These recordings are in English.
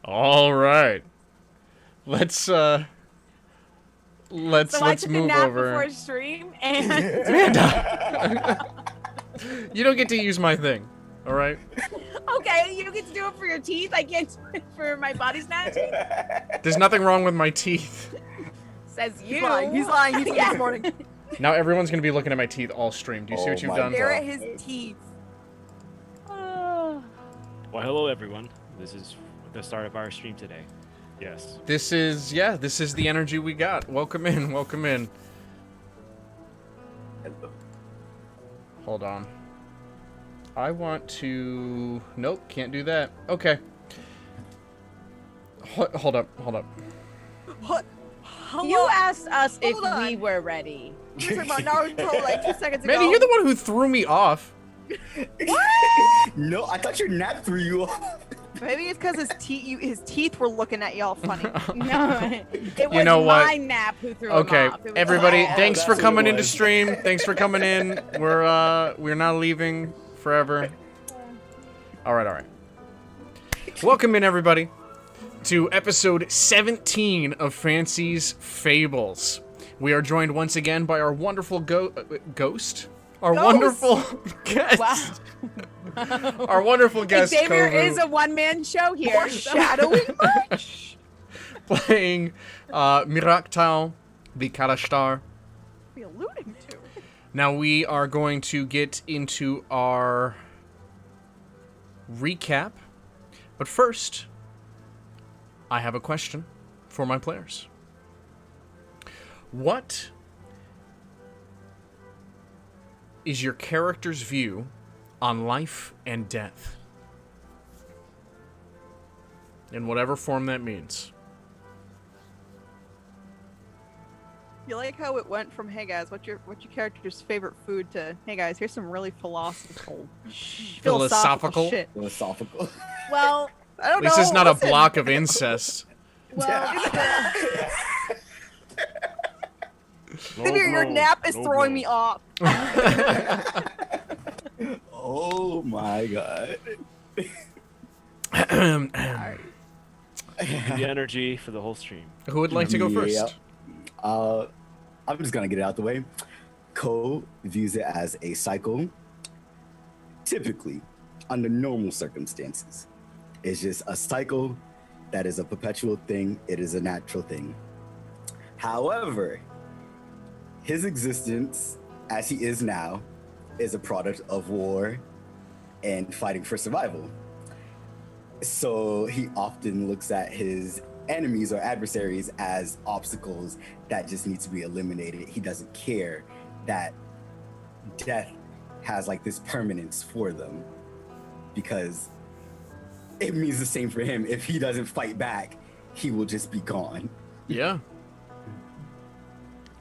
All right. Let's So I took move a nap over. before stream, and Amanda, you don't get to use my thing. All right. okay, you get to do it for your teeth. I can't do it for my body snatching. There's nothing wrong with my teeth. Says you. He's lying. He's lying. He's Yeah. this morning. Now everyone's gonna be looking at my teeth all stream. Do you see what you've done? Stare at his teeth. Oh. Well, hello everyone. This is the start of our stream today. Yes. This is the energy we got. Welcome in. Welcome in. Hold on. I want to. Nope, can't do that. Okay. Hold up. What? Hello? You asked us if Hold on. we were ready. We were talking about Naruto like 2 seconds ago. Manny, you're the one who threw me off. No, I thought your nap threw you off. Maybe it's because his teeth were looking at y'all funny. No, it was You know what? my nap who threw Okay, him off. It was everybody, all- thanks for that's what coming it into was. stream. Thanks for coming in. We're not leaving forever. All right. Welcome in, everybody, to episode 17 of Fancie's Fables. We are joined once again by our wonderful ghost. Our Ghost? wonderful guest. Wow. Our wonderful guest, Xavier Kovu, is a one-man show here. Foreshadowing much? playing Miraktau, the Kalashtar. What are you alluding to? Now we are going to get into our recap, but first, I have a question for my players. What is your character's view on life and death? In whatever form that means. You like how it went from, hey guys, what's your character's favorite food, to, hey guys, here's some really philosophical shit. Philosophical. Well, I don't At least know. it's not a listen. block of incest. Xavier, your nap is throwing me off. Oh my god. Alright. The energy for the whole stream. Who would like to go first? I'm just gonna get it out the way. Ko views it as a cycle. Typically, under normal circumstances, it's just a cycle that is a perpetual thing. It is a natural thing. However, his existence, as he is now, is a product of war and fighting for survival. So he often looks at his enemies or adversaries as obstacles that just need to be eliminated. He doesn't care that death has like this permanence for them, because it means the same for him. If he doesn't fight back, he will just be gone. Yeah.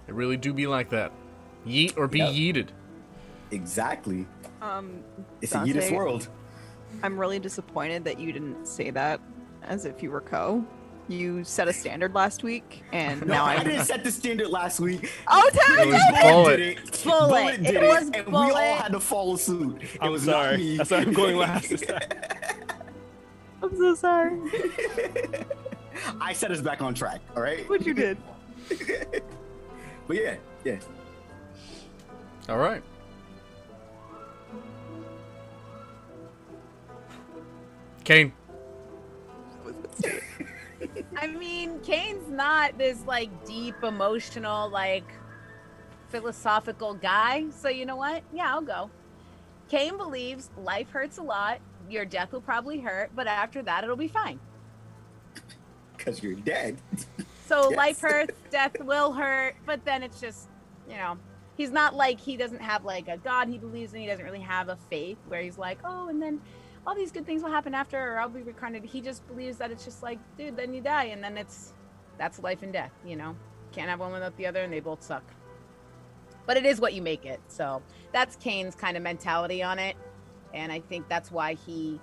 It really do be like that. Yeet or be Yep. yeeted. Exactly. It's a Dante, Yiddish world. I'm really disappointed that you didn't say that as if you were Ko. You set a standard last week, and No, now I didn't set the standard last week. Oh, tell It me! was Bullet Bullet. did it. Bullet. Did It it, was and we Bullet. all had to follow suit. It I'm was sorry. not me. That's why I'm going last this time. I'm so sorry. I set us back on track. All right. What you did? But yeah. All right. Kane. I mean, Kane's not this like deep, emotional, like philosophical guy. So you know what? Yeah, I'll go. Kane believes life hurts a lot. Your death will probably hurt, but after that, it'll be fine. Because you're dead. So Yes. life hurts, death will hurt, but then it's just, you know, he's not like, he doesn't have like a God he believes in. He doesn't really have a faith where he's like, oh, and then all these good things will happen after, or I'll be reincarnated. He just believes that it's just like, dude, then you die, and then that's life and death, you know? Can't have one without the other, and they both suck. But it is what you make it. So that's Kane's kind of mentality on it. And I think that's why he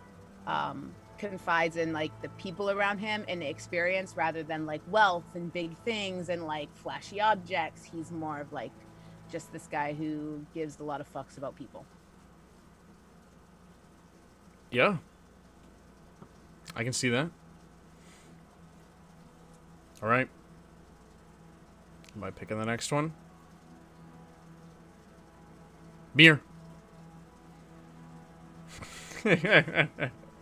confides in like the people around him and the experience rather than like wealth and big things and like flashy objects. He's more of like just this guy who gives a lot of fucks about people. Yeah. I can see that. All right. Am I picking the next one? Beer. I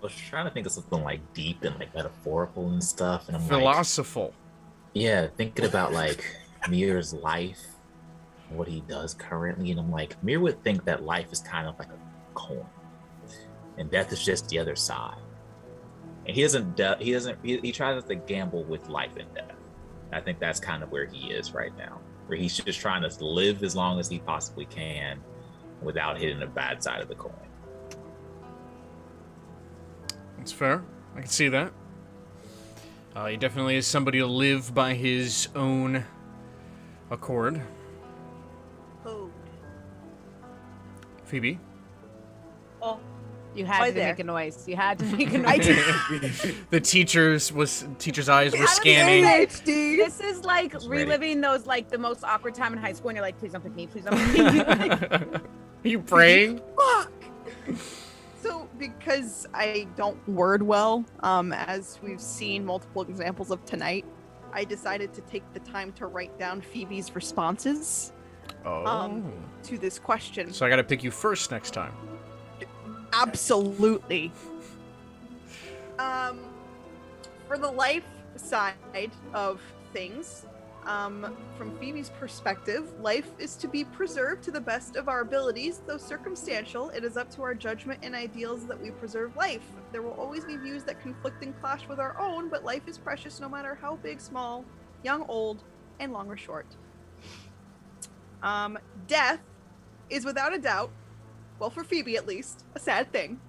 was trying to think of something like deep and like metaphorical and stuff, and I'm like, Philosophical. yeah, thinking about like Mir's life, what he does currently, and I'm like, Mir would think that life is kind of like a coin, and death is just the other side. And he tries to gamble with life and death. I think that's kind of where he is right now, where he's just trying to live as long as he possibly can without hitting the bad side of the coin. That's fair. I can see that. He definitely is somebody to live by his own accord. Code. Phoebe? Oh, You had Right to there. make a noise. You had to make a I noise. did. The teacher's eyes were I'm scanning. ADHD. This is like It's ready. reliving those like the most awkward time in high school, and you're like, please don't pick me, please don't pick me. Are you praying? Fuck. So, because I don't word well, as we've seen multiple examples of tonight, I decided to take the time to write down Phoebe's responses Oh. to this question. So I gotta pick you first next time. Absolutely. For the life side of things, from Phoebe's perspective, life is to be preserved to the best of our abilities, though circumstantial. It is up to our judgment and ideals that we preserve life. There will always be views that conflict and clash with our own, but life is precious no matter how big, small, young, old, and long or short. Death is without a doubt, well, for Phoebe at least, a sad thing.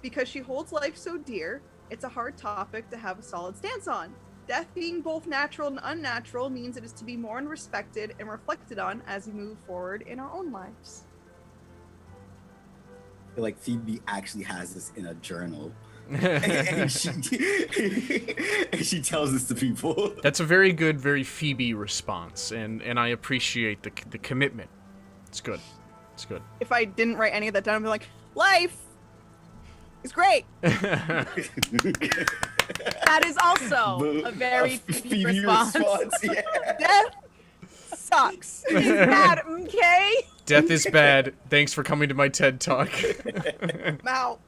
Because she holds life so dear, it's a hard topic to have a solid stance on. Death being both natural and unnatural means it is to be mourned, respected, and reflected on as we move forward in our own lives. I feel like Phoebe actually has this in a journal. and she tells this to people. That's a very good, very Phoebe response, and I appreciate the commitment. It's good. It's good. If I didn't write any of that down, I'd be like, life is great. That is also a very Phoebe response. Yeah. Death sucks. It's bad, okay? Death is bad. Thanks for coming to my TED Talk. I'm out.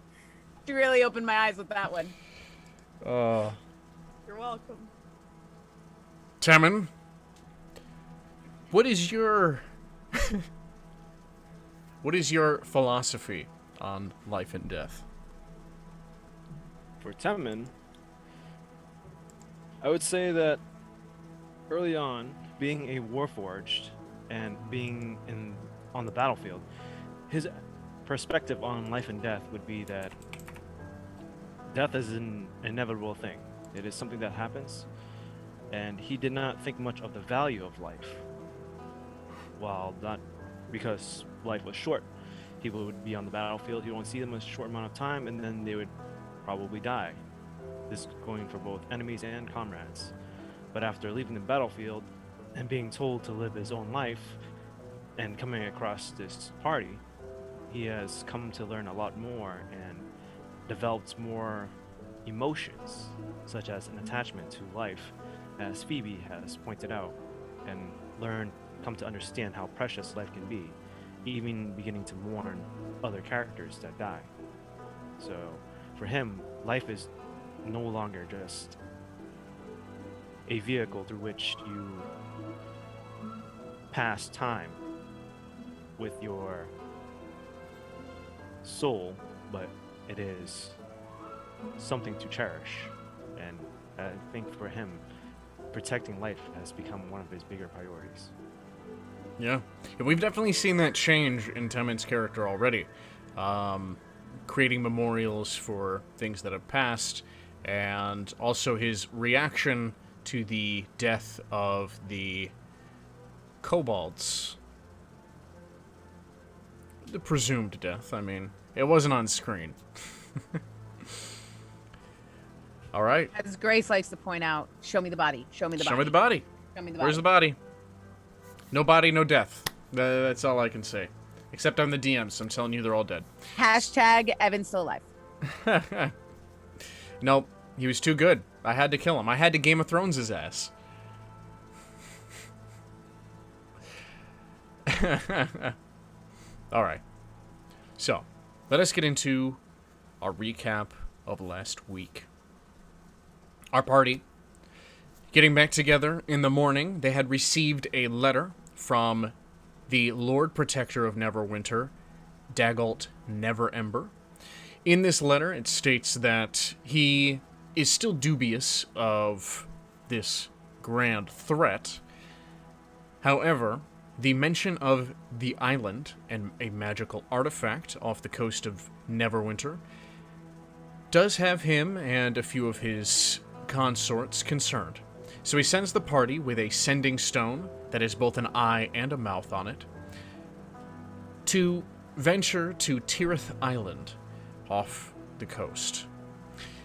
You really opened my eyes with that one. You're welcome. Tammin, what is your philosophy on life and death? For Temmin, I would say that early on, being a warforged and being on the battlefield, his perspective on life and death would be that death is an inevitable thing. It is something that happens, and he did not think much of the value of life. While not because life was short, people would be on the battlefield, he would only see them a short amount of time, and then they would probably die. This going for both enemies and comrades. But after leaving the battlefield and being told to live his own life and coming across this party, he has come to learn a lot more and developed more emotions, such as an attachment to life, as Phoebe has pointed out, and come to understand how precious life can be, even beginning to mourn other characters that die. So for him, life is no longer just a vehicle through which you pass time with your soul, but it is something to cherish. And I think for him, protecting life has become one of his bigger priorities. Yeah, we've definitely seen that change in Temmin's character already. Creating memorials for things that have passed, and also his reaction to the death of the kobolds. The presumed death, I mean. It wasn't on screen. All right. As Grace likes to point out, show me the body. Show me the body. Show me the body. Show me the body. Where's the body? No body, no death. That's all I can say. Except I'm the DM, so I'm telling you they're all dead. Hashtag Evan's still alive. Nope. He was too good. I had to kill him. I had to Game of Thrones his ass. Alright. So, let us get into our recap of last week. Our party, getting back together in the morning, they had received a letter from the Lord Protector of Neverwinter, Dagult Neverember. In this letter, it states that he is still dubious of this grand threat. However, the mention of the island and a magical artifact off the coast of Neverwinter does have him and a few of his consorts concerned. So he sends the party with a sending stone that has both an eye and a mouth on it to venture to Tirith Island off the coast.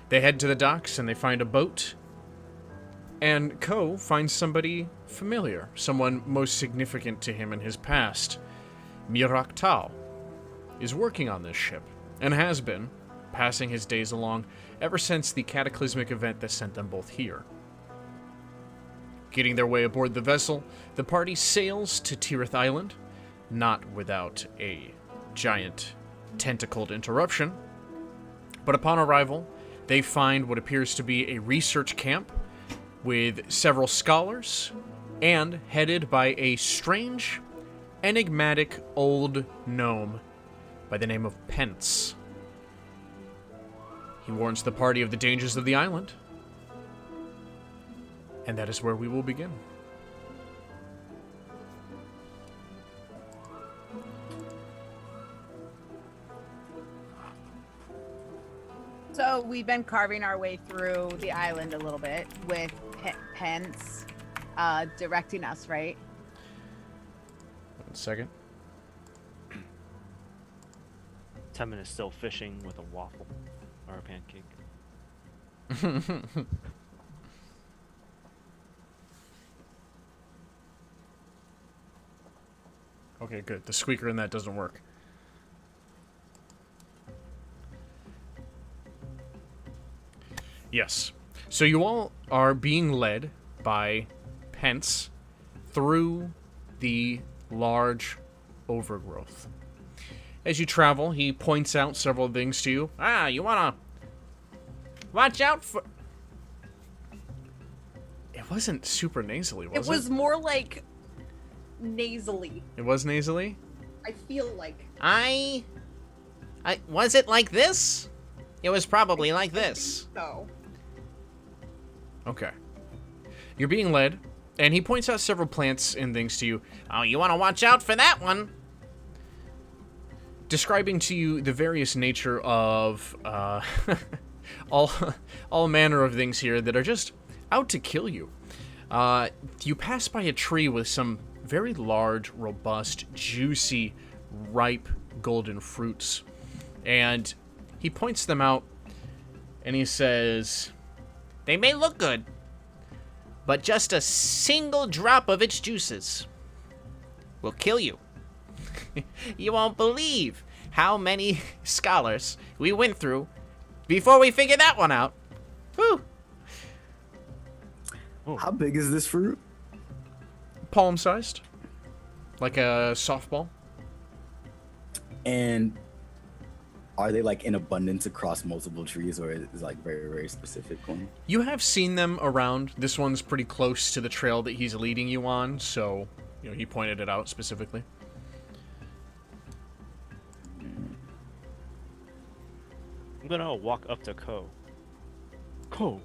They head to the docks and they find a boat, and Ko finds somebody familiar, someone most significant to him in his past. Mirak Tau is working on this ship, and has been, passing his days along ever since the cataclysmic event that sent them both here. Getting their way aboard the vessel, the party sails to Tirith Island, not without a giant tentacled interruption. But upon arrival, they find what appears to be a research camp with several scholars and headed by a strange, enigmatic old gnome by the name of Pence. He warns the party of the dangers of the island, and that is where we will begin. So we've been carving our way through the island a little bit with Pence directing us, right? 1 second. Temin is still fishing with a waffle or a pancake. Okay, good. The squeaker in that doesn't work. Yes. So you all are being led by Pence through the large overgrowth. As you travel, he points out several things to you. You wanna watch out for... It wasn't super nasally, was it? It was more like nasally. It was nasally? I feel like. I was it like this? It was probably like this. So. Okay. You're being led, and he points out several plants and things to you. Oh, you want to watch out for that one. Describing to you the various nature of all manner of things here that are just out to kill you. You pass by a tree with some very large, robust, juicy, ripe golden fruits, and he points them out, and he says, They may look good, but just a single drop of its juices will kill you. You won't believe how many scholars we went through before we figured that one out. Whew. How big is this fruit? palm-sized, like a softball. And are they like in abundance across multiple trees, or is it like very, very specific one? You have seen them around. This one's pretty close to the trail that he's leading you on, so he pointed it out specifically. I'm gonna walk up to Ko. Ko,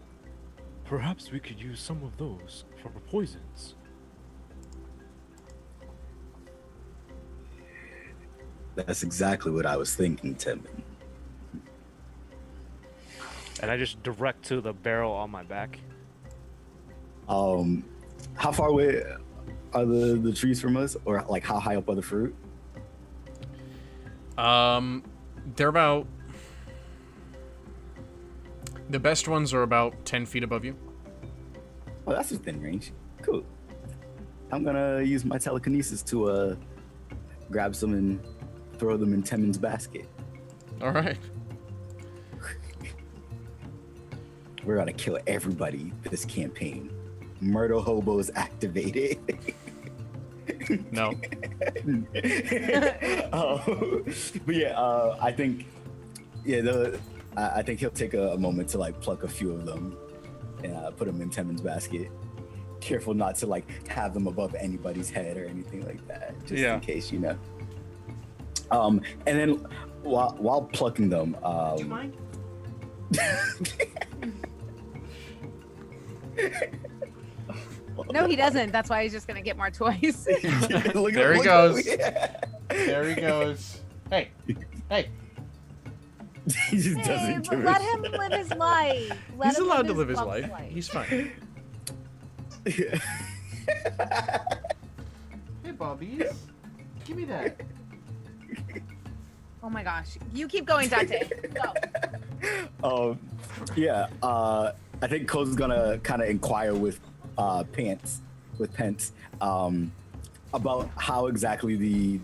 perhaps we could use some of those for poisons. That's exactly what I was thinking, Tim. And I just direct to the barrel on my back. How far away are the trees from us, or like how high up are the fruit? They're about... The best ones are about 10 feet above you. Oh, that's within range. Cool. I'm gonna use my telekinesis to grab some and throw them in Temin's basket. All right. We're gonna kill everybody this campaign. Murder hobos activated. No. But yeah, I think I think he'll take a moment to like pluck a few of them and put them in Temin's basket. Careful not to like have them above anybody's head or anything like that, just in case, you know. And then while plucking them, Do you mind? No, he doesn't. That's why he's just gonna get more toys. There he goes. There he goes. Hey. He just Hey, doesn't give let a him live his life. Let He's him allowed to live his bump life. He's fine. shit. Hey, Bobby. Give me that. Oh my gosh. You keep going, Dante. Go. I think Cole's gonna kind of inquire with Pence about how exactly the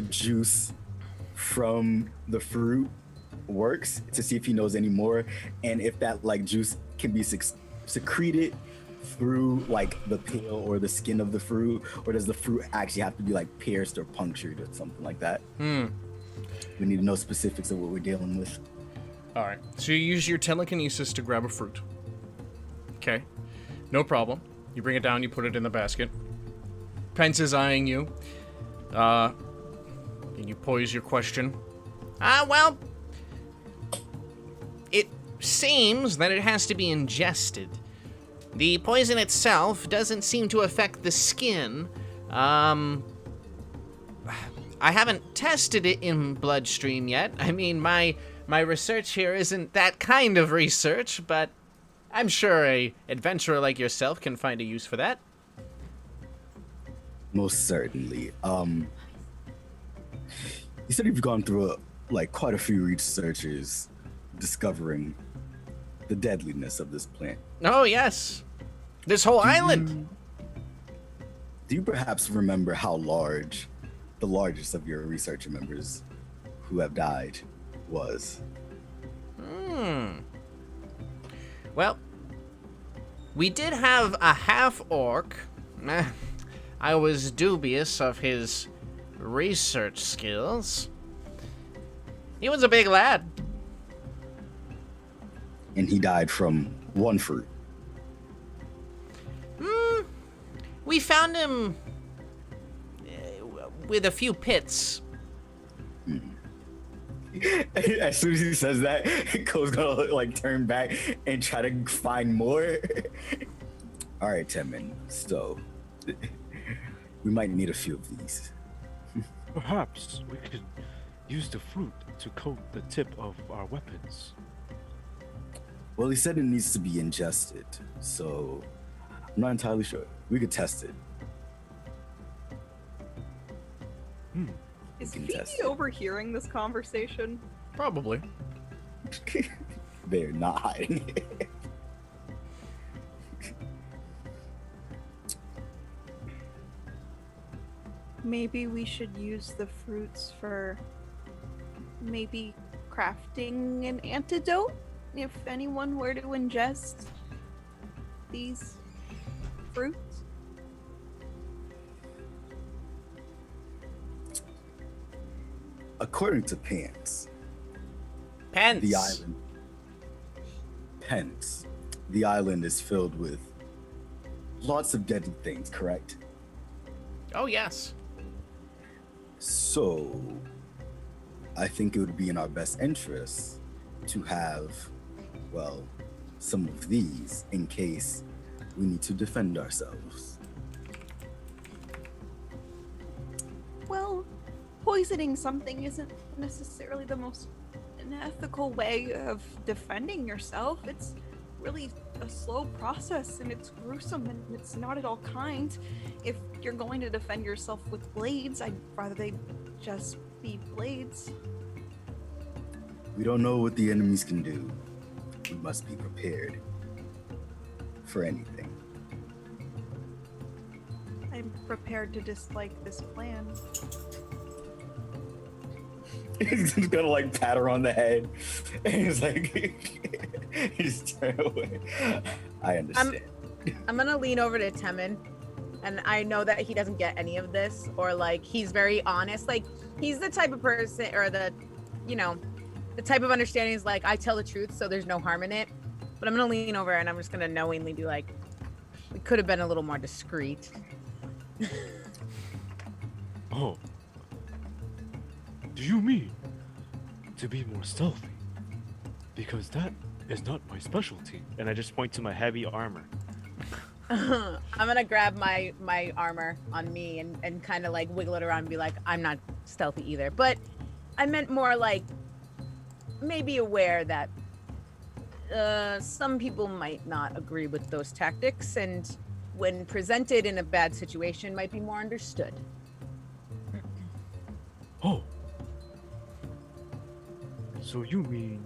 juice from the fruit works, to see if he knows any more, and if that like juice can be secreted through like the peel or the skin of the fruit, or does the fruit actually have to be like pierced or punctured or something like that. We need to know specifics of what we're dealing with. All right. So you use your telekinesis to grab a fruit. Okay. No problem. You bring it down, you put it in the basket. Pence is eyeing you. Can you pose your question? Well, it seems that it has to be ingested. The poison itself doesn't seem to affect the skin. I haven't tested it in bloodstream yet. I mean, my research here isn't that kind of research, but I'm sure a adventurer like yourself can find a use for that. Most certainly. You said you've gone through quite a few researchers discovering the deadliness of this plant. Oh, yes. This whole island. Do you perhaps remember how large the largest of your researcher members who have died was? Well, we did have a half-orc. I was dubious of his research skills. He was a big lad. And he died from one fruit. We found him with a few pits. As soon as he says that, Cole's gonna turn back and try to find more. All right, Temin. So we might need a few of these. Perhaps we could use the fruit to coat the tip of our weapons. Well, he said it needs to be ingested, so I'm not entirely sure. We could test it. Is can Phoebe test it. overhearing this conversation? Probably. They're not hiding it. Maybe we should use the fruits for maybe crafting an antidote if anyone were to ingest these fruits. According to Pence, Pence. the island is filled with lots of deadly things, correct? Oh, yes. So, I think it would be in our best interest to have, well, some of these in case we need to defend ourselves. Well, poisoning something isn't necessarily the most unethical way of defending yourself. It's really a slow process and it's gruesome and it's not at all kind. If you're going to defend yourself with blades, I'd rather they just be blades. We don't know what the enemies can do. We must be prepared for anything. I'm prepared to dislike this plan. He's just gonna like pat her on the head, and he's like, he's turn away. I understand. I'm gonna lean over to Temin, and I know that he doesn't get any of this, or like he's very honest. Like he's the type of person, or the type of understanding is like I tell the truth, so there's no harm in it. But I'm gonna lean over and I'm just gonna knowingly be like, we could have been a little more discreet. Oh. Do you mean to be more stealthy? Because that is not my specialty. And I just point to my heavy armor. I'm gonna grab my armor on me and kind of like wiggle it around and be like, I'm not stealthy either. But I meant more like maybe aware that some people might not agree with those tactics, and when presented in a bad situation might be more understood. Oh. So you mean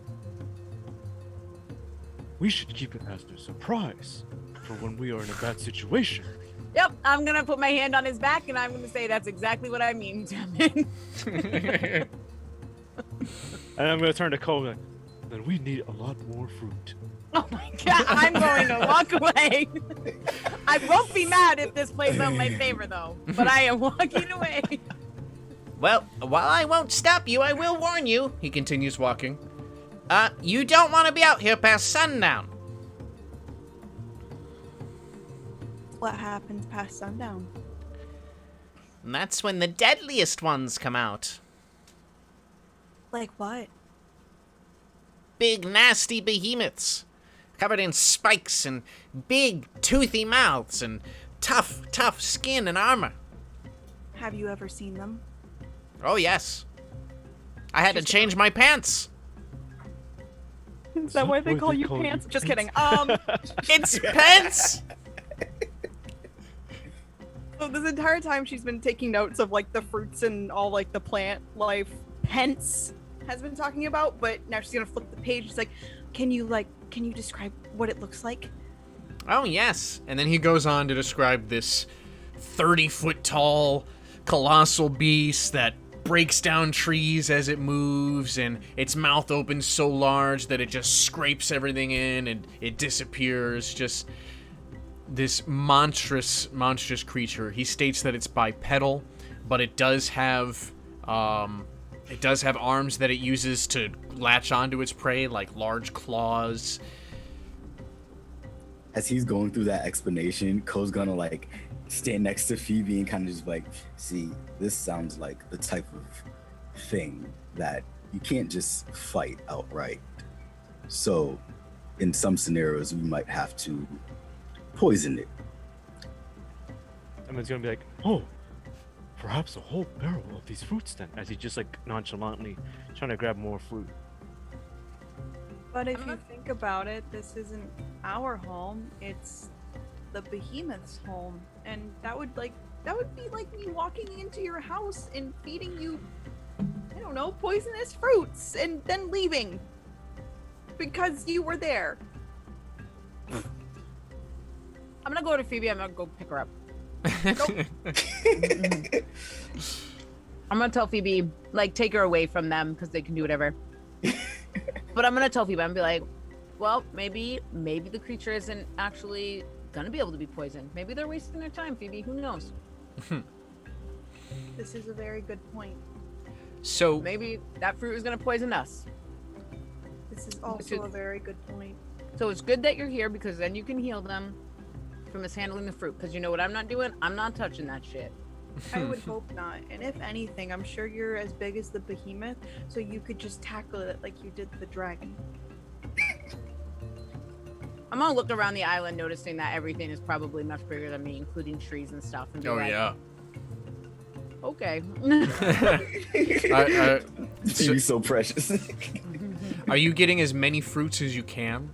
we should keep it as a surprise for when we are in a bad situation? Yep, I'm gonna put my hand on his back and I'm gonna say that's exactly what I mean, Temin. And I'm gonna turn to Cole like, then we need a lot more fruit. Oh my god, I'm going to walk away. I won't be mad if this plays out in my favor though, but I am walking away. Well, while I won't stop you, I will warn you, he continues walking. You don't want to be out here past sundown. What happens past sundown? And that's when the deadliest ones come out. Like what? Big, nasty behemoths. Covered in spikes and big, toothy mouths and tough skin and armor. Have you ever seen them? Oh, yes. I had to change my pants. Is that why they call you pants? Just kidding. It's pants! So this entire time she's been taking notes of like the fruits and all like the plant life Pence has been talking about, but now she's gonna flip the page. She's like, can you describe what it looks like? Oh, yes. And then he goes on to describe this 30-foot tall colossal beast that breaks down trees as it moves, and its mouth opens so large that it just scrapes everything in and it disappears. Just this monstrous creature. He states that it's bipedal, but it does have arms that it uses to latch onto its prey, like large claws. As he's going through that explanation, Ko's gonna like stand next to Phoebe and kind of just like, see, this sounds like the type of thing that you can't just fight outright. So in some scenarios, we might have to poison it. And it's gonna be like, oh, perhaps a whole barrel of these fruits then, as he just like nonchalantly trying to grab more fruit. But if you think about it, this isn't our home, it's the behemoth's home. And that would be like me walking into your house and feeding you, I don't know, poisonous fruits and then leaving because you were there. I'm gonna go to Phoebe. I'm gonna go pick her up. I'm gonna tell Phoebe, like, take her away from them because they can do whatever. But I'm gonna tell Phoebe, I'm gonna be like, well, maybe the creature isn't actually gonna be able to be poisoned. Maybe they're wasting their time, Phoebe. Who knows? This is a very good point. So Maybe that fruit is gonna poison us. This is also a very good point. So it's good that you're here because then you can heal them from mishandling the fruit. Because you know what I'm not doing? I'm not touching that shit. I would hope not. And if anything, I'm sure you're as big as the behemoth, so you could just tackle it like you did the dragon. I'm gonna look around the island, noticing that everything is probably much bigger than me, including trees and stuff. And be Oh, like, yeah. Okay. Phoebe's so precious. Are you getting as many fruits as you can?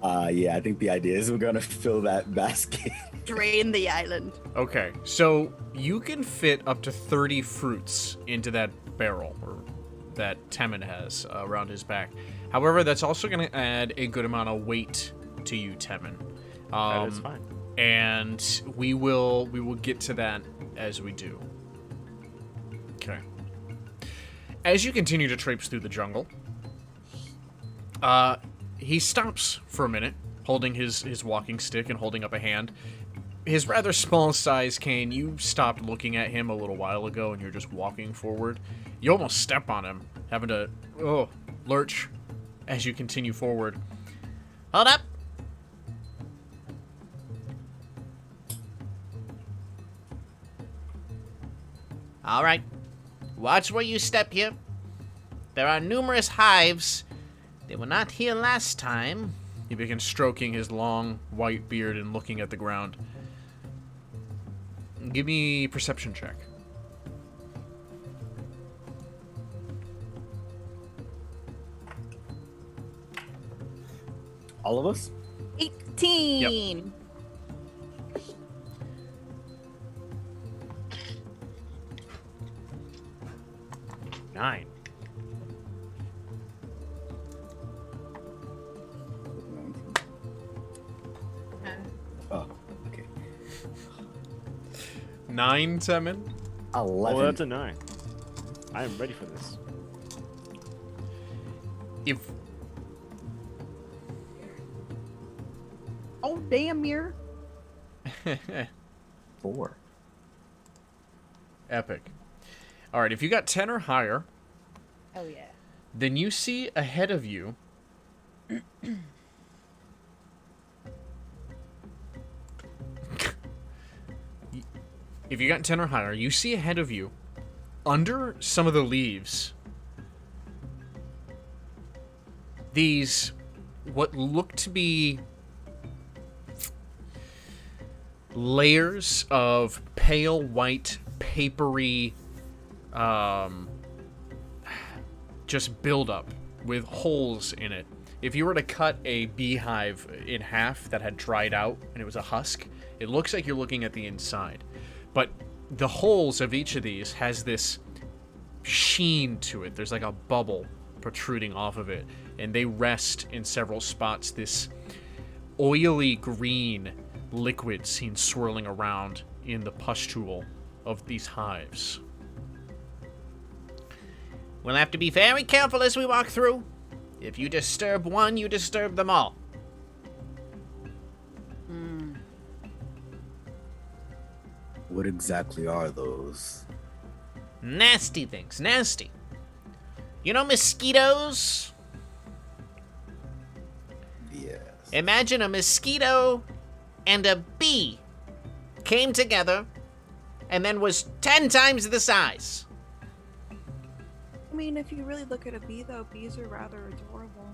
Yeah, I think the idea is we're gonna fill that basket. Drain the island. Okay, so you can fit up to 30 fruits into that barrel, or that Temin has around his back. However, that's also going to add a good amount of weight to you, Temin. That is fine. And we will get to that as we do. Okay. As you continue to traipse through the jungle, he stops for a minute, holding his walking stick and holding up a hand. His rather small size cane, you stopped looking at him a little while ago and you're just walking forward. You almost step on him, having to, lurch as you continue forward. Hold up. All right. Watch where you step here. There are numerous hives. They were not here last time. He begins stroking his long white beard and looking at the ground. Give me a perception check. All of us? 18. Nine. Oh, okay. 9, Temin. 11. Oh, that's a 9. I am ready for this. If Oh, damn, Mir. 4. Epic. All right, if you got 10 or higher, Oh yeah. then you see ahead of you if you got 10 or higher, you see ahead of you, under some of the leaves, these, what look to be layers of pale white, papery, just buildup with holes in it. If you were to cut a beehive in half that had dried out and it was a husk, it looks like you're looking at the inside. But the holes of each of these has this sheen to it. There's like a bubble protruding off of it, and they rest in several spots. This oily green liquid seen swirling around in the pustule of these hives. We'll have to be very careful as we walk through. If you disturb one, you disturb them all. What exactly are those? Nasty things, nasty. You know mosquitoes? Yes. Imagine a mosquito and a bee came together and then was 10 times the size. I mean, if you really look at a bee, though, bees are rather adorable.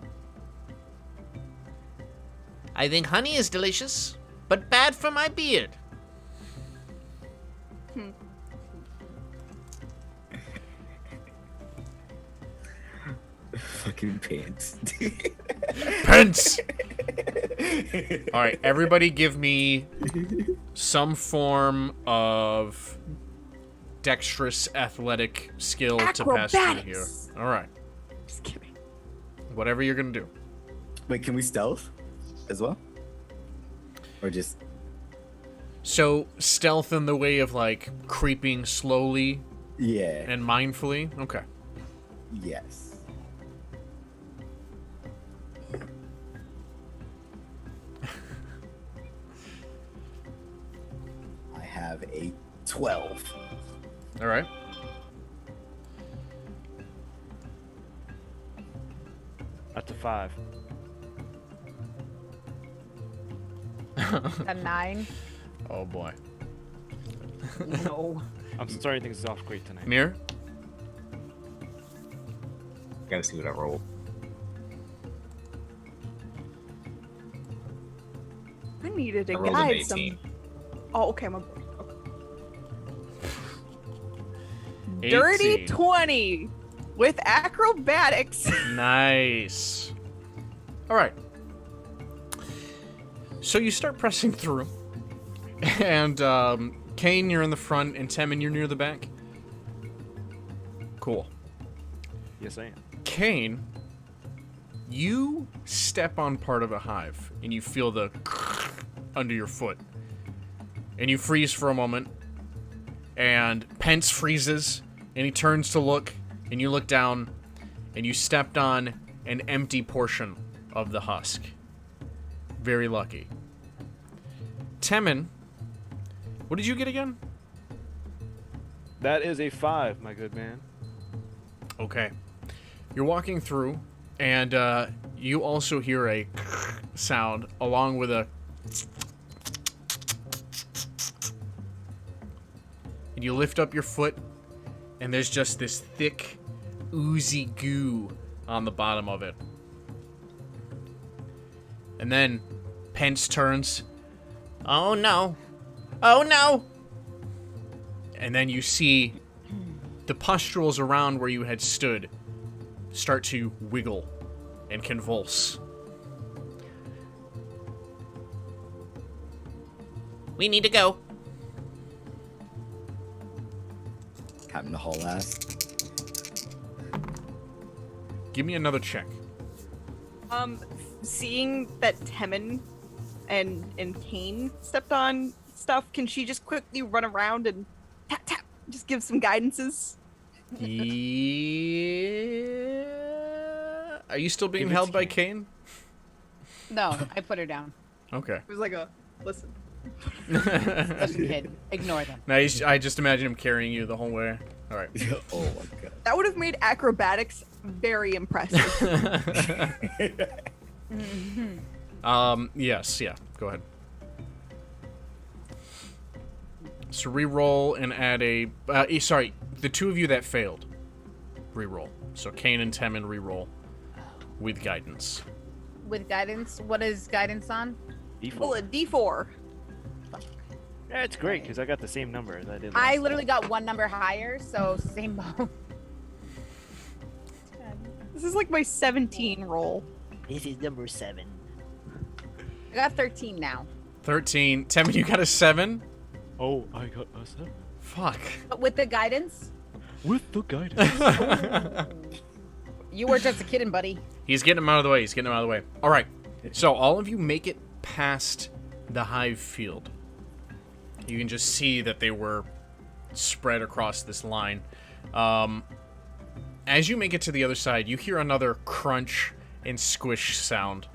I think honey is delicious, but bad for my beard. Fucking pants. Pence! Alright, everybody give me some form of dexterous athletic skill to pass through here. Acrobatics. Alright, Just kidding. whatever you're gonna do. Wait, can we stealth as well? Or just... So, stealth in the way of, like, creeping slowly Yeah. and mindfully? Okay. Yes. I have a 12. Alright. That's a 5. A 9. Oh boy. No. I'm starting things off great tonight. Mir? Gotta see what I roll. I needed I to rolled an guide 18. some. Oh, okay. My... 18. Dirty 20 with acrobatics. Nice. Alright. So you start pressing through. And, Kane, you're in the front, and Temin, you're near the back. Cool. Yes, I am. Kane, you step on part of a hive, and you feel the under your foot. And you freeze for a moment, and Pence freezes, and he turns to look, and you look down, and you stepped on an empty portion of the husk. Very lucky. Temin, what did you get again? That is a 5, my good man. Okay. You're walking through, and you also hear a sound along with a... And you lift up your foot, and there's just this thick, oozy goo on the bottom of it. And then Pence turns. Oh no. Oh no. And then you see the pustules around where you had stood start to wiggle and convulse. We need to go. Time to haul ass. Give me another check. Seeing that Temin and Kane stepped on stuff, can she just quickly run around and tap tap, just give some guidances? Yeah. Are you still being Give it held to by me. Kane? No, I put her down. Okay. It was like a listen. Listen, kid, ignore them. Now I just imagine him carrying you the whole way. All right. Oh my god. That would have made acrobatics very impressive. Yes, yeah. Go ahead. So re-roll and add a... sorry, the two of you that failed. Re-roll. So Kane and Temin re-roll with guidance. With guidance, what is guidance on? Well, a D4. That's great, because I got the same number as I did I last literally got one number higher, so same boat. This is like my 17 roll. This is number 7. I got 13 now. 13. Temin, you got a 7? Oh, I got a 7. Fuck. But with the guidance, With the guidance. you were just a kidding, buddy. He's getting him out of the way. He's getting him out of the way. All right. So all of you make it past the hive field. You can just see that they were spread across this line. As you make it to the other side, you hear another crunch and squish sound.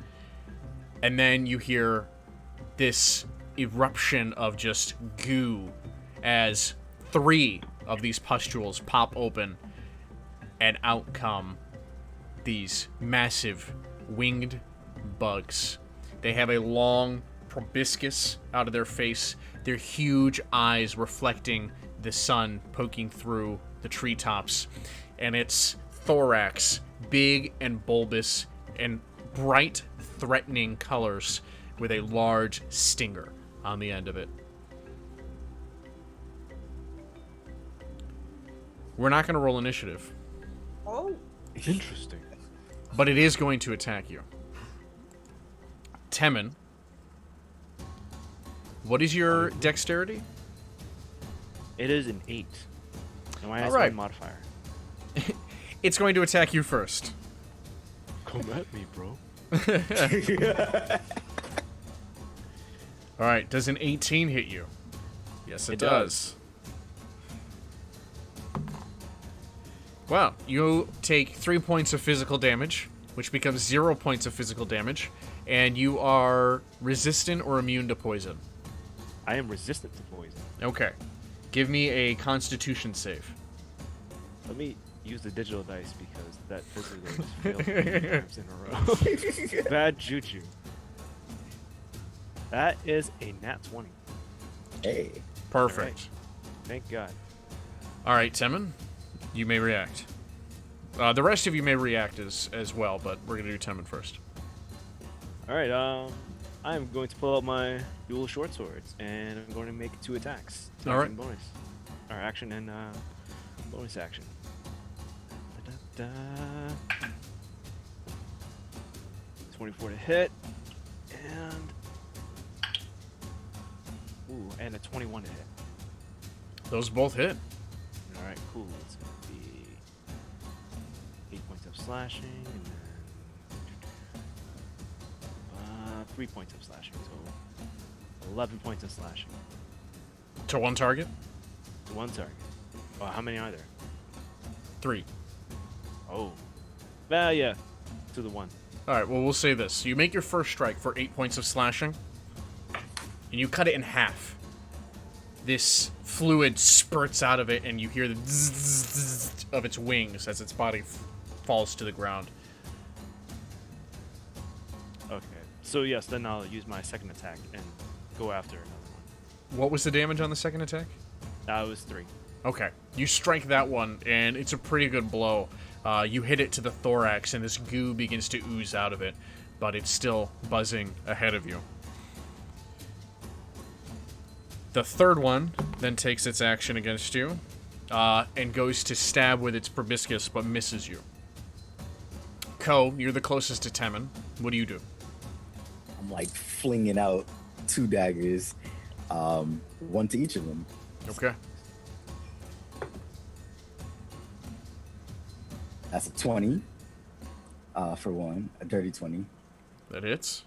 And then you hear this eruption of just goo as 3 of these pustules pop open, and out come these massive winged bugs. They have a long proboscis out of their face, their huge eyes reflecting the sun poking through the treetops, and its thorax big and bulbous and bright, threatening colors with a large stinger on the end of it. We're not going to roll initiative, Oh. Interesting. but it is going to attack you. Temin, what is your dexterity? It is an 8. And why has Alright. one modifier? It's going to attack you first. Come at me, bro. All right, does an 18 hit you? Yes, it It does. Well, you take 3 points of physical damage, which becomes 0 points of physical damage, and you are resistant or immune to poison. I am resistant to poison. Okay. Give me a constitution save. Let me use the digital dice because that physical just failed 3 times in a row. Bad juju. That is a nat 20. Hey. Perfect. Thank God. All right, Temin, you may react. The rest of you may react as well, but we're going to do Temin first. Alright, I'm going to pull out my dual short swords and I'm going to make 2 attacks. All right. Action bonus. Or action and bonus action. Da-da-da. 24 to hit. And a 21 to hit. Those both hit. Alright, cool. It's going to be 8 points of slashing and then 3 points of slashing. So 11 points of slashing. To one target? To one target. How many are there? 3. Oh. Yeah. To the 1. All right, well, we'll say this. You make your first strike for 8 points of slashing, and you cut it in half. This fluid spurts out of it, and you hear the zzz of its wings as its body falls to the ground. Okay. So yes, then I'll use my second attack and go after another one. What was the damage on the second attack? That was 3. Okay. You strike that one, and it's a pretty good blow. You hit it to the thorax, and this goo begins to ooze out of it, but it's still buzzing ahead of you. The third one then takes its action against you, and goes to stab with its proboscis, but misses you. Ko, you're the closest to Temin. What do you do? I'm like flinging out 2 daggers, 1 to each of them. Okay. That's a 20 for 1, a dirty 20, That hits.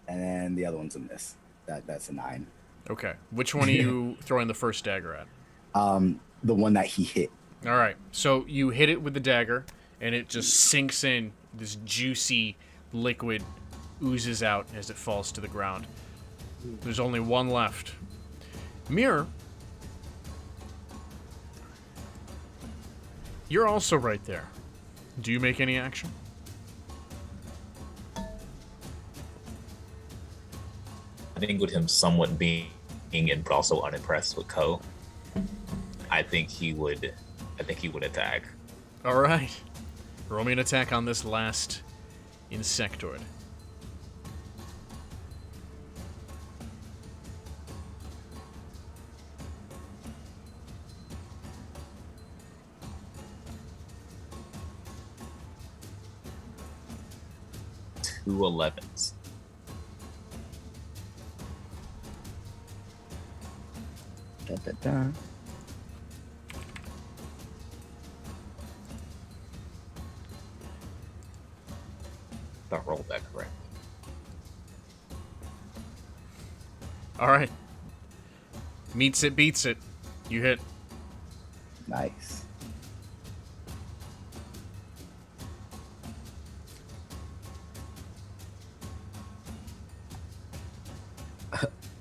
and then the other one's a miss. That's a 9. Okay. Which one are you throwing the first dagger at? The one that he hit. All right. So you hit it with the dagger, and it just sinks in. This juicy liquid oozes out as it falls to the ground. There's only one left. Mirror, you're also right there. Do you make any action? I think with him somewhat being in, but also unimpressed with Ko, I think he would attack. All right. Roll me an attack on this last insectoid. Two 11s. Da. If I rolled that correct. All right. Meets it, beats it. You hit. Nice.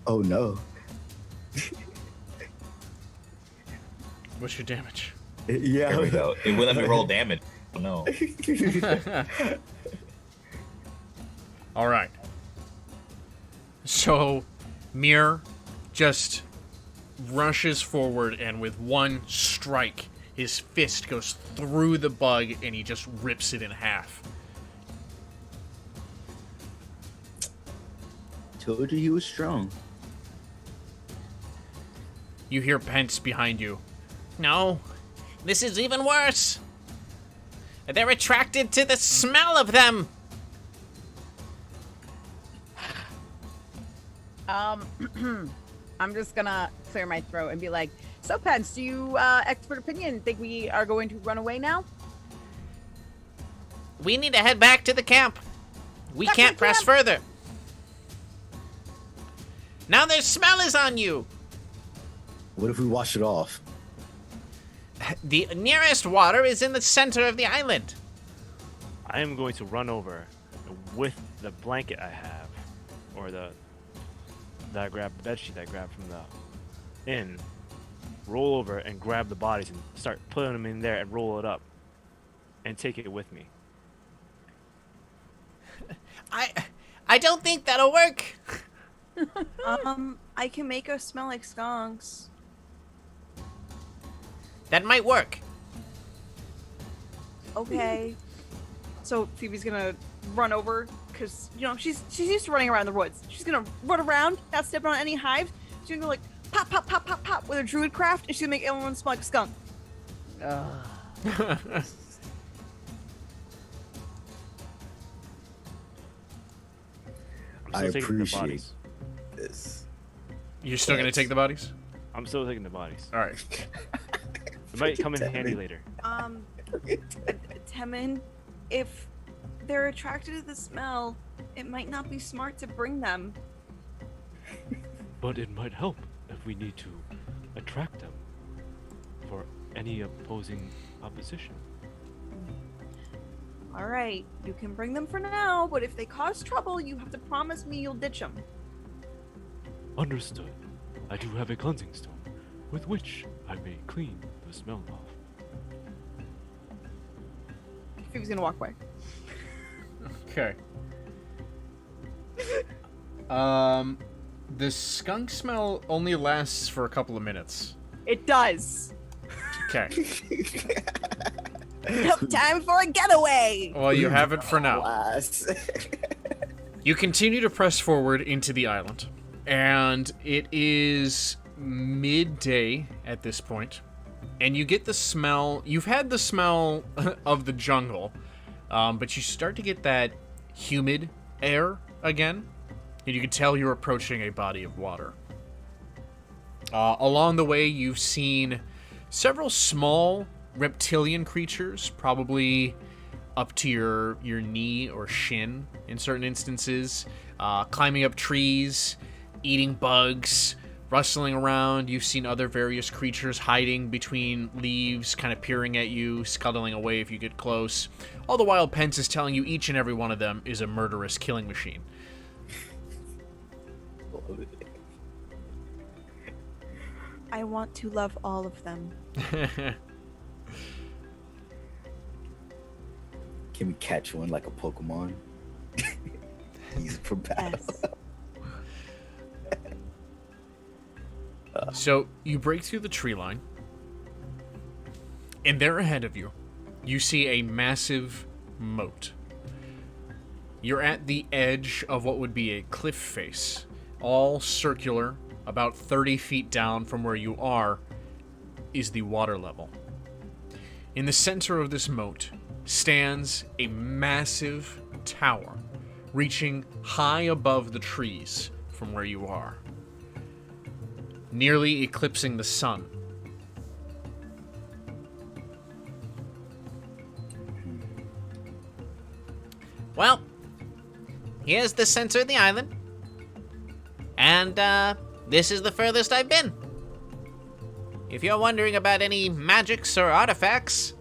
Oh no. What's your damage? Yeah. There we go. It wouldn't let me roll damage. Oh, no. All right. So, Mir just rushes forward, and with one strike, his fist goes through the bug, and he just rips it in half. Told you he was strong. You hear Pence behind you. No, this is even worse. They're attracted to the smell of them. I'm just gonna clear my throat and be like, so Pence, do you, expert opinion, think we are going to run away now? We need to head back to the camp. We Back to can't the press camp. further. Now their smell is on you. What if we wash it off? The nearest water is in the center of the island. I am going to run over with the blanket I have, or the bedsheet I grabbed from the inn, roll over and grab the bodies and start putting them in there and roll it up and take it with me. I don't think that'll work. I can make us smell like skunks. That might work. Okay. So Phoebe's gonna run over because she's used to running around the woods. She's gonna run around, not stepping on any hives. She's gonna go like pop, pop, pop, pop, pop with her druid craft, and she's gonna make everyone smell like a skunk. I'm I still taking the appreciate bodies. this. You're still going to take the bodies? I'm still taking the bodies. All right. It might come in handy later. Temin, if they're attracted to the smell, it might not be smart to bring them. But it might help if we need to attract them for any opposing composition. All right, you can bring them for now, but if they cause trouble, you have to promise me you'll ditch them. Understood. I do have a cleansing stone, with which I may clean the smell off. Phoebe's gonna walk away. Okay. The skunk smell only lasts for a couple of minutes. It does. Okay. Time for a getaway. Well, you have it for now. Last. You continue to press forward into the island, and it is midday at this point, and you get the smell. You've had the smell of the jungle, but you start to get that humid air again, and you can tell you're approaching a body of water. Along the way, you've seen several small reptilian creatures, probably up to your knee or shin in certain instances, climbing up trees, eating bugs, rustling around. You've seen other various creatures hiding between leaves, kind of peering at you, scuttling away if you get close. All the while, Pence is telling you each and every one of them is a murderous killing machine. I want to love all of them. Can we catch one like a Pokemon? Use it for battle. Yes. So you break through the tree line, and there ahead of you, you see a massive moat. You're at the edge of what would be a cliff face, all circular. About 30 feet down from where you are is the water level. In the center of this moat stands a massive tower, reaching high above the trees from where you are, nearly eclipsing the sun. Well, here's the center of the island. And, this is the furthest I've been. If you're wondering about any magics or artifacts,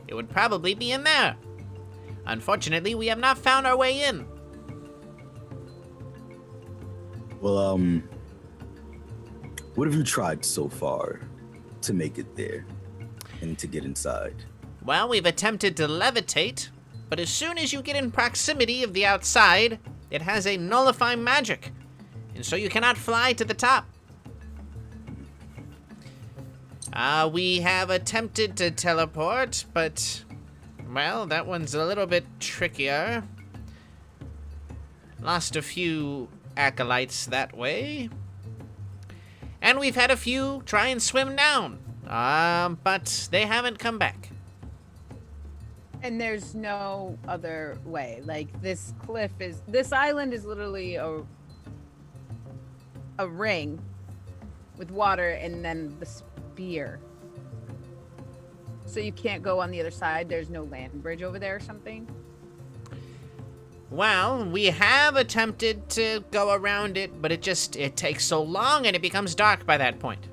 it would probably be in there. Unfortunately, we have not found our way in. Well, what have you tried so far to make it there and to get inside? Well, we've attempted to levitate, but as soon as you get in proximity of the outside, it has a nullifying magic, and so you cannot fly to the top. We have attempted to teleport, but, well, that one's a little bit trickier. Lost a few acolytes that way. And we've had a few try and swim down, but they haven't come back. And there's no other way. Like, this island is literally a ring with water and then the spear. So you can't go on the other side. There's no land bridge over there or something. Well, we have attempted to go around it, but it takes so long and it becomes dark by that point.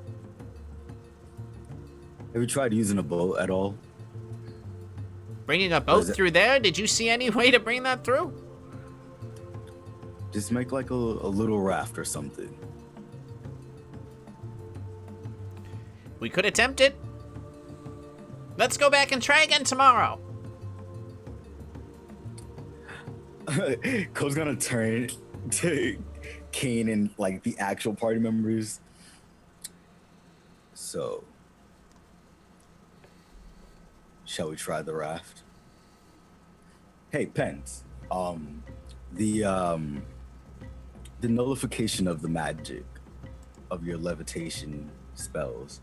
Have you tried using a boat at all? Bringing a boat through there? Did you see any way to bring that through? Just make like a little raft or something. We could attempt it. Let's go back and try again tomorrow. Cole's gonna turn to Kane and like the actual party members. So, shall we try the raft? Hey, Pence. The nullification of the magic of your levitation spells.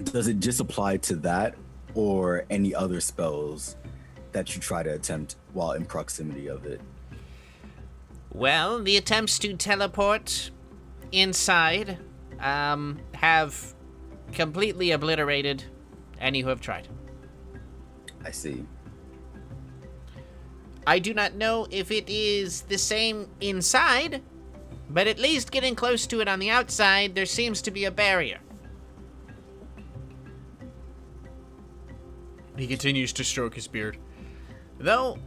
Does it just apply to that, or any other spells that you try to attempt while in proximity of it? Well, the attempts to teleport inside have completely obliterated any who have tried. I see. I do not know if it is the same inside, but at least getting close to it on the outside, there seems to be a barrier. He continues to stroke his beard. Though,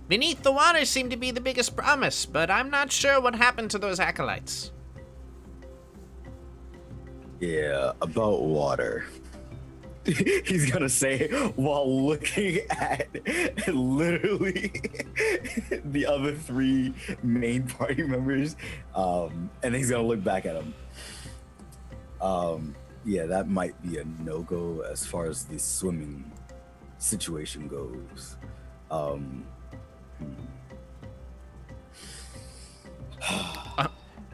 beneath the water seemed to be the biggest promise, but I'm not sure what happened to those acolytes. Yeah, about water. He's gonna say while looking at literally the other 3 main party members, and then he's gonna look back at him. Yeah, that might be a no-go as far as the swimming situation goes.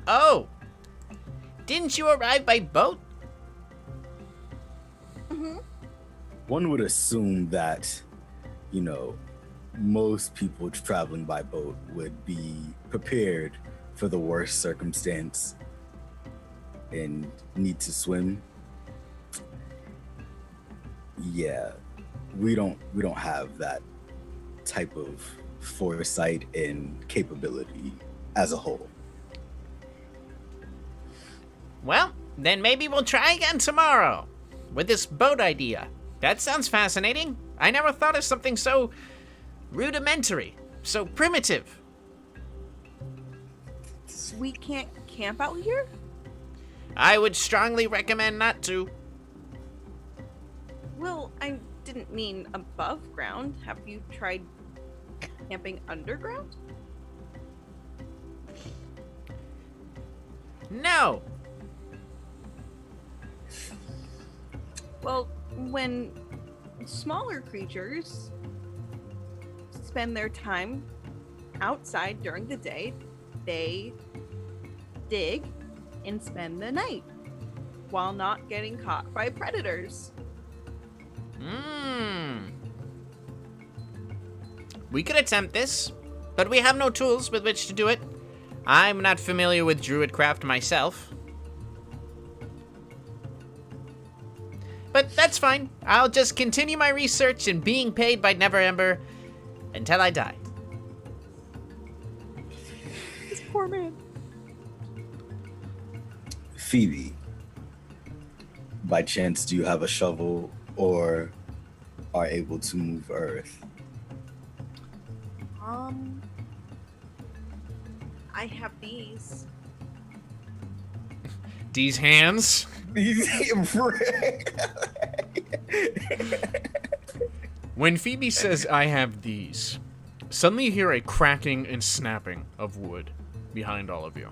Oh! Didn't you arrive by boat? One would assume that, you know, most people traveling by boat would be prepared for the worst circumstance and need to swim. Yeah, we don't have that type of foresight and capability as a whole. Well, then maybe we'll try again tomorrow with this boat idea. That sounds fascinating. I never thought of something so rudimentary, so primitive. We can't camp out here? I would strongly recommend not to. Well, I didn't mean above ground. Have you tried camping underground? No. Well, when smaller creatures spend their time outside during the day, they dig and spend the night while not getting caught by predators. We could attempt this, but we have no tools with which to do it. I'm not familiar with druidcraft myself. But that's fine. I'll just continue my research and being paid by Neverember until I die. This poor man. Phoebe, by chance, do you have a shovel or are able to move earth? I have these. These hands. When Phoebe says, I have these, suddenly you hear a cracking and snapping of wood behind all of you.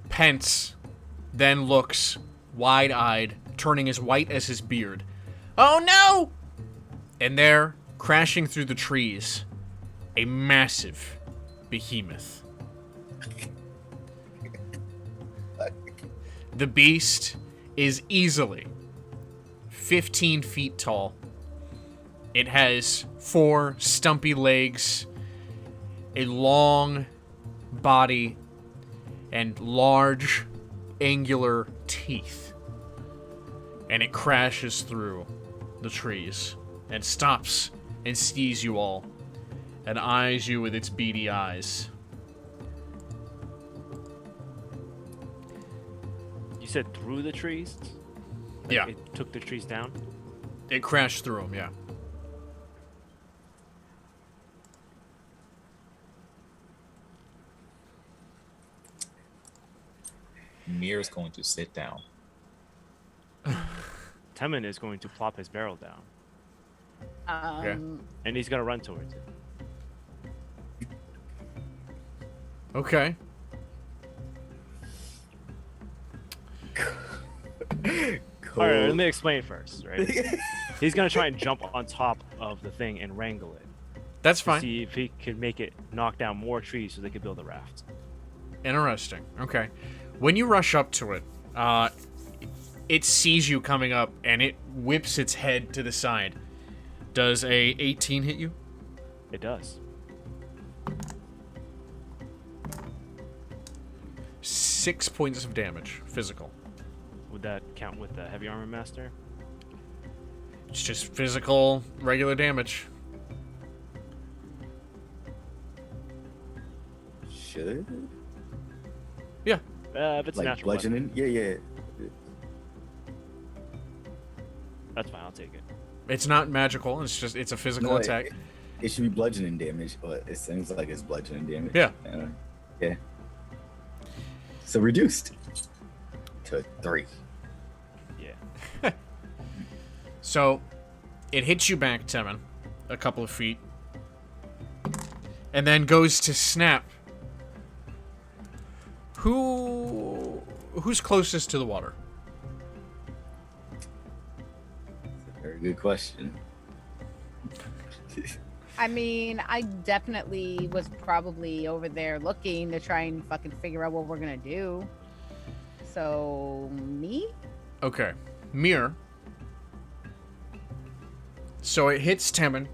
Pence then looks wide-eyed, turning as white as his beard. Oh no! And there, crashing through the trees, a massive behemoth. The beast is easily 15 feet tall. It has 4 stumpy legs, a long body, and large, angular teeth. And it crashes through the trees and stops and sees you all and eyes you with its beady eyes. You said through the trees? Like Yeah. It took the trees down? It crashed through them, yeah. Mir's going to sit down. Temin is going to plop his barrel down. Okay. And he's going to run towards it. Okay. All right, let me explain first, right? He's going to try and jump on top of the thing and wrangle it. That's To fine. see if he can make it knock down more trees so they can build a raft. Interesting. Okay. When you rush up to it, it sees you coming up and it whips its head to the side. Does a 18 hit you? It does. 6 points of damage, physical. Would that count with the heavy armor master? It's just physical, regular damage. Should? Yeah. If it's Like natural weapon. bludgeoning? Yeah. That's fine. I'll take it. It's not magical. It's a physical No, attack. It should be bludgeoning damage, but it seems like it's bludgeoning damage. Yeah. Yeah. So reduced to 3. Yeah. So, it hits you back, Temin, a couple of feet, and then goes to snap. Who's closest to the water? That's a very good question. I mean, I definitely was probably over there looking to try and fucking figure out what we're gonna do. So, me? Okay. Mir. So it hits Temin,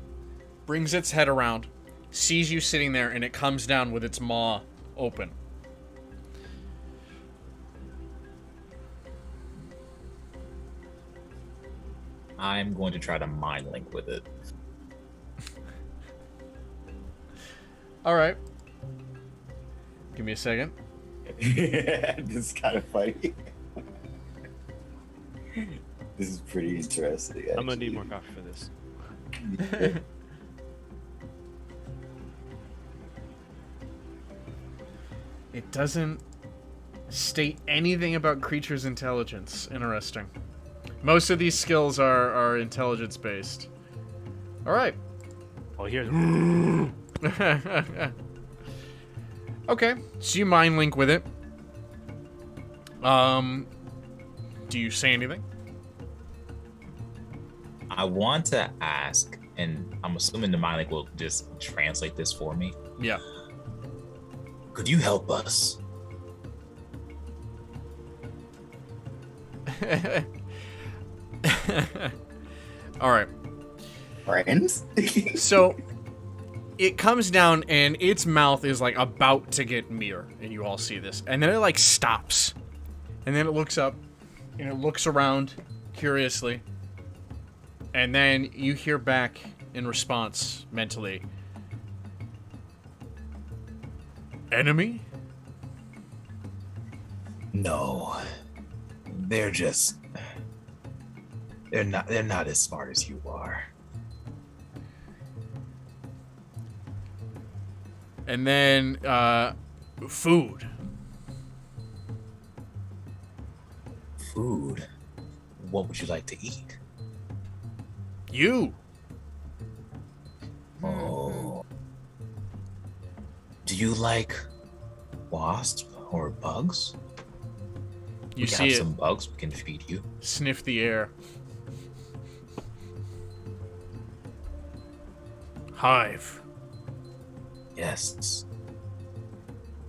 brings its head around, sees you sitting there, and it comes down with its maw open. I'm going to try to mind link with it. All right. Give me a second. This is kind of funny. This is pretty interesting. I'm gonna need actually. more coffee for this. It doesn't state anything about creatures' intelligence. Interesting. Most of these skills are intelligence based. All right. Oh, here's. Okay, so you mind link with it. Do you say anything? I want to ask, and I'm assuming the mind link will just translate this for me. Yeah. Could you help us? All right. Friends? So it comes down and its mouth is like about to get Mir, and you all see this. And then it like stops. And then it looks up and it looks around curiously. And then you hear back in response mentally. Enemy? No. They're not as smart as you are. And then food. Food. What would you like to eat? You. Oh. Do you like wasps or bugs? You We can see have it some bugs we can feed you. sniff the air. Hive. Yes.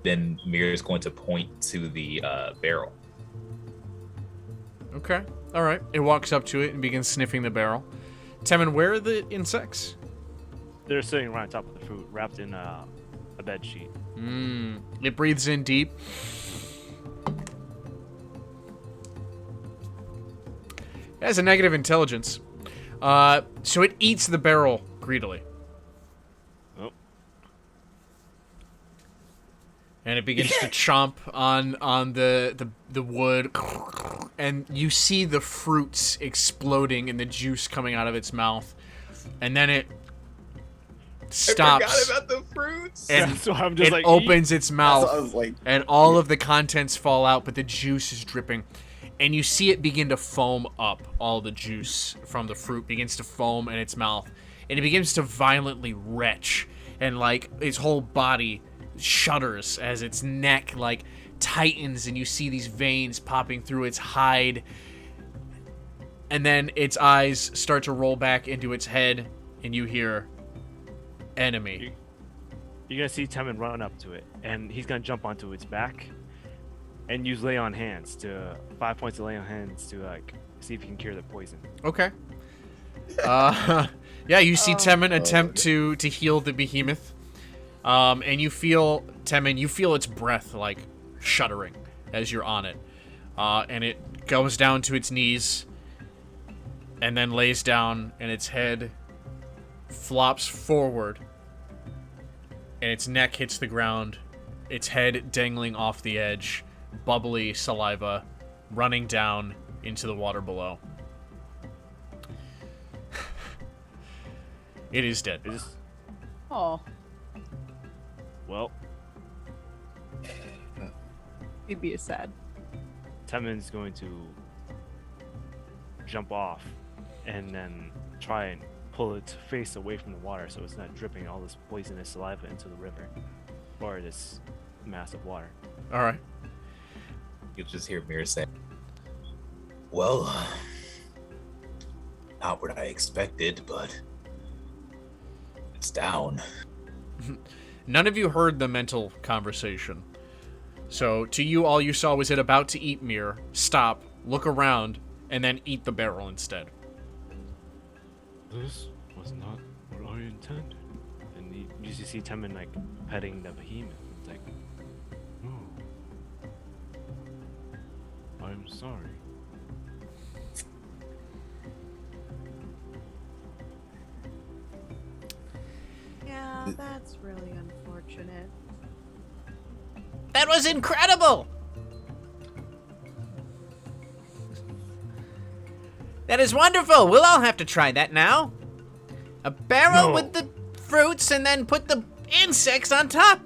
Then Mir is going to point to the barrel. Okay. All right. It walks up to it and begins sniffing the barrel. Temin, where are the insects? They're sitting right on top of the food, wrapped in a bed sheet. It breathes in deep. It has a negative intelligence. So it eats the barrel greedily. Oh. And it begins to chomp on the wood. And you see the fruits exploding and the juice coming out of its mouth. And then it stops. I forgot about the fruits. And So I'm just it like, opens its mouth. I was like, And all of the contents fall out, but the juice is dripping. And you see it begin to foam up. All the juice from the fruit begins to foam in its mouth. And it begins to violently retch. And, like, its whole body shudders as its neck, like, tightens. And you see these veins popping through its hide. And then its eyes start to roll back into its head. And you hear, enemy. You're gonna see Temin run up to it, and he's gonna jump onto its back, and use lay on hands to 5 points of lay on hands to like see if he can cure the poison. Okay. Yeah, you see Temin attempt to heal the behemoth. And you feel, Temin, you feel its breath, like, shuddering as you're on it. And it goes down to its knees, and then lays down, and its head flops forward, and its neck hits the ground, its head dangling off the edge, bubbly saliva running down into the water below. It is dead. It just, Oh, well, Phoebe is sad. Temin's going to jump off and then try and pull its face away from the water so it's not dripping all this poisonous saliva into the river or this mass of water. All right. You'll just hear Mir say, well, not what I expected, but it's down. None of you heard the mental conversation. So to you, all you saw was it about to eat Mir, stop, look around, and then eat the barrel instead. This was not what I intended. And you see Temin like petting the behemoth. It's like, oh, I'm sorry. Yeah, that's really unfortunate. That was incredible! That is wonderful! We'll all have to try that now. A barrel No. with the fruits and then put the insects on top.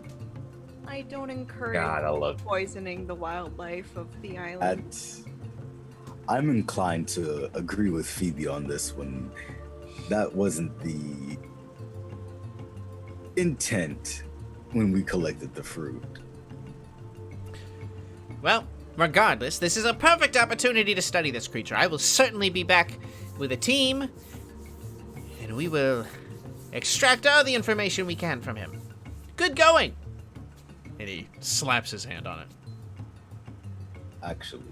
I don't encourage God, I love poisoning the wildlife of the island. I'm inclined to agree with Phoebe on this one. That wasn't the intent when we collected the fruit. Well, regardless, this is a perfect opportunity to study this creature. I will certainly be back with a team, and we will extract all the information we can from him. Good going! And he slaps his hand on it. Actually,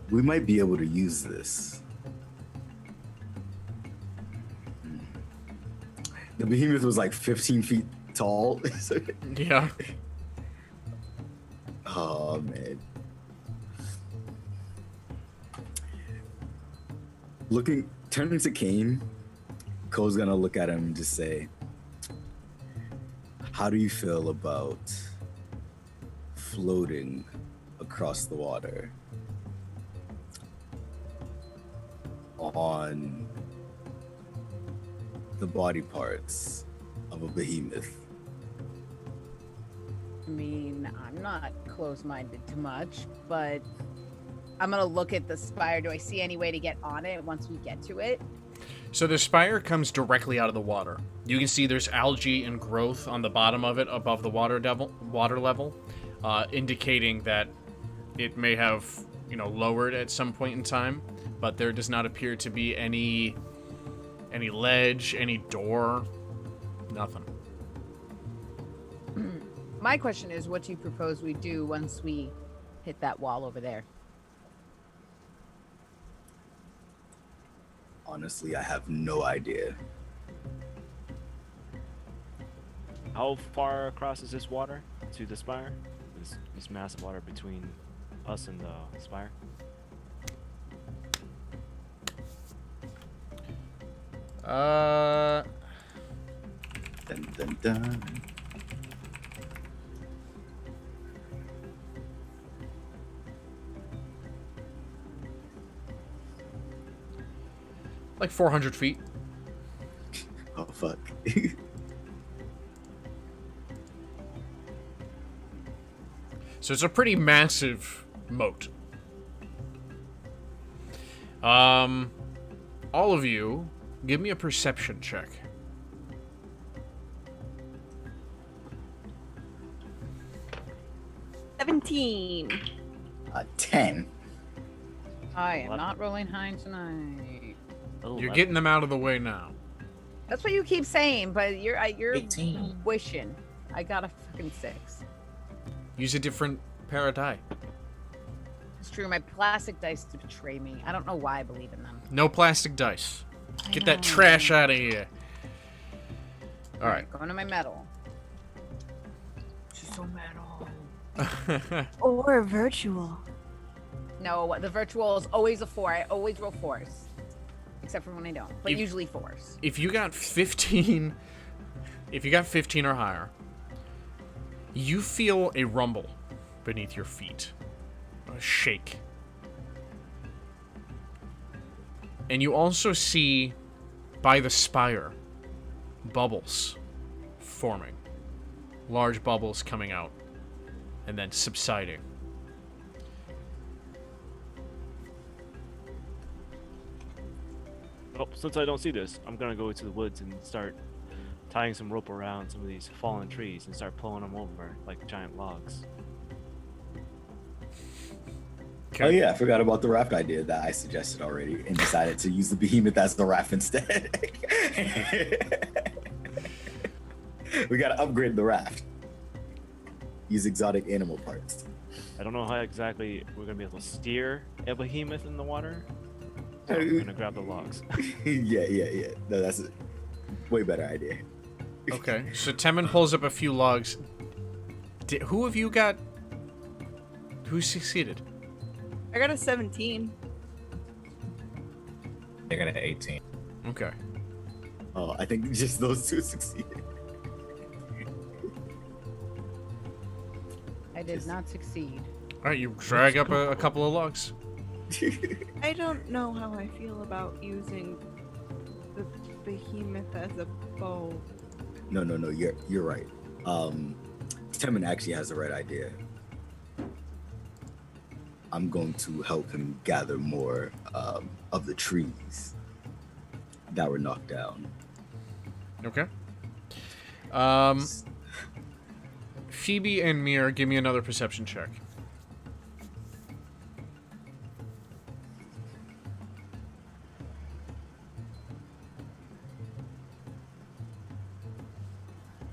we might be able to use this. The behemoth was like 15 feet tall. Yeah. Oh man. Turning to Kane, Cole's gonna look at him and just say, how do you feel about floating across the water on the body parts of a behemoth? I mean, I'm not close-minded too much, but I'm gonna look at the spire. Do I see any way to get on it once we get to it? So the spire comes directly out of the water. You can see there's algae and growth on the bottom of it above the water level, indicating that it may have, lowered at some point in time, but there does not appear to be any ledge, any door, nothing. My question is, what do you propose we do once we hit that wall over there? Honestly, I have no idea. How far across is this water to the spire? This mass of water between us and the spire? Dun, dun, dun. Like 400 feet. Oh fuck. So it's a pretty massive moat. All of you, give me a perception check. $17. 10. I am not rolling high tonight. You're getting them out of the way now. That's what you keep saying, but you're 18. wishing. I got a fucking 6. Use a different pair of die. It's true. My plastic dice betray me. I don't know why I believe in them. No plastic dice. Get that know. trash out of here. All right. Going to my metal. She's so metal. All Or virtual. No, the virtual is always a 4. I always roll 4s. Except for when I don't. But If- usually 4s. If you got 15, or higher, you feel a rumble beneath your feet. A shake. And you also see by the spire bubbles forming. Large bubbles coming out and then subsiding. Well, since I don't see this, I'm gonna go to the woods and start tying some rope around some of these fallen trees and start pulling them over like giant logs. Okay. Oh yeah, I forgot about the raft idea that I suggested already and decided to use the behemoth as the raft instead. We gotta upgrade the raft. Use exotic animal parts. I don't know how exactly we're gonna be able to steer a behemoth in the water. So we're gonna grab the logs. Yeah. No, that's a way better idea. Okay, so Temin pulls up a few logs. Who of you got... Who succeeded? I got a 17. I got an 18. Okay. Oh, I think just those two succeeded. I did not succeed. Alright, you drag up a couple of logs. I don't know how I feel about using the behemoth as a bow. No, you're right. Temin actually has the right idea. I'm going to help him gather more of the trees that were knocked down. Okay. Phoebe and Mir, give me another perception check.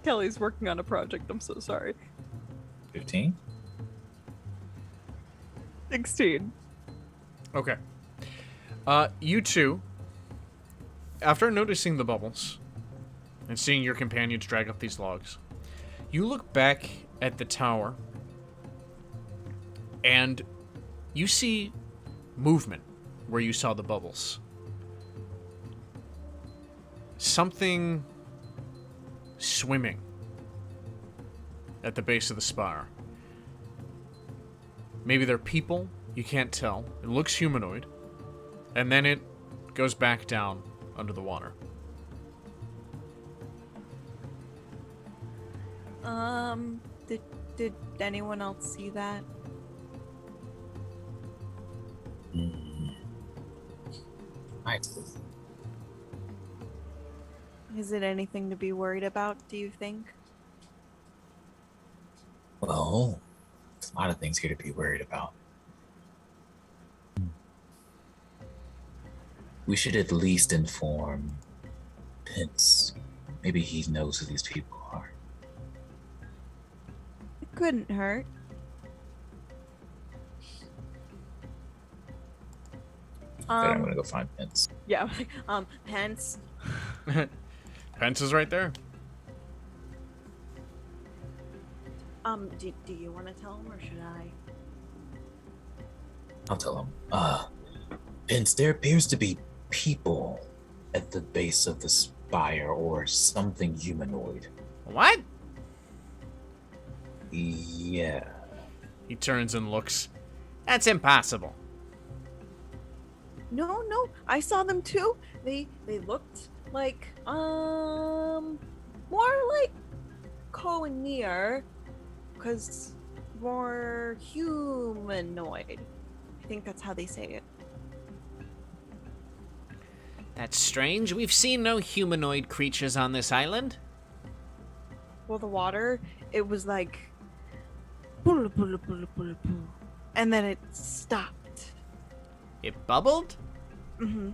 Kelly's working on a project, I'm so sorry. 15? 16. Okay. You two, after noticing the bubbles and seeing your companions drag up these logs, you look back at the tower and you see movement where you saw the bubbles. Something swimming at the base of the spire. Maybe they're people, you can't tell. It looks humanoid. And then it goes back down under the water. Did anyone else see that? Is it anything to be worried about, do you think? Well, there's a lot of things here to be worried about. We should at least inform Pence. Maybe he knows who these people are. It couldn't hurt. I'm gonna go find Pence. Yeah, Pence. Pence is right there. Do you want to tell him or should I? I'll tell him. Pence, there appears to be people at the base of the spire or something humanoid. What? Yeah. He turns and looks. That's impossible. No, I saw them too. They looked like more like Ko and Nier, cause more humanoid. I think that's how they say it. That's strange. We've seen no humanoid creatures on this island. Well, the water, it was like, pull, pull, pull, pull, pull, and then it stopped. It bubbled? Mm-hmm.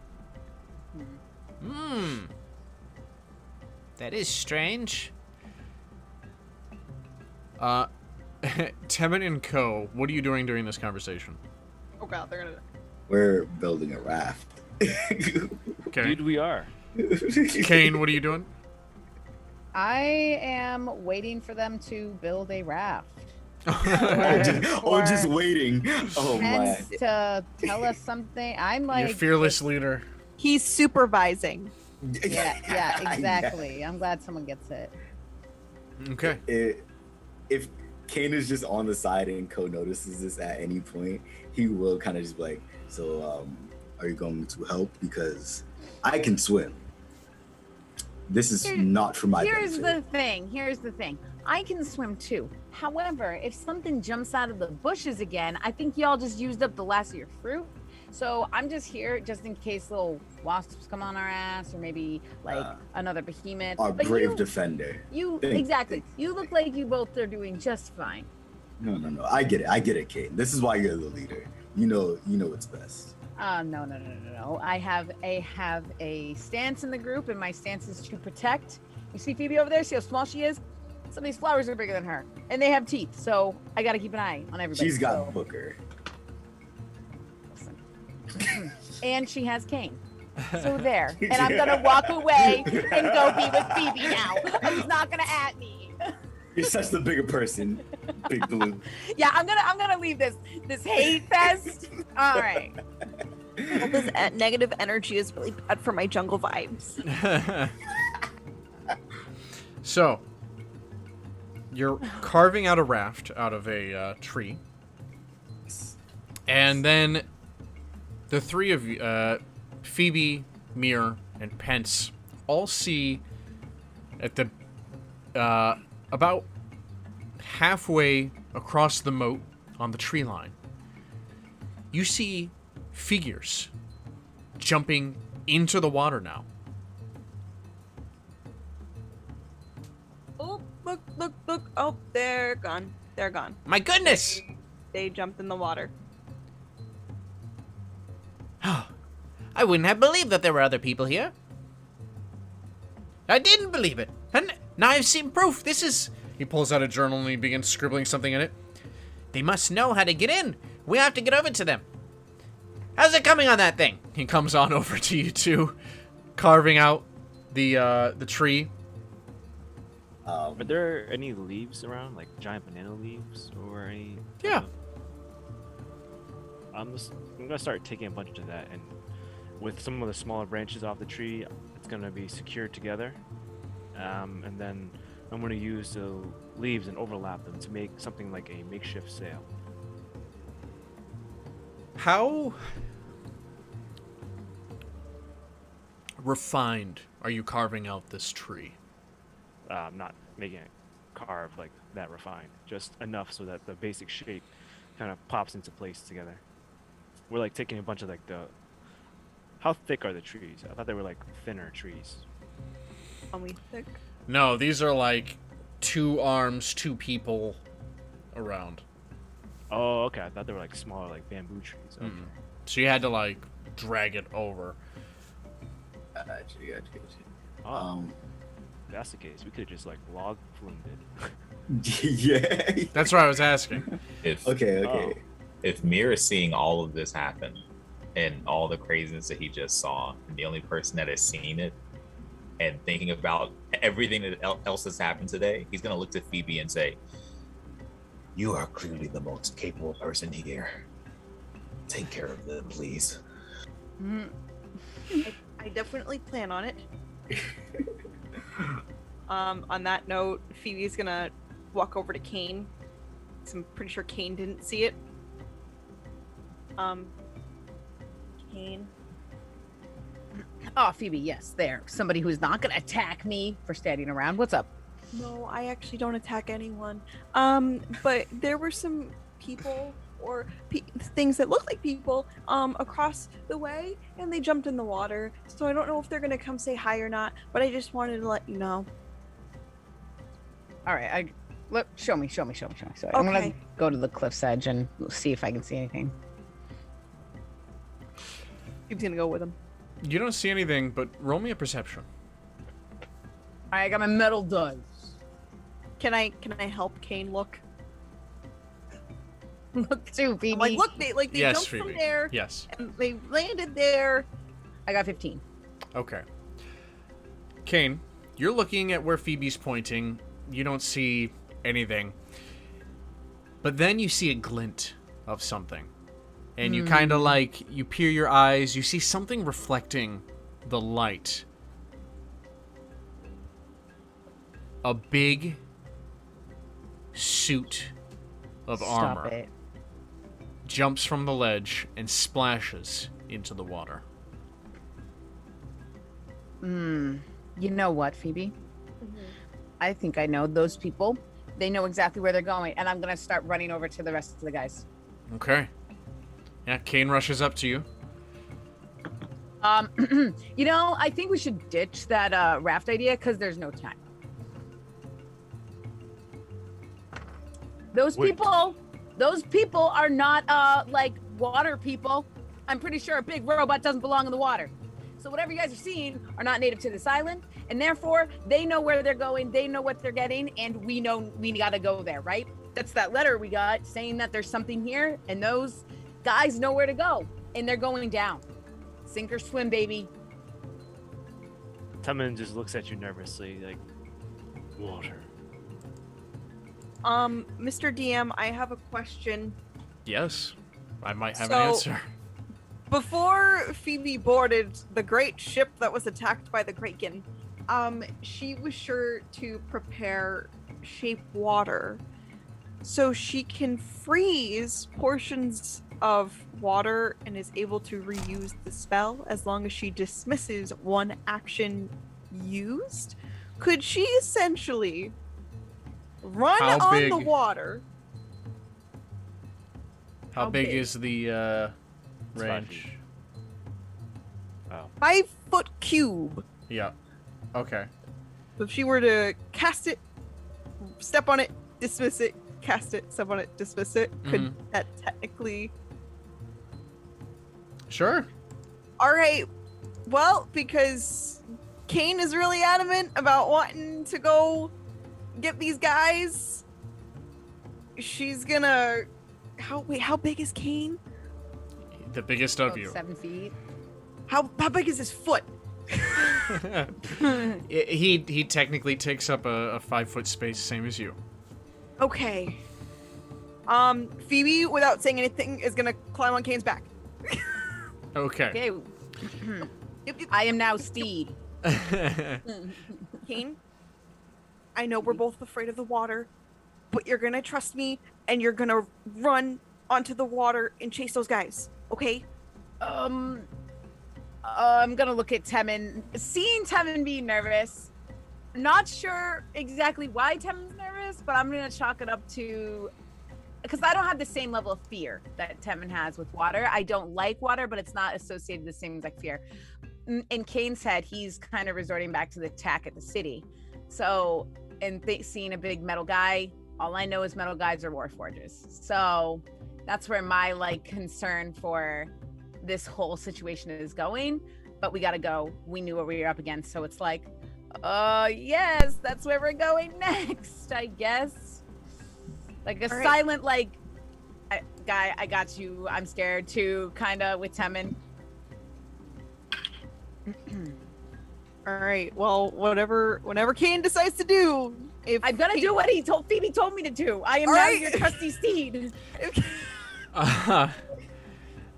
That is strange. Temin and Co, what are you doing during this conversation? Oh god, they're gonna. We're building a raft. Okay. Dude, we are. Kane, what are you doing? I am waiting for them to build a raft. Just waiting. Oh my. Hence to tell us something. I'm like Your fearless leader. He's supervising. Yeah, exactly. I'm glad someone gets it. Okay. If Kane is just on the side and Ko notices this at any point, he will kind of just be like, so are you going to help? Because I can swim. This is not for my Here's benefit. Here's the thing. I can swim too. However, if something jumps out of the bushes again, I think y'all just used up the last of your fruit. So I'm just here just in case little wasps come on our ass, or maybe like another behemoth. Our But brave defender. Exactly. You look like you both are doing just fine. No. I get it, Kate. This is why you're the leader. You know what's best. No. I have a stance in the group, and my stance is to protect. You see Phoebe over there? See how small she is? Some of these flowers are bigger than her, and they have teeth. So I got to keep an eye on everybody. She's got Booker. Listen. And she has Kane. So there. And I'm gonna walk away and go be with Phoebe now. He's not gonna at me. You're such the bigger person, Big Blue. Yeah, I'm gonna leave this hate fest. All right. All this negative energy is really bad for my jungle vibes. So, you're carving out a raft out of a tree. And then the three of you, Phoebe, Mir, and Pence, all see at the about halfway across the moat on the tree line, you see figures jumping into the water now. Oh, look. Oh, they're gone. They're gone. My goodness! They jumped in the water. I wouldn't have believed that there were other people here. I didn't believe it. And now I've seen proof. This is... He pulls out a journal and he begins scribbling something in it. They must know how to get in. We have to get over to them. How's it coming on that thing? He comes on over to you two, carving out the tree. Are there any leaves around, like giant banana leaves or any? Yeah. I'm gonna start taking a bunch of that, and with some of the smaller branches off the tree, it's gonna be secured together. And then I'm gonna use the leaves and overlap them to make something like a makeshift sail. How refined are you carving out this tree? I'm not making it carved like that refined, just enough so that the basic shape kind of pops into place together. We're like taking a bunch of like how thick are the trees? I thought they were like thinner trees. Are we thick? No, these are like 2 arms, 2 people around. Oh, okay. I thought they were like smaller, like bamboo trees. Okay. So you had to like drag it over. Gotcha. Oh, if that's the case, we could just like log flumed it. Yeah. That's what I was asking. Okay. If Mir is seeing all of this happen and all the craziness that he just saw, and the only person that has seen it and thinking about everything that else has happened today, he's gonna look to Phoebe and say, "You are clearly the most capable person here. Take care of them, please." I definitely plan on it. On that note, Phoebe's gonna walk over to Kane. I'm pretty sure Kane didn't see it. Kane. Oh, Phoebe, yes, there. Somebody who's not gonna attack me for standing around. What's up? No, I actually don't attack anyone. But there were some people or things that look like people across the way, and they jumped in the water. So I don't know if they're gonna come say hi or not. But I just wanted to let you know. All right, show me. So I'm gonna Okay. go to the cliff's edge and see if I can see anything. Phoebe's gonna go with him. You don't see anything, but roll me a perception. All right, I got my metal dice. Can I help Kane look? Look too, Phoebe. I'm like, look, they Yes, jumped Phoebe. from there, Yes. and they landed there. I got 15. Okay. Kane, you're looking at where Phoebe's pointing. You don't see anything. But then you see a glint of something. And you kind of like, you peer your eyes, you see something reflecting the light. A big suit of armor Stop it. jumps from the ledge and splashes into the water. You know what, Phoebe? I think I know those people. They know exactly where they're going, and I'm gonna start running over to the rest of the guys. Okay. Yeah, Kane rushes up to you. You know, I think we should ditch that raft idea because there's no time. Those Wait. people are not like water people. I'm pretty sure a big robot doesn't belong in the water. So whatever you guys are seeing are not native to this island, and therefore they know where they're going, they know what they're getting, and we know we gotta go there, right? That's that letter we got saying that there's something here, and those guys know where to go, and they're going down. Sink or swim, baby. Temin just looks at you nervously, like, water. Mr. DM, I have a question. Yes, I might have So- an answer. Before Phoebe boarded the great ship that was attacked by the Kraken, She was sure to prepare shape water so she can freeze portions of water and is able to reuse the spell as long as she dismisses one action used. Could she essentially run How on big? the water? How big big? is the It's 5 range? feet. Oh. 5-foot cube. Yeah. Okay. So if she were to cast it, step on it, dismiss it, cast it, step on it, dismiss it, could that technically... Sure. Alright, well, because Kane is really adamant about wanting to go get these guys, she's gonna... How big is Kane? The biggest of About you. 7 feet. How big is his foot? he technically takes up a 5-foot space, same as you. Okay. Phoebe, without saying anything, is gonna climb on Kane's back. Okay. Okay. Yep, yep. I am now Steed. Kane, I know we're both afraid of the water, but you're gonna trust me and you're gonna run onto the water and chase those guys, okay? I'm gonna look at Temin. Seeing Temin be nervous, not sure exactly why Temin's nervous, but I'm gonna chalk it up to because I don't have the same level of fear that Temin has with water. I don't like water, but it's not associated with the same exact fear. In Kane's head, he's kind of resorting back to the attack at the city. So, and seeing a big metal guy, all I know is metal guys are warforges. So that's where my like concern for this whole situation is going. But we gotta go. We knew what we were up against, so it's like, yes, that's where we're going next, I guess. Like a All right. silent, like, guy, I got you. I'm scared too, kind of with Temin. Alright, well, whenever Kane decides to do, if I'm gonna do what Phoebe told me to do. I am All now right. your trusty steed.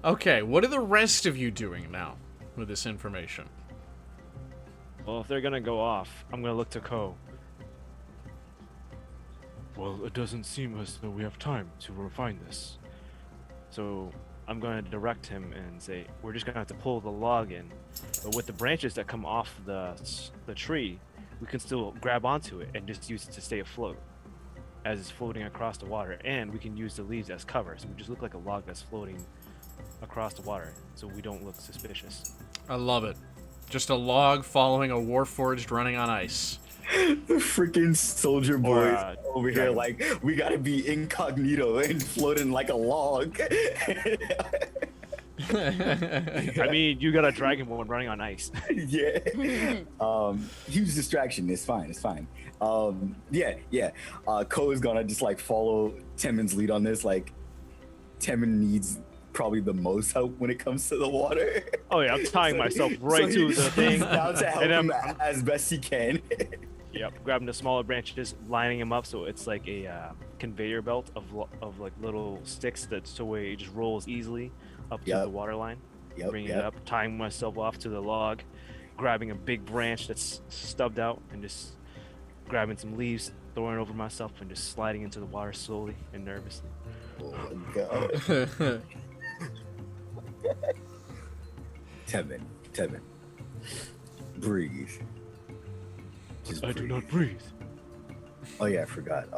Okay, what are the rest of you doing now with this information? Well, if they're gonna go off, I'm gonna look to Ko. Well, it doesn't seem as though we have time to refine this. So I'm gonna direct him and say, we're just gonna have to pull the log in. But with the branches that come off the tree, we can still grab onto it and just use it to stay afloat as it's floating across the water. And we can use the leaves as cover, so we just look like a log that's floating across the water, so we don't look suspicious. I love it. Just a log following a warforged running on ice. The freaking soldier Or, boys over here, dragon. like, we gotta be incognito and floating like a log. I mean, you got a dragon woman running on ice. Yeah. Huge distraction. It's fine. It's fine. Yeah. Ko is gonna just like follow Temin's lead on this. Like, Temin needs probably the most help when it comes to the water. Oh yeah, I'm tying myself So right to he's the thing. down to help And him I'm- as best he can. Yep, grabbing the smaller branches, lining them up so it's like a conveyor belt of like little sticks that so way it just rolls easily up to Yep. the water line. Yep. Bringing it up, tying myself off to the log, grabbing a big branch that's stubbed out, and just grabbing some leaves, throwing it over myself, and just sliding into the water slowly and nervously. Oh my god. Tevin, breathe. Just I do not breathe. Oh yeah, I forgot.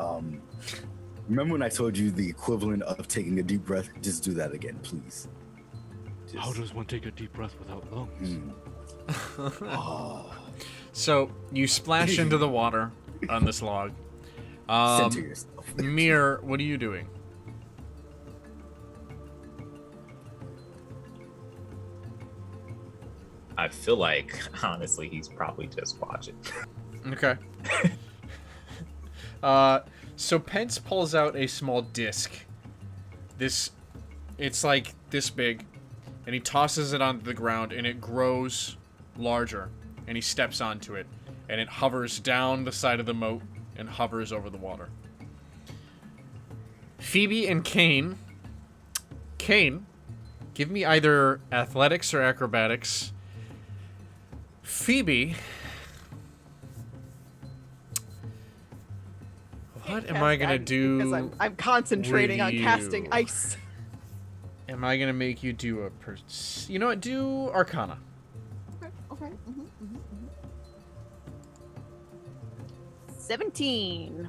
Remember when I told you the equivalent of taking a deep breath? Just do that again, please. How does one take a deep breath without lungs? So you splash into the water on this log. Center yourself. Mir, what are you doing? I feel like, honestly, he's probably just watching. Okay. So Pence pulls out a small disc. It's like this big, and he tosses it onto the ground, and it grows larger, and he steps onto it, and it hovers down the side of the moat and hovers over the water. Phoebe and Kane, give me either athletics or acrobatics. Phoebe, what am I gonna do? Because I'm concentrating on with casting you? ice. Am I gonna make you do a you know what? Do Arcana. Okay. 17.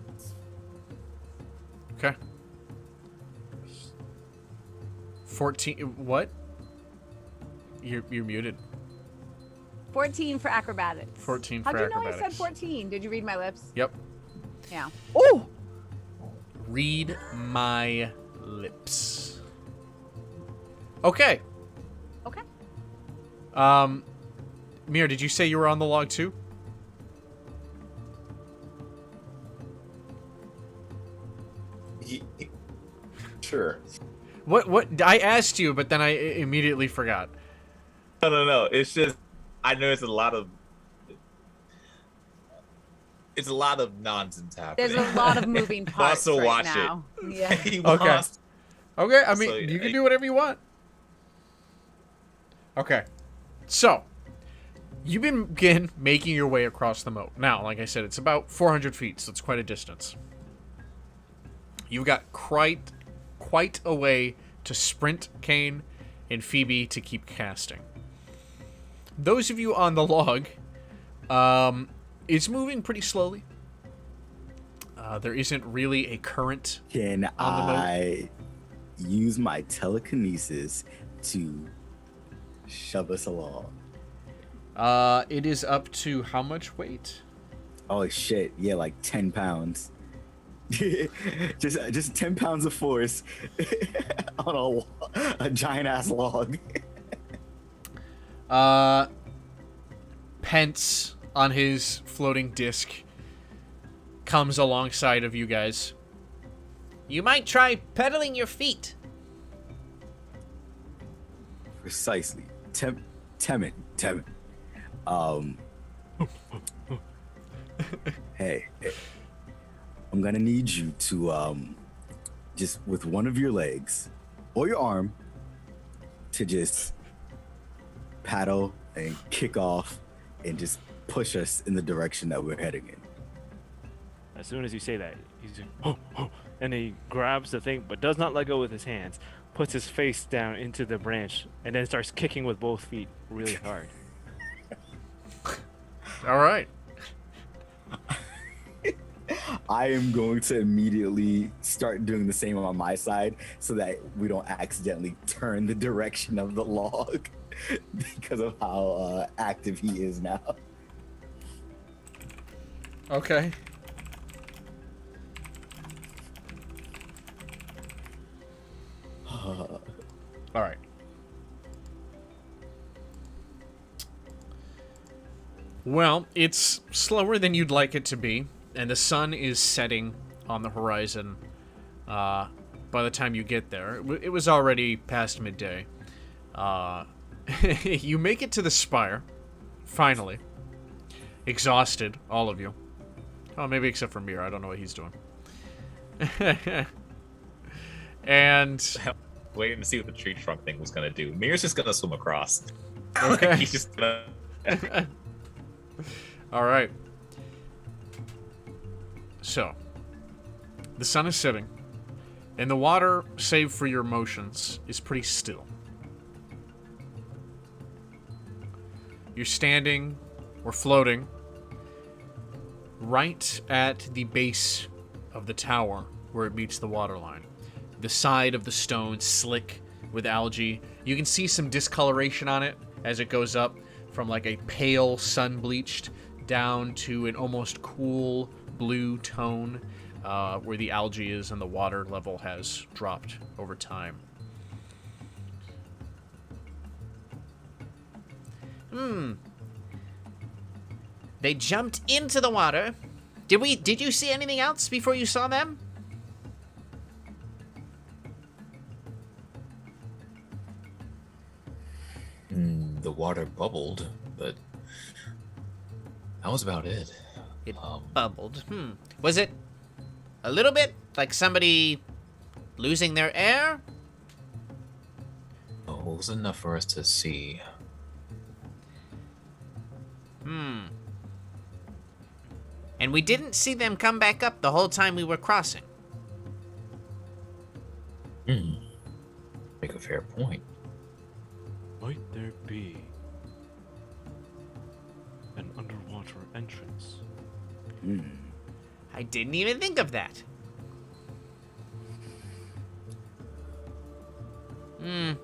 Okay. 14. What? You're muted. 14 for acrobatics. 14 How'd for you know I acrobatics. said 14? Did you read my lips? Yep. Yeah. Oh, Read my lips. Okay. Okay. Mir, did you say you were on the log too? Sure. What? I asked you, but then I immediately forgot. No. It's just I know it's a lot of nonsense happening. There's a lot of moving parts Also right watch now. Yeah. He Okay. wants- Okay, I mean, So, you can do whatever you want. Okay. So, you begin making your way across the moat. Now, like I said, it's about 400 feet, so it's quite a distance. You've got quite a way to sprint, Kane, and Phoebe to keep casting. Those of you on the log, it's moving pretty slowly. There isn't really a current Can on the moat. I use my telekinesis to shove us along? It is up to how much weight? Oh shit! Yeah, like 10 pounds. just 10 pounds of force on a giant ass log. Pence on his floating disc comes alongside of you guys. You might try pedaling your feet. Precisely. Temin. Hey, I'm gonna need you to just with one of your legs or your arm to just paddle and kick off and just push us in the direction that we're heading in. As soon as you say that, he's like, oh, and he grabs the thing, but does not let go with his hands, puts his face down into the branch, and then starts kicking with both feet really hard. All right. I am going to immediately start doing the same on my side so that we don't accidentally turn the direction of the log because of how active he is now. Okay. All right. Well, it's slower than you'd like it to be, and the sun is setting on the horizon by the time you get there. It was already past midday. You make it to the spire, finally. Exhausted, all of you. Oh, maybe except for Mir. I don't know what he's doing. And waiting to see what the tree trunk thing was gonna do. Mir's just gonna swim across. Okay. He's just gonna. all right. So, the sun is setting, and the water, save for your motions, is pretty still. You're standing or floating right at the base of the tower where it meets the waterline. The side of the stone slick with algae. You can see some discoloration on it as it goes up from like a pale sun-bleached down to an almost cool blue tone where the algae is and the water level has dropped over time. They jumped into the water. Did you see anything else before you saw them? The water bubbled, but that was about it. It bubbled. Was it a little bit like somebody losing their air? Oh, it was enough for us to see. And we didn't see them come back up the whole time we were crossing. Make a fair point. Might there be an underwater entrance? I didn't even think of that.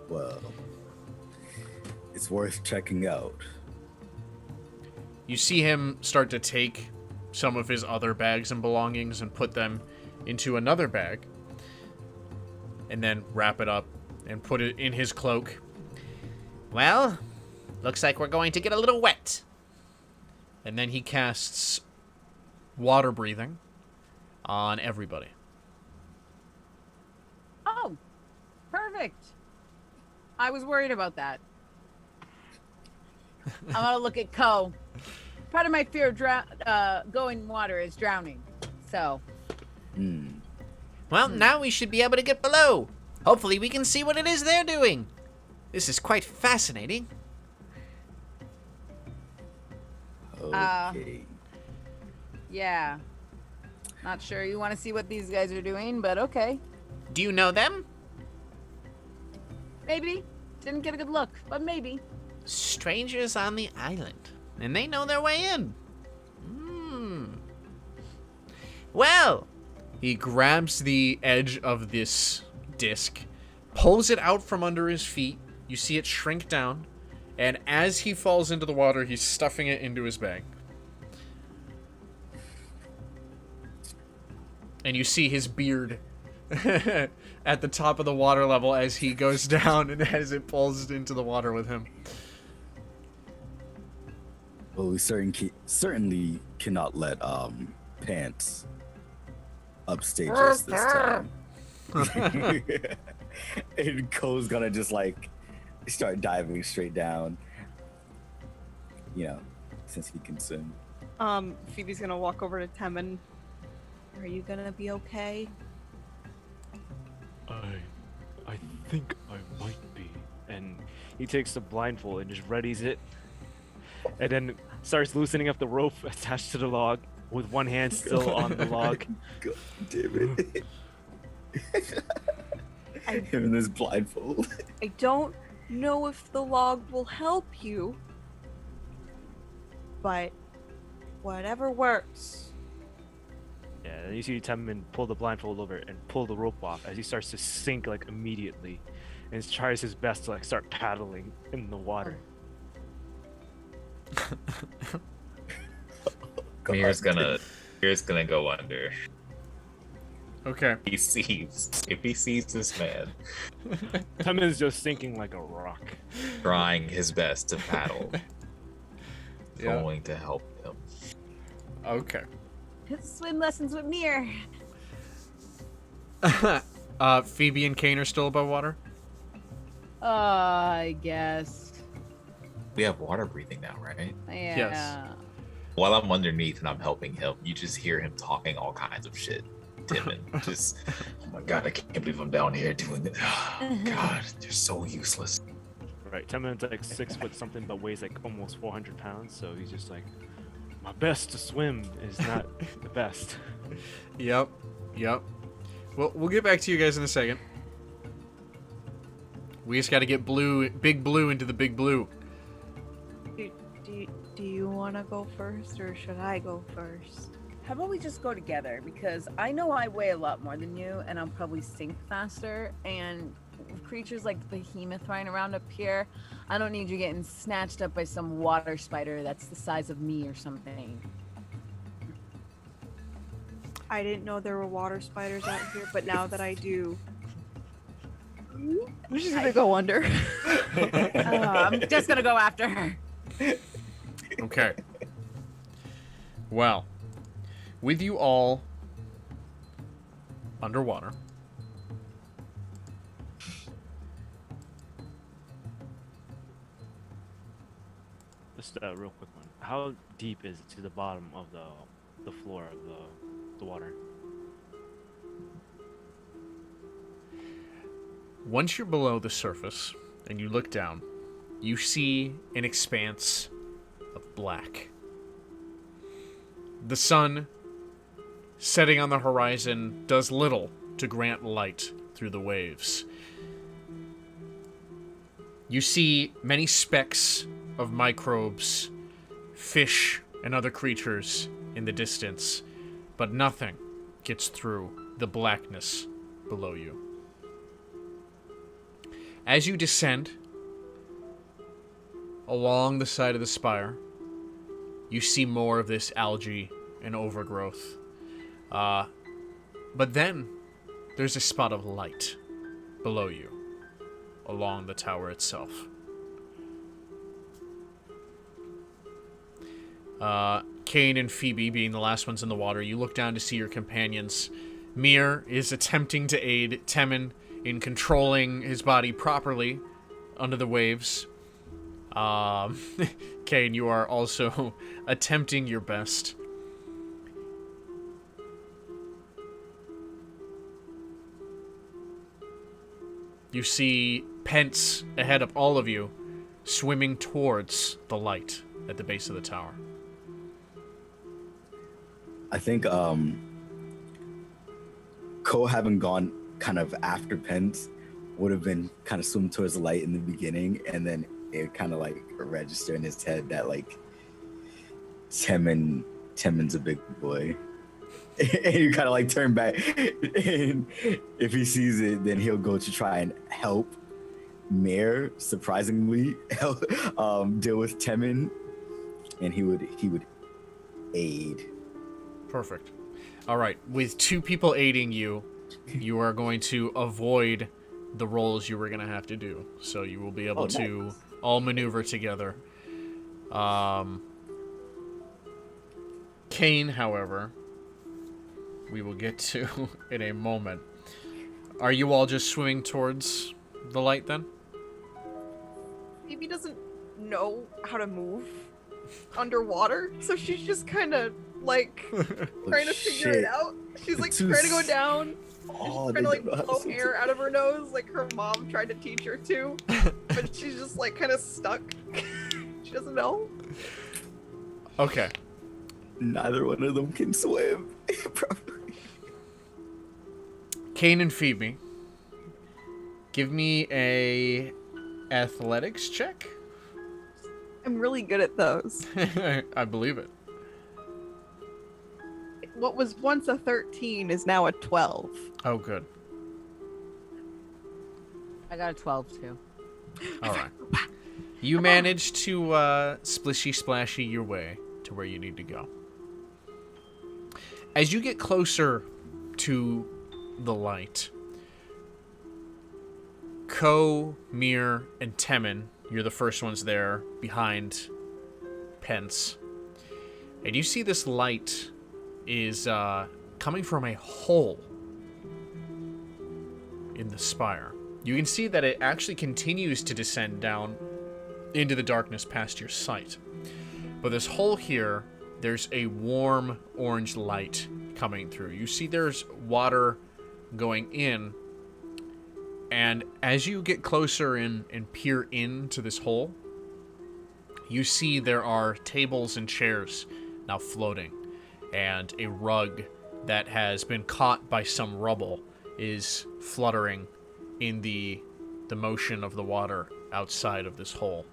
Well, it's worth checking out. You see him start to take some of his other bags and belongings and put them into another bag, and then wrap it up and put it in his cloak. Well, looks like we're going to get a little wet. And then he casts water breathing on everybody. Oh, perfect. I was worried about that. I'm gonna look at Ko. Part of my fear of going in water is drowning. So. Well, now we should be able to get below. Hopefully we can see what it is they're doing. This is quite fascinating. Okay. Yeah. Not sure you want to see what these guys are doing, but okay. Do you know them? Maybe. Didn't get a good look, but maybe. Strangers on the island. And they know their way in. Well, He grabs the edge of this disc, pulls it out from under his feet. You see it shrink down, and as he falls into the water, he's stuffing it into his bag. And you see his beard at the top of the water level as he goes down and as it pulls into the water with him. Well, we certainly cannot let Pants upstage us this time. And Ko's gonna just like start diving straight down. You know, since he can swim. Phoebe's gonna walk over to Temin. Are you gonna be okay? I think I might be. And he takes the blindfold and just readies it. And then starts loosening up the rope attached to the log with one hand still on the log. God damn it. Him in this blindfold. I don't know if the log will help you, but whatever works. Yeah, and you see Temin pull the blindfold over and pull the rope off as he starts to sink like immediately, and tries his best to like start paddling in the water. Mir's gonna go under. Okay. If he sees this man Temin's just sinking like a rock. trying his best to paddle, Yeah. going to help him. Okay. Swim lessons with Mir. Phoebe and Kane are still above water? I guess. We have water breathing now, right? Yeah. Yes. While I'm underneath and I'm helping him, you just hear him talking all kinds of shit. Timon, just, oh my god, I can't believe I'm down here doing this. Oh, god, they're so useless. Right, Temin's like 6 foot something, but weighs like almost 400 pounds. So he's just like, my best to swim is not the best. Yep. Well, we'll get back to you guys in a second. We just got to get Big Blue into the Big Blue. Do you want to go first, or should I go first? How about we just go together? Because I know I weigh a lot more than you, and I'll probably sink faster. And with creatures like the behemoth flying around up here, I don't need you getting snatched up by some water spider that's the size of me or something. I didn't know there were water spiders out here, but now that I do, I'm just gonna go under. I'm just gonna go after her. Okay. Well, with you all underwater, Just a real quick one. How deep is it to the bottom of the floor of the water? once you're below the surface and you look down, you see an expanse of black. The sun setting on the horizon does little to grant light through the waves. You see many specks of microbes, fish, and other creatures in the distance, but nothing gets through the blackness below you. As you descend along the side of the spire, you see more of this algae and overgrowth. But then there's a spot of light below you along the tower itself. Kane and Phoebe being the last ones in the water, you look down to see your companions. Mir is attempting to aid Temin in controlling his body properly under the waves. Kane, you are also attempting your best. You see Pence ahead of all of you, swimming towards the light at the base of the tower. I think Ko having gone kind of after Pence would have been kind of swimming towards the light in the beginning, and then it kind of like register in his head that like Temin's a big boy. And you kind of like turn back, and if he sees it, then he'll go to try and help Mare, surprisingly, deal with Temin, and he would aid. Perfect. All right, with two people aiding you, you are going to avoid the rolls you were going to have to do, so you will be able to all maneuver together. Kane, however, we will get to in a moment. Are you all just swimming towards the light then? Phoebe doesn't know how to move underwater, so she's just kind of like trying to figure it out. She's like trying to go down. She's trying to like blow air out of her nose, like her mom tried to teach her to, but she's just like kind of stuck. She doesn't know. Okay. Neither one of them can swim properly. Kane and Phoebe, give me a athletics check. I'm really good at those. I believe it. What was once a 13 is now a 12. Oh, good. I got a 12 too. All right. You managed to splishy splashy your way to where you need to go. As you get closer to the light, Ko, Mir, and Temin, you're the first ones there behind Pence. And you see this light is coming from a hole in the spire. You can see that it actually continues to descend down into the darkness past your sight. But this hole here, there's a warm orange light coming through. You see there's water going in, and as you get closer and peer into this hole, you see there are tables and chairs now floating, and a rug that has been caught by some rubble is fluttering in the motion of the water outside of this hole.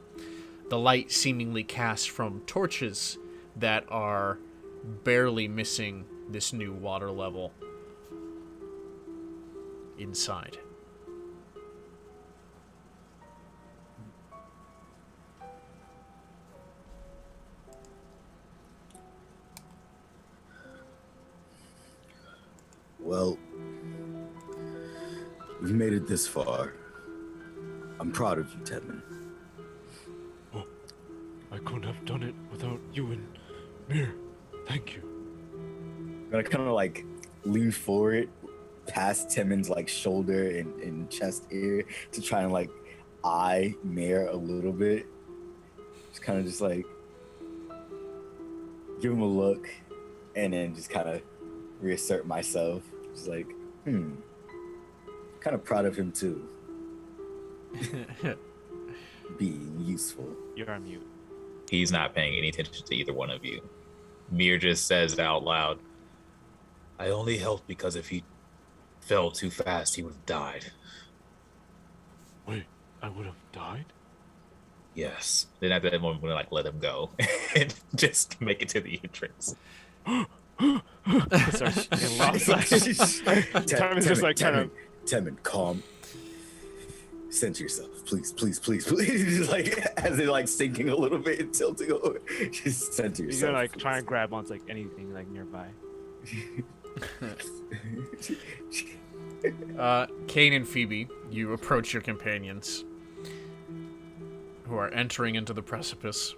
the light seemingly cast from torches that are barely missing this new water level inside. Well, we've made it this far. I'm proud of you, Tedman. Oh, I couldn't have done it without you and Mir. Thank you. I'm gonna kind of like lean forward past Tedman's like shoulder and chest area to try and like eye Mir a little bit. Just kind of just like give him a look and then just kind of reassert myself. Just like, kind of proud of him too. Being useful. You're on mute. He's not paying any attention to either one of you. Mir just says out loud, I only helped because if he fell too fast, he would have died. Wait, I would have died? Yes. Then at that moment, we're gonna like let him go and just make it to the entrance. Sorry, Time is just like kind of. Tedman, calm. Center yourself, please, please, please, please. Like as they're like sinking a little bit and tilting over, just center yourself. He's gonna like please. try and grab onto like anything like nearby. Kane and Phoebe, you approach your companions, who are entering into the precipice.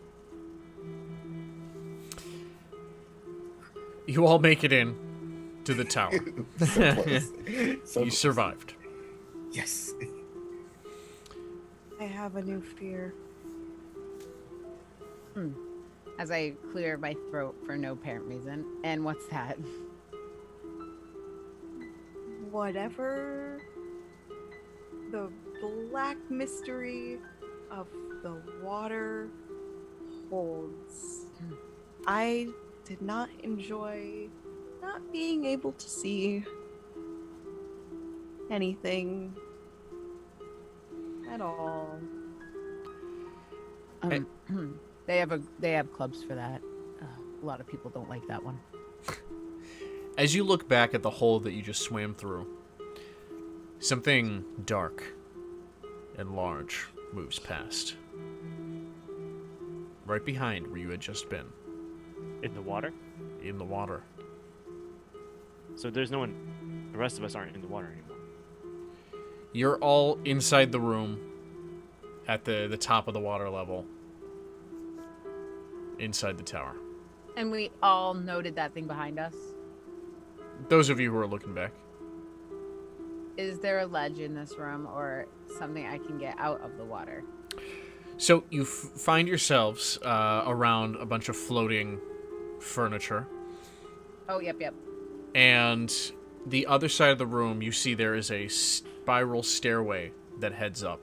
You all make it in to the tower. So close. So You close. survived. Yes. I have a new fear. As I clear my throat for no apparent reason. And what's that? Whatever the black mystery of the water holds. I did not enjoy not being able to see anything at all. They have clubs for that. A lot of people don't like that one. As you look back at the hole that you just swam through, something dark and large moves past. Right behind where you had just been, In the water? in the water. So there's no one. The rest of us aren't in the water anymore. You're all inside the room at the top of the water level, inside the tower. And we all noted that thing behind us. Those of you who are looking back. Is there a ledge in this room or something I can get out of the water? So you find yourselves around a bunch of floating furniture. Oh, yep. And the other side of the room, you see there is a spiral stairway that heads up.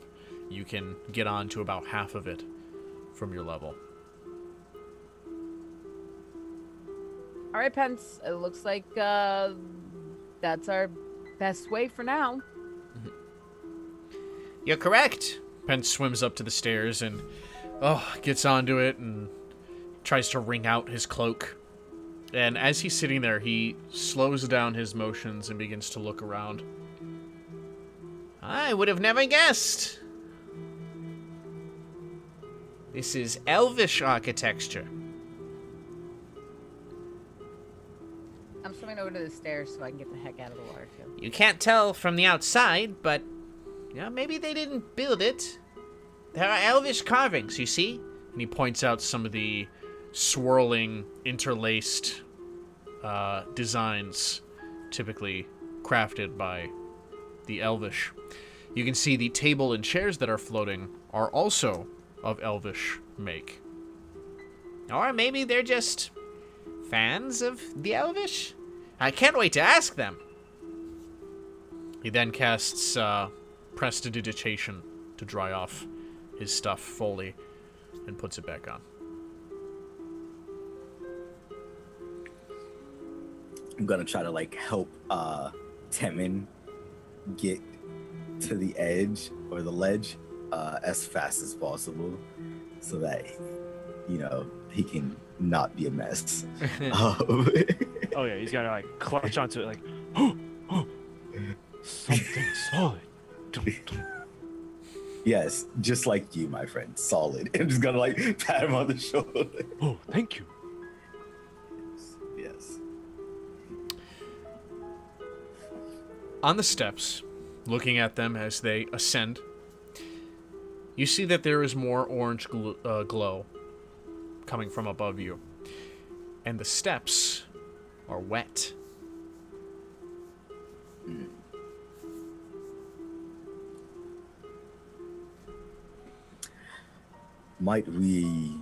You can get on to about half of it from your level. All right, Pence. It looks like that's our best way for now. You're correct. Pence swims up to the stairs and gets onto it and tries to wring out his cloak. And as he's sitting there, he slows down his motions and begins to look around. I would have never guessed. This is elvish architecture. I'm swimming over to the stairs so I can get the heck out of the water, too. You can't tell from the outside, but maybe they didn't build it. There are elvish carvings, you see? And he points out some of the swirling, interlaced designs typically crafted by the elvish. You can see the table and chairs that are floating are also of elvish make. Or maybe they're just fans of the elvish? I can't wait to ask them. He then casts prestidigitation to dry off his stuff fully and puts it back on. I'm gonna try to like help Temin get to the edge or the ledge as fast as possible. so that he can not be a mess. Oh yeah, he's gotta like clutch onto it like, oh, something solid. Dum, dum. Yes, just like you, my friend, solid. I'm just gonna like pat him on the shoulder. Oh, thank you. Yes. On the steps, looking at them as they ascend, you see that there is more orange glow coming from above you. And the steps are wet. Might we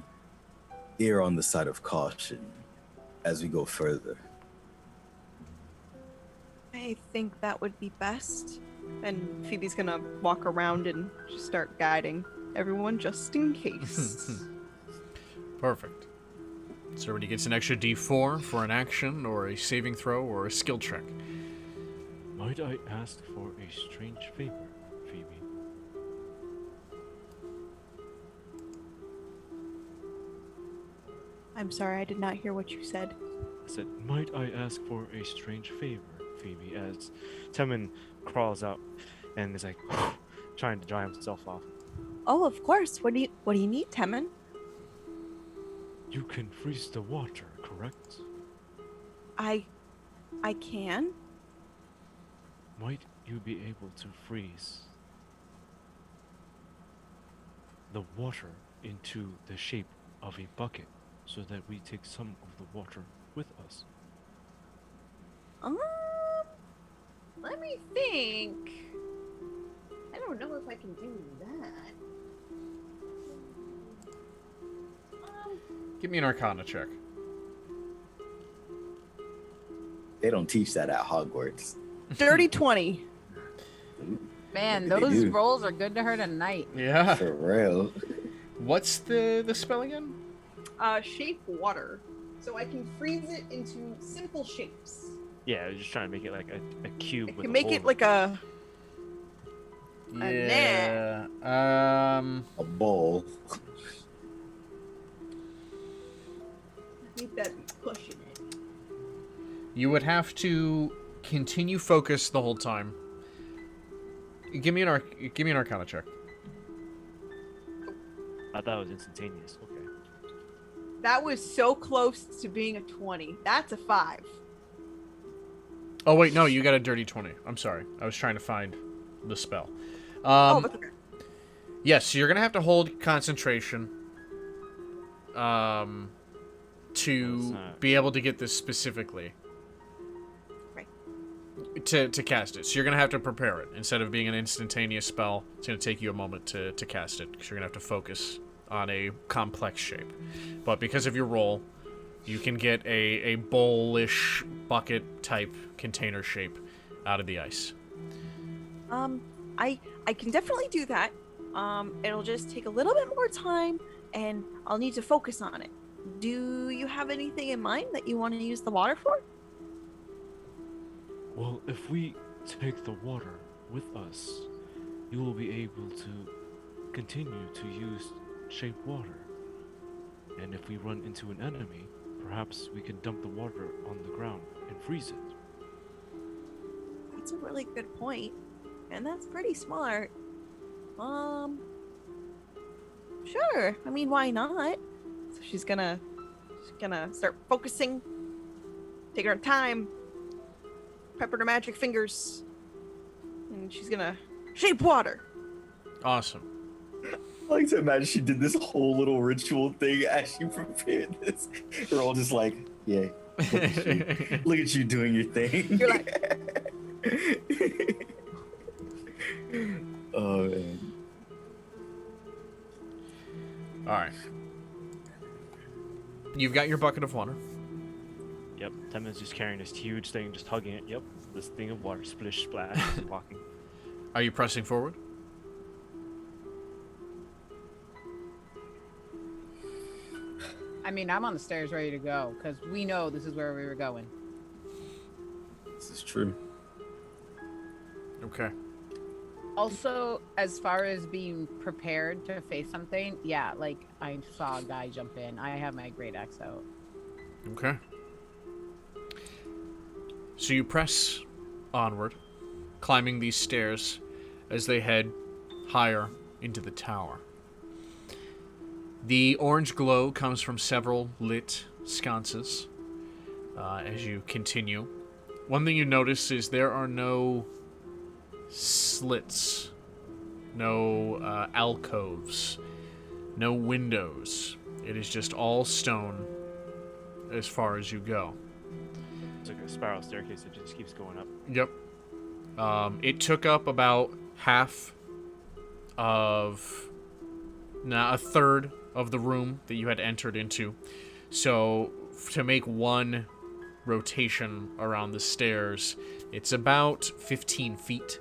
err on the side of caution as we go further? I think that would be best. And Phoebe's gonna walk around and just start guiding everyone just in case. Perfect. So everybody gets an extra D4 for an action, or a saving throw, or a skill check. Might I ask for a strange favor, Phoebe? I'm sorry, I did not hear what you said. I said, might I ask for a strange favor, Phoebe? As Temin crawls out and is like trying to dry himself off. Oh, of course. What do you need, Temin? You can freeze the water, correct? I can. Might you be able to freeze the water into the shape of a bucket so that we take some of the water with us? Let me think. I don't know if I can do that. Give me an Arcana check. They don't teach that at Hogwarts. Dirty 20. Man, What did they those do? rolls are good to her tonight. Yeah. For real. What's the spell again? Shape water. So I can freeze it into simple shapes. Yeah, I was just trying to make it like a cube. I with can a make hole it like a Yeah. A bowl. I think that'd be pushing it. You would have to continue focus the whole time. Give me an Arcana check. I thought it was instantaneous. Okay. That was so close to being a 20. That's a 5. Oh wait, no, you got a dirty 20. I'm sorry. I was trying to find the spell. That's okay. Yes, so you're gonna have to hold concentration. To be able to get this specifically. Right. To cast it. So you're gonna have to prepare it. Instead of being an instantaneous spell, it's gonna take you a moment to cast it, because you're gonna have to focus on a complex shape. But because of your roll, you can get a bowl-ish bucket type container shape out of the ice. I can definitely do that. It'll just take a little bit more time, and I'll need to focus on it. Do you have anything in mind that you want to use the water for? Well, if we take the water with us, you will be able to continue to use shape water. And if we run into an enemy, perhaps we can dump the water on the ground and freeze it. That's a really good point, and that's pretty smart. Sure. I mean, why not? So she's gonna start focusing, taking her time, pepper her magic fingers, and she's gonna shape water. Awesome. I like to imagine she did this whole little ritual thing as she prepared this. We're all just like, yeah, look at you doing your thing. You're like, oh man. Alright. You've got your bucket of water. Yep, Temin's just carrying this huge thing, just hugging it. Yep, this thing of water, splish, splash, walking. Are you pressing forward? I mean, I'm on the stairs ready to go, because we know this is where we were going. This is true. Okay. Also, as far as being prepared to face something, yeah, like I saw a guy jump in. I have my great axe out. Okay. So you press onward, climbing these stairs as they head higher into the tower. The orange glow comes from several lit sconces as you continue. One thing you notice is there are no slits, no alcoves, no windows. It is just all stone as far as you go. It's like a spiral staircase that just keeps going up. Yep. It took up about half of, a third of the room that you had entered into. So to make one rotation around the stairs, it's about 15 feet.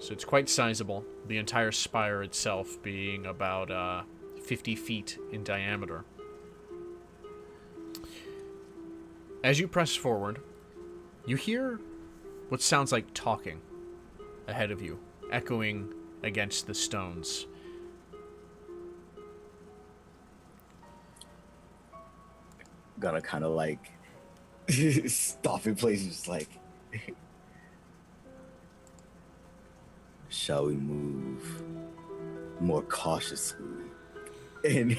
So it's quite sizable. The entire spire itself being about 50 feet in diameter. As you press forward, you hear what sounds like talking ahead of you, echoing against the stones. Gotta kind of like stop in place, just like, shall we move more cautiously? And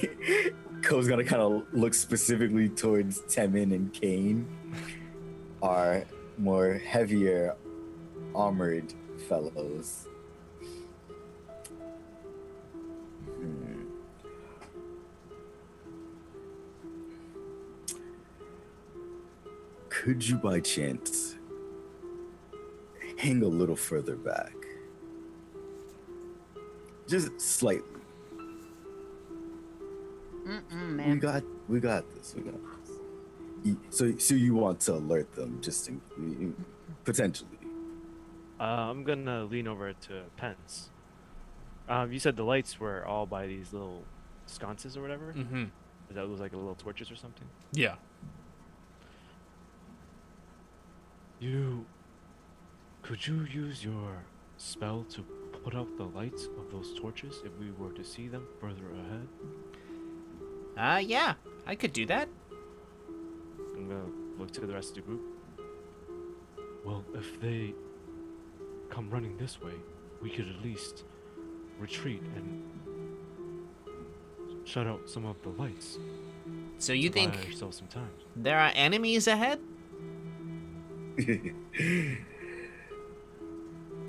Ko's gonna kind of look specifically towards Temin and Kane, our more heavier armored fellows. Could you by chance hang a little further back? Just slightly. Man. We got this. So you want to alert them, just potentially? I'm gonna lean over to Pence. You said the lights were all by these little sconces or whatever. Mm-hmm. That was like little torches or something. Yeah. Could you use your spell to put out the lights of those torches if we were to see them further ahead? Yeah, I could do that. I'm gonna look to the rest of the group. Well, if they come running this way, we could at least retreat and shut out some of the lights. So you to buy think ourselves some time? there are enemies ahead?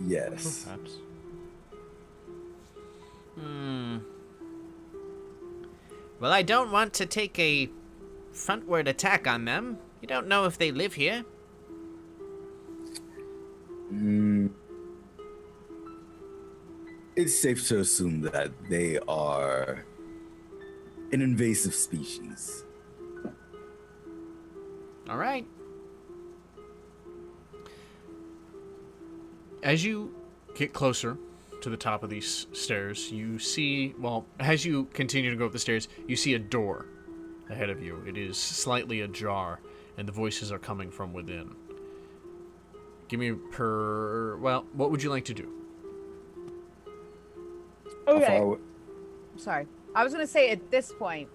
Yes. Perhaps. Well, I don't want to take a frontward attack on them. You don't know if they live here. It's safe to assume that they are an invasive species. All right. As you get closer to the top of these stairs, you see, as you continue to go up the stairs, you see a door ahead of you. It is slightly ajar, and the voices are coming from within. Give me what would you like to do? Okay. Sorry. I was going to say at this point,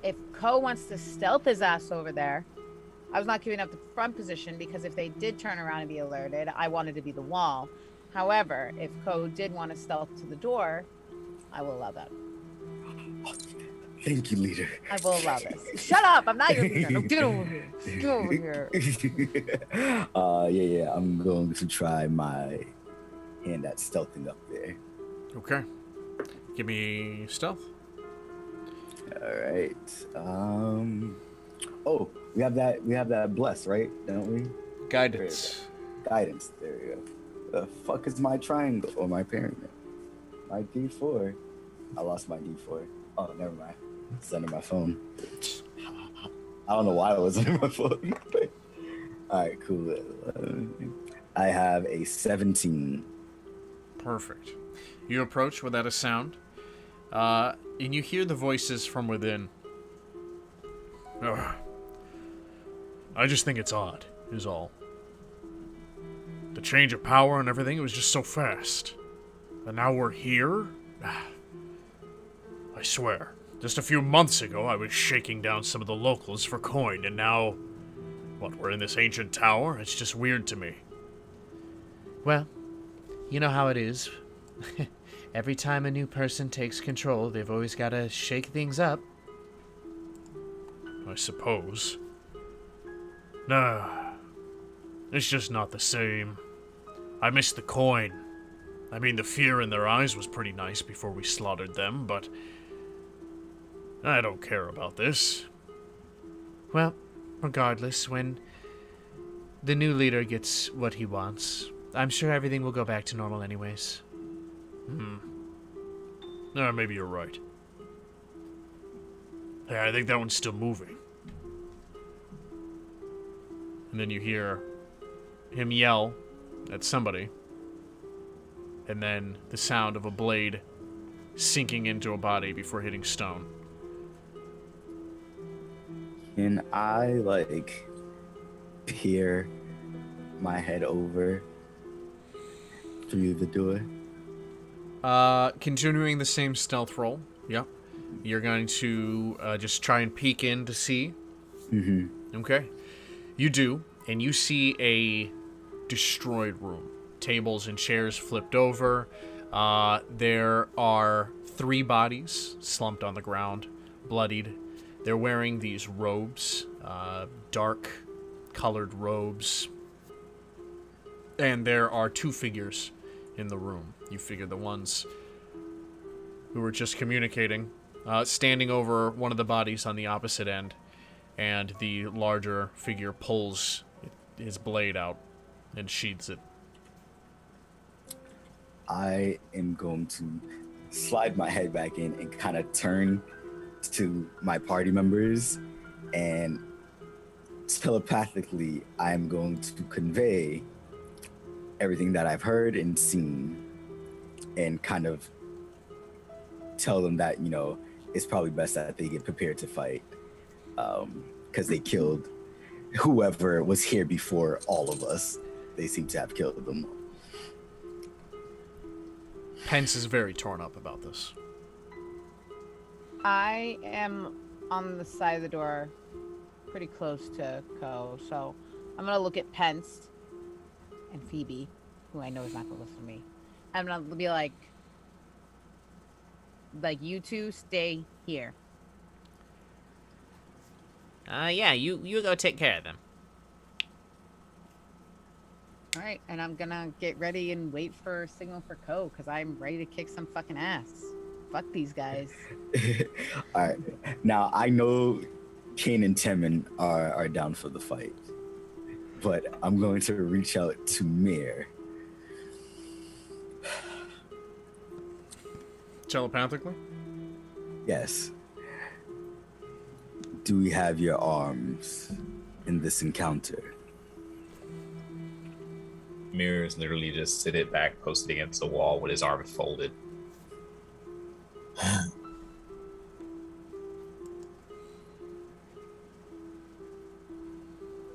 if Ko wants to stealth his ass over there, I was not giving up the front position because if they did turn around and be alerted, I wanted to be the wall. However, if Ko did want to stealth to the door, I will allow that. Thank you, leader. I will allow this. Shut up! I'm not your leader. No, get over here. Get over here. Yeah. I'm going to try my hand at stealthing up there. Okay. Give me stealth. All right. Oh, we have that bless, right? Don't we? Guidance. Guidance. There we go. The fuck is my triangle or my pyramid? My D4. I lost my D4. Oh, never mind. It's under my phone. I don't know why it was under my phone. But... All right, cool. I have a 17. Perfect. You approach without a sound, and you hear the voices from within. I just think it's odd, is all. the change of power and everything, it was just so fast. And now we're here? I swear, just a few months ago I was shaking down some of the locals for coin, and now, what, we're in this ancient tower? It's just weird to me. Well, you know how it is. Every time a new person takes control, they've always got to shake things up. I suppose. Nah, it's just not the same. I miss the coin. I mean, the fear in their eyes was pretty nice before we slaughtered them, but I don't care about this. Well, regardless, when the new leader gets what he wants, I'm sure everything will go back to normal anyways. Maybe you're right. Hey, I think that one's still moving. And then you hear him yell at somebody. And then the sound of a blade sinking into a body before hitting stone. Can I, peer my head over through the door? Continuing the same stealth roll. Yep. You're going to just try and peek in to see. Mm-hmm. Okay. You do, and you see a destroyed room. Tables and chairs flipped over. There are 3 bodies slumped on the ground, bloodied. They're wearing these robes, dark colored robes. And there are 2 figures in the room. You figure the ones who were just communicating, standing over one of the bodies on the opposite end, and the larger figure pulls his blade out and sheathes it. I am going to slide my head back in and kind of turn to my party members, and telepathically I'm going to convey everything that I've heard and seen, and kind of tell them that, it's probably best that they get prepared to fight, because they killed whoever was here before all of us. They seem to have killed them. Pence is very torn up about this. I am on the side of the door, pretty close to Ko, so I'm gonna look at Pence and Phoebe, who I know is not gonna listen to me. I'm gonna be like, you two stay here. Yeah, you go take care of them. All right, and I'm gonna get ready and wait for a signal for Ko, because I'm ready to kick some fucking ass. Fuck these guys. All right. Now, I know Kane and Temin are down for the fight, but I'm going to reach out to Mir. Telepathically? Yes. Do we have your arms in this encounter? Mir is literally just sitting back, posted against the wall with his arms folded.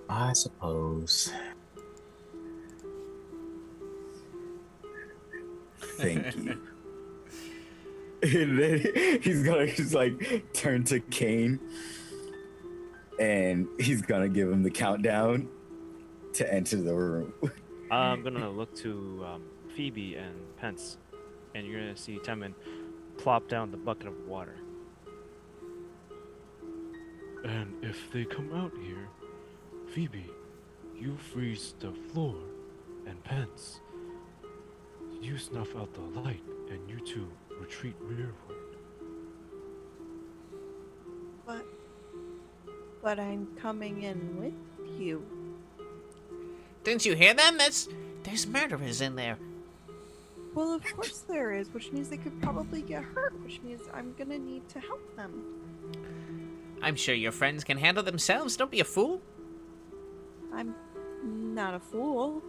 I suppose. Thank you. And then he's gonna just turn to Kane, and he's gonna give him the countdown to enter the room. I'm gonna look to Phoebe and Pence, and you're gonna see Temin plop down the bucket of water. And if they come out here, Phoebe, you freeze the floor, and Pence, you snuff out the light, and you two retreat rearward. But I'm coming in with you. Didn't you hear them? There's murderers in there. Well, of course there is, which means they could probably get hurt, which means I'm gonna need to help them. I'm sure your friends can handle themselves. Don't be a fool. I'm not a fool.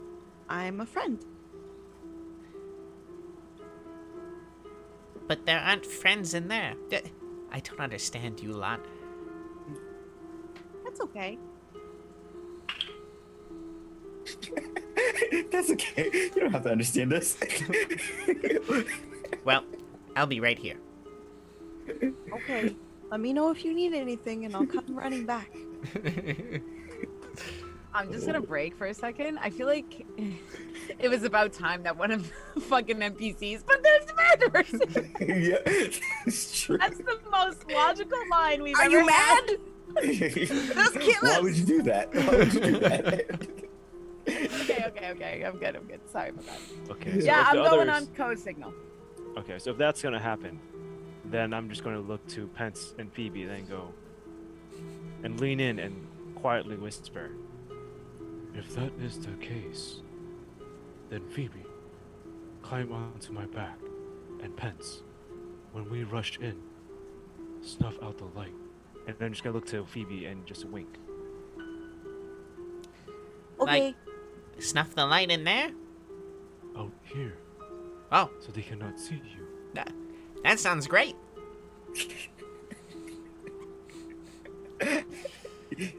I'm a friend. But there aren't friends in there. I don't understand you lot. That's okay. That's okay. You don't have to understand us. Well, I'll be right here. Okay. Let me know if you need anything, and I'll come running back. I'm just gonna break for a second. I feel like it was about time that one of the fucking NPCs, but there's murderers. Yeah, it's true. That's the most logical line we've Are ever you had. mad? Let's kill Why us. would you do that? Why would you do that? Okay. I'm good. Sorry about that. Okay. So Yeah, if I'm the going others- on code signal. Okay, so if that's gonna happen, then I'm just gonna look to Pence and Phoebe, then go and lean in and quietly whisper. If that is the case, then Phoebe, climb onto my back, and Pence, when we rush in, snuff out the light. And then I'm just gonna look to Phoebe and just wink. Okay. Snuff the light in there? Out here, Oh, so they cannot see you. that sounds great.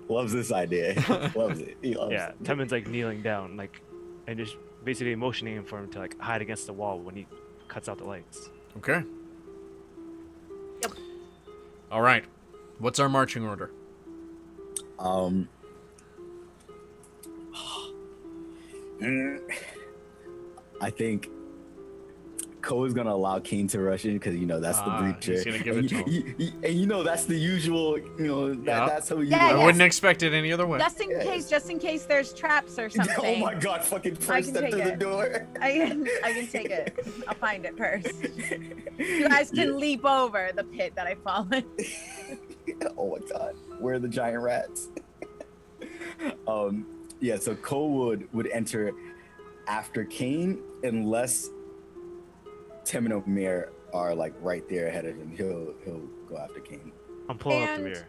Loves this idea. Loves it. He loves Yeah, it. Temen's like kneeling down, like, and just basically motioning him for him to like hide against the wall when he cuts out the lights. Okay. Yep. All right. What's our marching order? I think Ko is gonna allow Kane to rush in because that's the breacher. he's gonna give it to him. And that's the usual. Yeah. That's how you. Yeah, I yeah. wouldn't expect it any other way. Just in case there's traps or something. Oh my God! Fucking I first can step take through the it. door. I can take it. I'll find it first. You guys can leap over the pit that I fall in. Oh my God! Where are the giant rats? Yeah. So Ko would enter after Kane unless Tim and Omer are like right there ahead of him. He'll go after Kane. I'm pulling up the And- rear.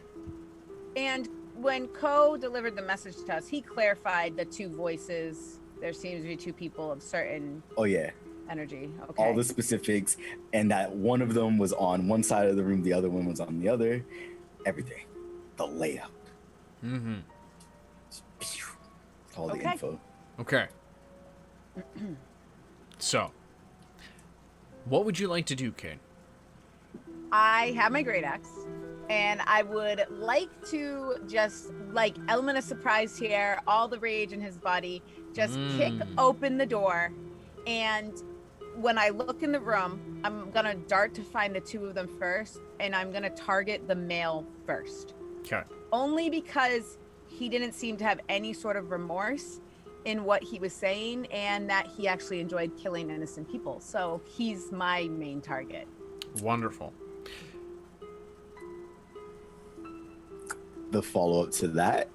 And when Ko delivered the message to us, he clarified the two voices. There seems to be two people of certain Oh yeah. energy. Okay. All the specifics, and that one of them was on one side of the room, the other one was on the other. Everything, the layout, Mm-hmm. all the Okay. info. Okay. So, what would you like to do, Kane? I have my great axe, and I would like to just like element of surprise here, all the rage in his body, just kick open the door, and when I look in the room, I'm gonna dart to find the two of them first, and I'm gonna target the male first. Okay. Only because he didn't seem to have any sort of remorse in what he was saying, and that he actually enjoyed killing innocent people. So he's my main target. Wonderful. The follow up to that,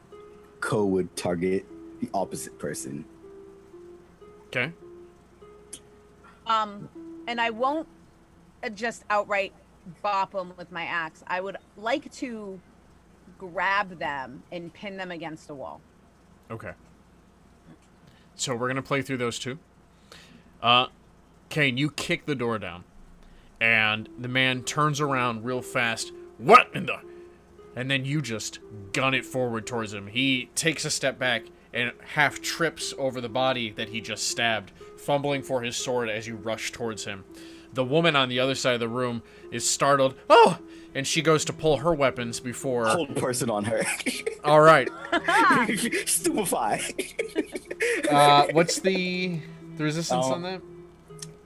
Ko would target the opposite person. Okay. And I won't just outright bop them with my axe. I would like to grab them and pin them against a wall. Okay. So we're gonna play through those two. Kane, you kick the door down, and the man turns around real fast. What in the? And then you just gun it forward towards him. He takes a step back and half trips over the body that he just stabbed, fumbling for his sword as you rush towards him. The woman on the other side of the room is startled. Oh! And she goes to pull her weapons before... Hold person on her. All right. Stupefy. What's the resistance on that?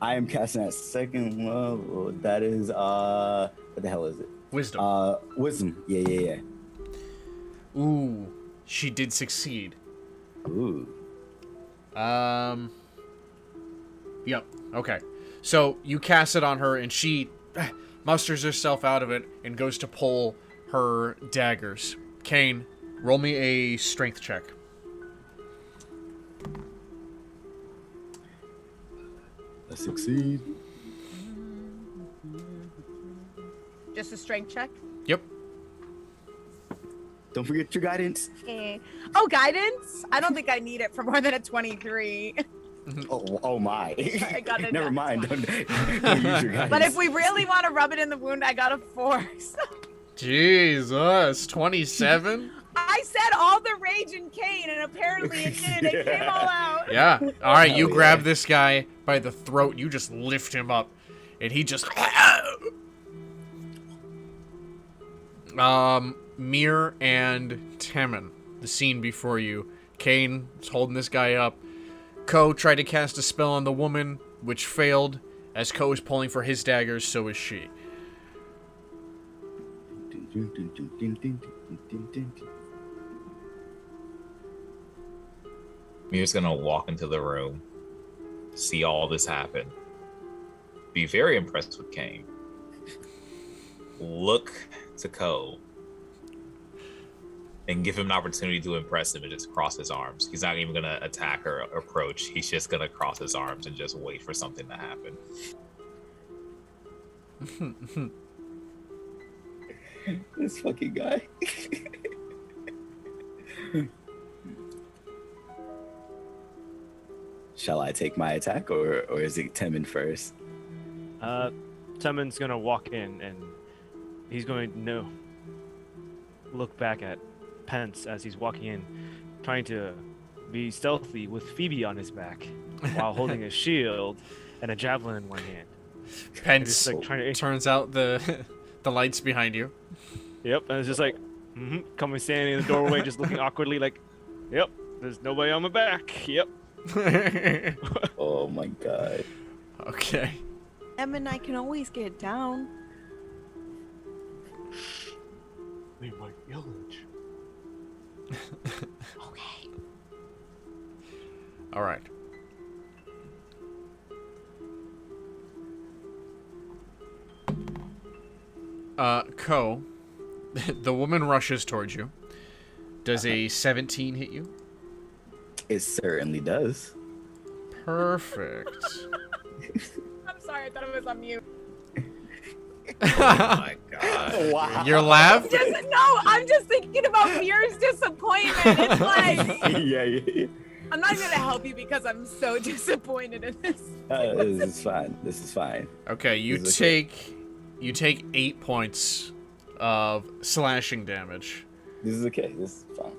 I am casting at second level. That is what the hell is it? Wisdom. Wisdom. Yeah. Ooh, she did succeed. Ooh. Yep. Okay. So you cast it on her, and she musters herself out of it and goes to pull her daggers. Kane, roll me a strength check. I succeed. Just a strength check. Yep. Don't forget your guidance. Oh, guidance? I don't think I need it for more than a 23. Oh my. I got it. Never mind. Don't use your guidance. But if we really want to rub it in the wound, I got a 4. So Jesus, 27? I I said all the rage in Kane, and apparently it didn't. It came all out. Yeah. All right, you Hell grab yeah. this guy by the throat. You just lift him up, and he just. Mir and Temin, the scene before you. Kane is holding this guy up. Ko tried to cast a spell on the woman, which failed. As Ko is pulling for his daggers, so is she. Mir's gonna walk into the room, see all this happen, be very impressed with Kane, look to Ko, and give him an opportunity to impress him and just cross his arms. He's not even gonna attack or approach. He's just gonna cross his arms and just wait for something to happen. This fucking guy. Shall I take my attack, or is it Temin first? Temin's gonna walk in and he's going to look back at Pence as he's walking in, trying to be stealthy with Phoebe on his back while holding a shield and a javelin in one hand. Pence Just, like, trying to... turns out the lights behind you. Yep, and it's just like, coming standing in the doorway, just looking awkwardly like, yep, there's nobody on my back. Yep. Oh my god. Okay. Em and I can always get down. They might yell at you. Okay. All right. Ko, the woman rushes towards you. Does a 17 hit you? It certainly does. Perfect. I'm sorry, I thought it was on mute. Oh my god. Wow. Your laugh? I'm just thinking about Mir's disappointment. It's like yeah. I'm not gonna help you because I'm so disappointed in this. This is fine. This is fine. Okay, you This is okay. take 8 points of slashing damage. This is okay. This is fine.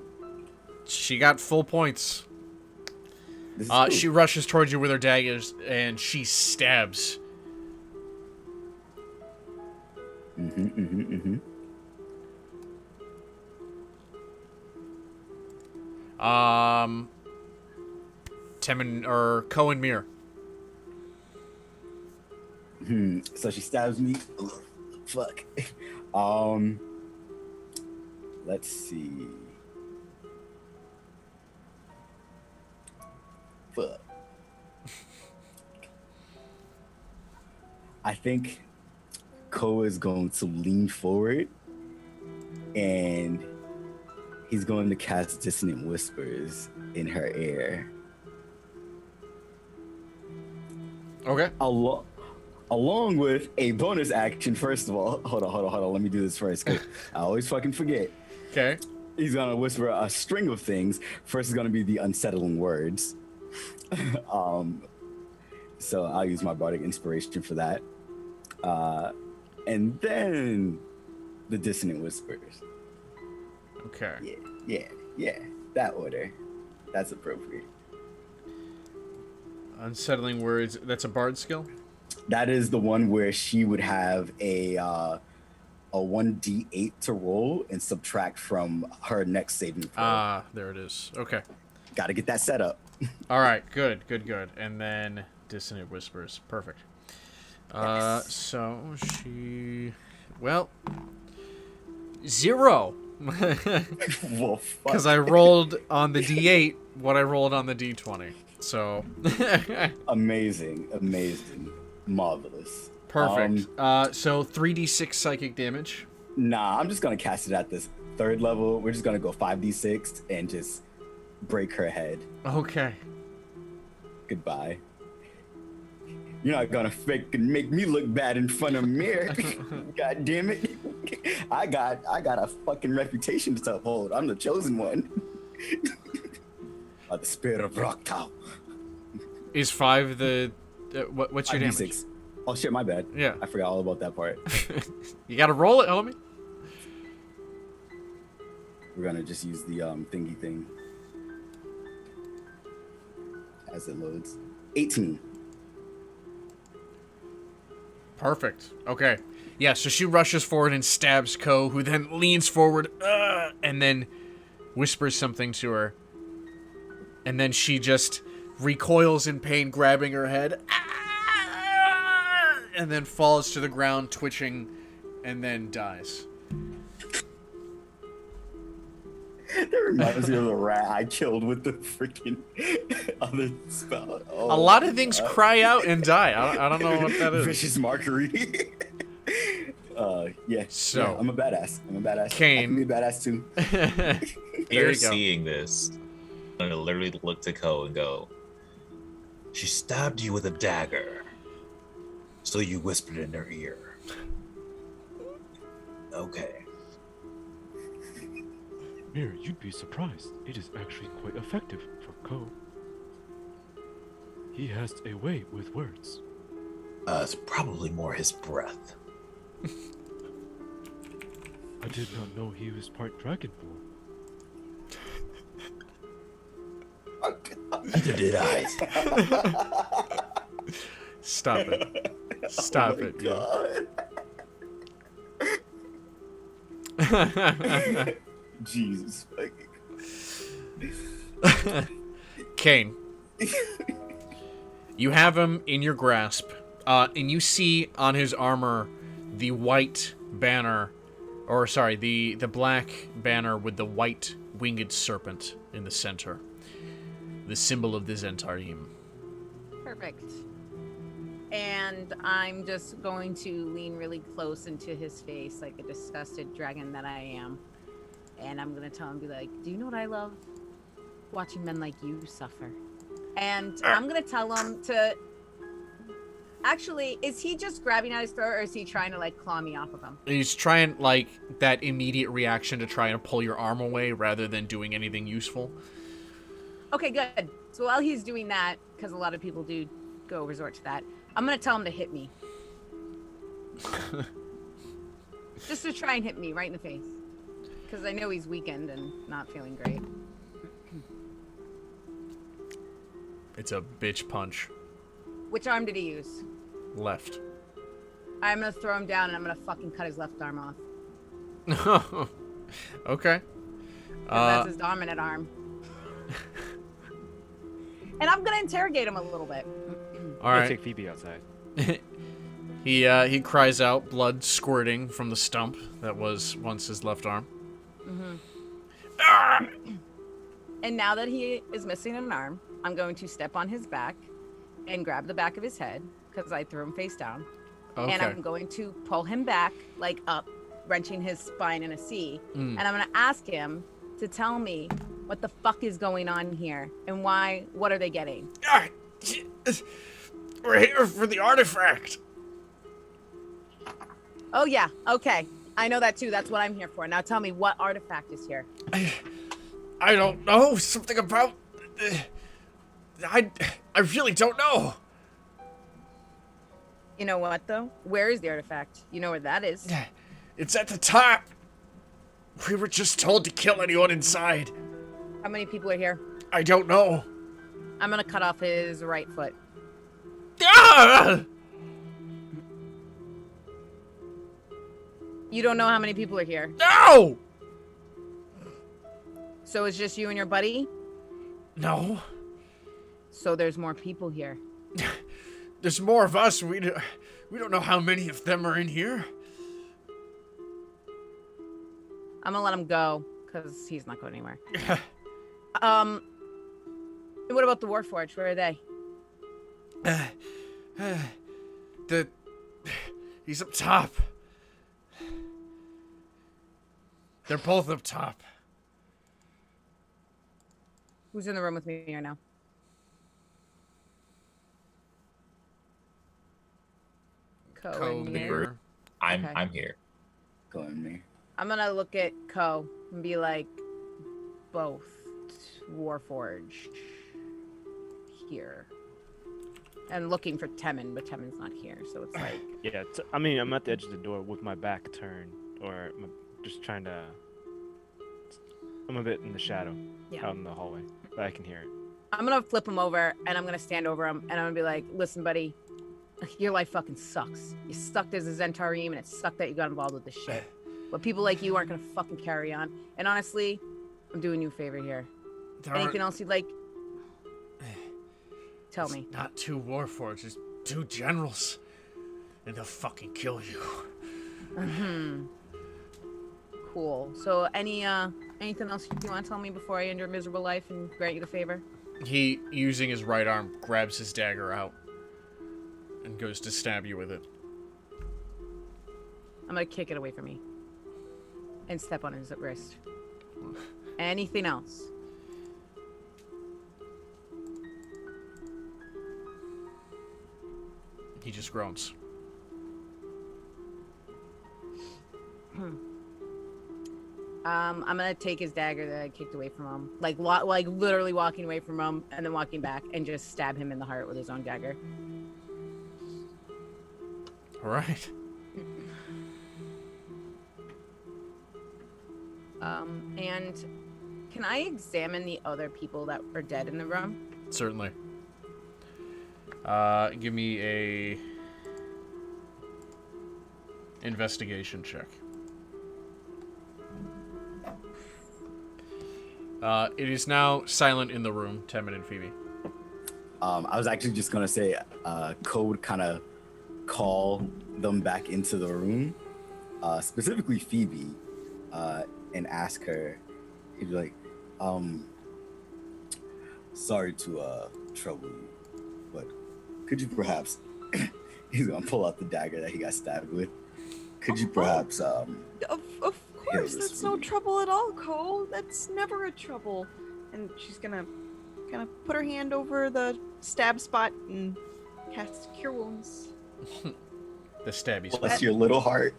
She got full points. This is cool. She rushes towards you with her daggers and she stabs. Temin or Ko and Mir. So she stabs me. Ugh, fuck. Let's see. Fuck. I think Ko is going to lean forward and he's going to cast Dissonant Whispers in her ear. Okay. Along with a bonus action, first of all. Hold on. Let me do this first, 'cause I always fucking forget. Okay. He's gonna whisper a string of things. First is gonna be the unsettling words. So I'll use my bardic inspiration for that. And then the dissonant whispers. Okay. Yeah. That order. That's appropriate. Unsettling words. That's a bard skill? That is the one where she would have a 1d8 to roll and subtract from her next saving throw. Ah, there it is. Okay. Got to get that set up. All right. Good. And then Dissonant Whispers. Perfect. Yes. So she... Well... 0. Well, fuck. Because I rolled on the D8 what I rolled on the D20. So... Amazing. Marvelous. Perfect. So 3d6 psychic damage. Nah, I'm just gonna cast it at this third level. We're just gonna go 5d6 and just break her head. Okay. Goodbye. You're not gonna fake and make me look bad in front of a mirror. God damn it. I got a fucking reputation to uphold. I'm the chosen one. By the spirit of Rocktow. Is 5 the... what's your damage? 5d6. Oh shit, my bad. Yeah. I forgot all about that part. You gotta roll it, homie. We're gonna just use the thingy thing as it loads. 18. Perfect. Okay. Yeah, so she rushes forward and stabs Ko, who then leans forward, and then whispers something to her. And then she just recoils in pain, grabbing her head, and then falls to the ground, twitching, and then dies. That reminds me of the rat I killed with the freaking other spell. Oh, A lot of things cry out and die. I don't know what that is. Vicious Marguerite. Yeah. So, yeah, I'm a badass. Kane. I can be a badass too. There You're you go. seeing this. I'm gonna literally look to Ko and go, she stabbed you with a dagger. So you whispered in her ear. Okay. Mir, you'd be surprised. It is actually quite effective for Ko. He has a way with words. It's probably more his breath. I did not know he was part dragonborn. Neither did I. Stop it. Stop it. God. Jesus fucking. Kane. You have him in your grasp, and you see on his armor the white banner, or sorry, the black banner with the white winged serpent in the center. The symbol of the Zentarim. Perfect. And I'm just going to lean really close into his face like a disgusted dragon that I am. And I'm going to tell him, be like, do you know what I love? Watching men like you suffer. And I'm going to tell him to... Actually, is he just grabbing at his throat, or is he trying to, like, claw me off of him? He's trying, like, that immediate reaction to try and pull your arm away rather than doing anything useful. Okay, good. So while he's doing that, because a lot of people do go resort to that, I'm going to tell him to hit me. Just to try and hit me right in the face. Because I know he's weakened and not feeling great. It's a bitch punch. Which arm did he use? Left. I'm going to throw him down and I'm going to fucking cut his left arm off. Okay. 'Cause that's his dominant arm. And I'm going to interrogate him a little bit. All I'm gonna right. take Phoebe outside. He cries out, blood squirting from the stump that was once his left arm. And now that he is missing an arm, I'm going to step on his back and grab the back of his head, because I threw him face down. Okay. And I'm going to pull him back, like up, wrenching his spine in a C. And I'm going to ask him to tell me what the fuck is going on here and what are they getting? We're here for the artifact. Oh, yeah. Okay. I know that too. That's what I'm here for. Now tell me, what artifact is here? I don't know. Something about... I really don't know. You know what, though? Where is the artifact? You know where that is. It's at the top. We were just told to kill anyone inside. How many people are here? I don't know. I'm going to cut off his right foot. Ah! You don't know how many people are here. No! So it's just you and your buddy? No. So there's more people here. There's more of us. We don't know how many of them are in here. I'm gonna let him go, because he's not going anywhere. What about the Warforged? Where are they? He's up top. They're both up top. Who's in the room with me right now? Ko, Mir. I'm here. Go on me. I'm gonna look at Ko and be like, both Warforged here. And looking for Temin, but Temin's not here, so it's like... Yeah, I mean, I'm at the edge of the door with my back turned, or just trying to I'm a bit in the shadow, Yeah. out in the hallway, but I can hear it. I'm gonna flip him over and I'm gonna stand over him and I'm gonna be like, listen, buddy, your life fucking sucks. You sucked as a Zentarim and it sucked that you got involved with this shit. But people like you aren't gonna fucking carry on. And honestly, I'm doing you a favor here. Anything else you'd like? Tell me. Not 2 warforged, it's 2 generals. And they'll fucking kill you. Mm-hmm. Cool. So anything else you want to tell me before I end your miserable life and grant you the favor? He, using his right arm, grabs his dagger out and goes to stab you with it. I'm gonna kick it away from me and step on his wrist. Anything else? He just groans. I'm gonna take his dagger that I kicked away from him, like literally walking away from him and then walking back and just stab him in the heart with his own dagger. All right. And can I examine the other people that are dead in the room? Certainly. Give me a investigation check. It is now silent in the room, Temin and Phoebe. I was actually just gonna say, Code kind of call them back into the room, specifically Phoebe, and ask her. He'd be like, "Sorry to trouble you, but could you perhaps?" He's gonna pull out the dagger that he got stabbed with. Could you perhaps? Of course, this that's no wound. trouble at all, Cole. That's never a trouble. And she's gonna put her hand over the stab spot and cast Cure Wounds. The stabby spot. Bless your little heart.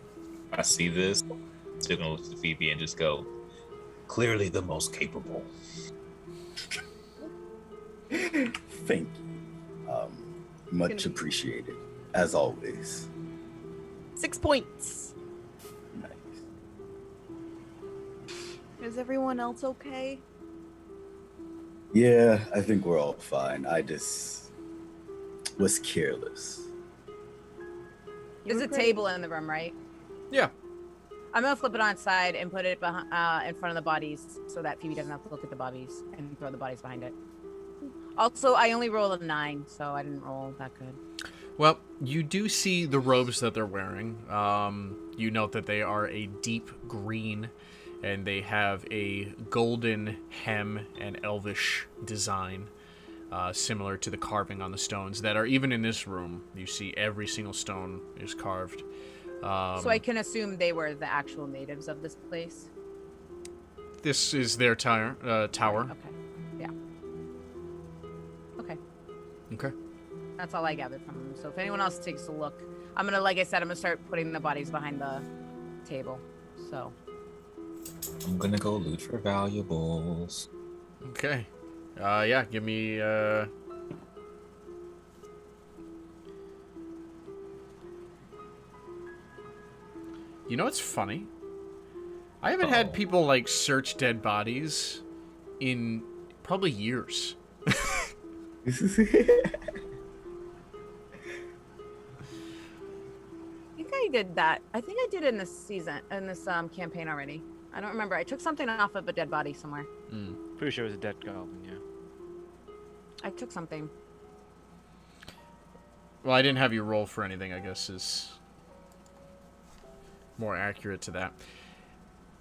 I see this, signal to Phoebe and just go, clearly the most capable. Thank you. Much appreciated, as always. 6 points. Nice. Is everyone else okay? Yeah, I think we're all fine. I just was careless. There's a table in the room, right? Yeah. I'm gonna flip it on its side and put it in front of the bodies so that Phoebe doesn't have to look at the bodies and throw the bodies behind it. Also, I only rolled a 9, so I didn't roll that good. Well, you do see the robes that they're wearing. You note that they are a deep green, and they have a golden hem and elvish design, similar to the carving on the stones that are even in this room. You see every single stone is carved. So I can assume they were the actual natives of this place. This is their tower. Okay. Yeah. Okay. Okay. That's all I gathered from them. So if anyone else takes a look, I'm gonna, like I said, I'm gonna start putting the bodies behind the table. So. I'm gonna go loot for valuables. Okay. Yeah, give me, You know what's funny? I haven't had people, like, search dead bodies in probably years. I think I did that. I think I did it in this season, in this campaign already. I don't remember. I took something off of a dead body somewhere. Pretty sure it was a dead goblin, yeah. I took something. Well, I didn't have you roll for anything, I guess, is more accurate to that.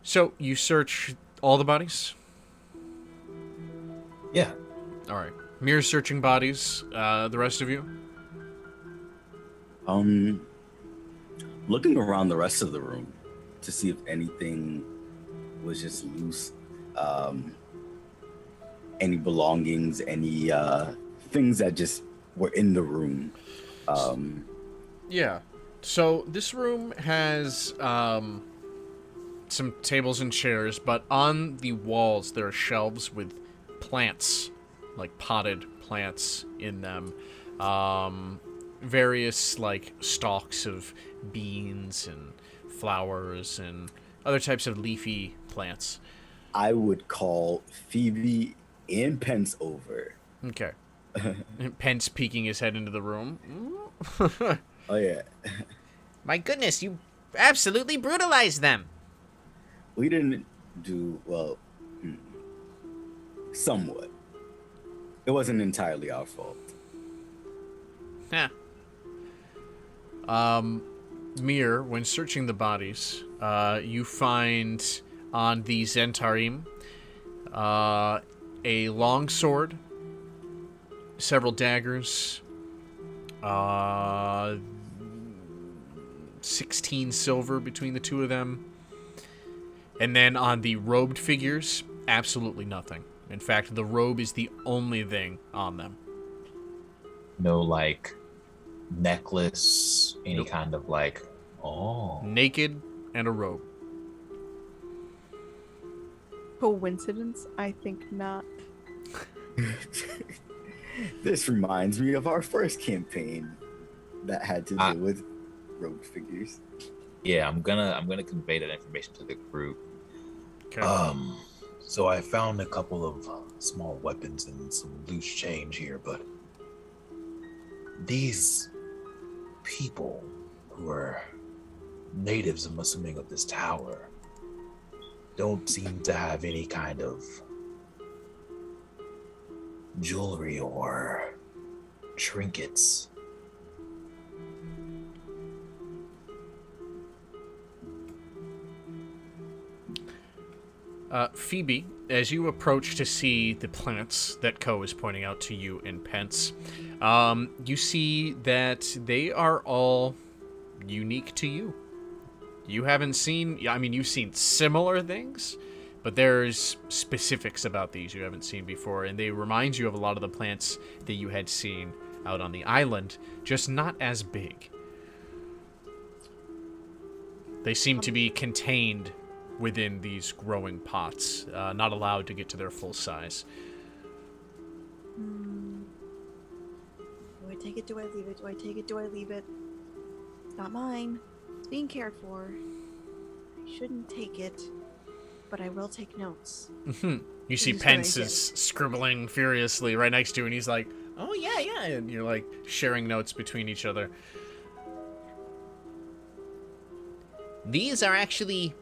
So, you search all the bodies? Yeah. Alright. Mirror searching bodies, the rest of you? Looking around the rest of the room to see if anything was just loose. Any belongings, any things that just were in the room. Yeah. So this room has some tables and chairs, but on the walls there are shelves with plants, like potted plants in them. Various like stalks of beans and flowers and other types of leafy plants. I would call Phoebe and Pence over. Okay. Pence peeking his head into the room. Oh yeah. My goodness, you absolutely brutalized them. We didn't do well. Somewhat. It wasn't entirely our fault. Huh. Mir, when searching the bodies, you find on the Zentarim a long sword, several daggers, 16 silver between the two of them. And then on the robed figures, absolutely nothing. In fact, the robe is the only thing on them. No, like, necklace, any Nope. kind of, like, Naked and a robe. Coincidence? I think not. This reminds me of our first campaign that had to do with rogue figures. Yeah, I'm gonna convey that information to the group. Okay. So I found a couple of small weapons and some loose change here, but these people who are natives, I'm assuming, of this tower, don't seem to have any kind of jewelry or trinkets. Phoebe, as you approach to see the plants that Ko is pointing out to you in Pence, you see that they are all unique to you. You haven't seen, I mean, you've seen similar things, but there's specifics about these you haven't seen before, and they remind you of a lot of the plants that you had seen out on the island, just not as big. They seem to be contained within these growing pots, not allowed to get to their full size. Do I take it? Do I leave it? Do I take it? Do I leave it? It's not mine. It's being cared for. I shouldn't take it, but I will take notes. You see Pence is scribbling furiously right next to you, and he's like, oh, yeah, yeah. And you're like sharing notes between each other. These are actually...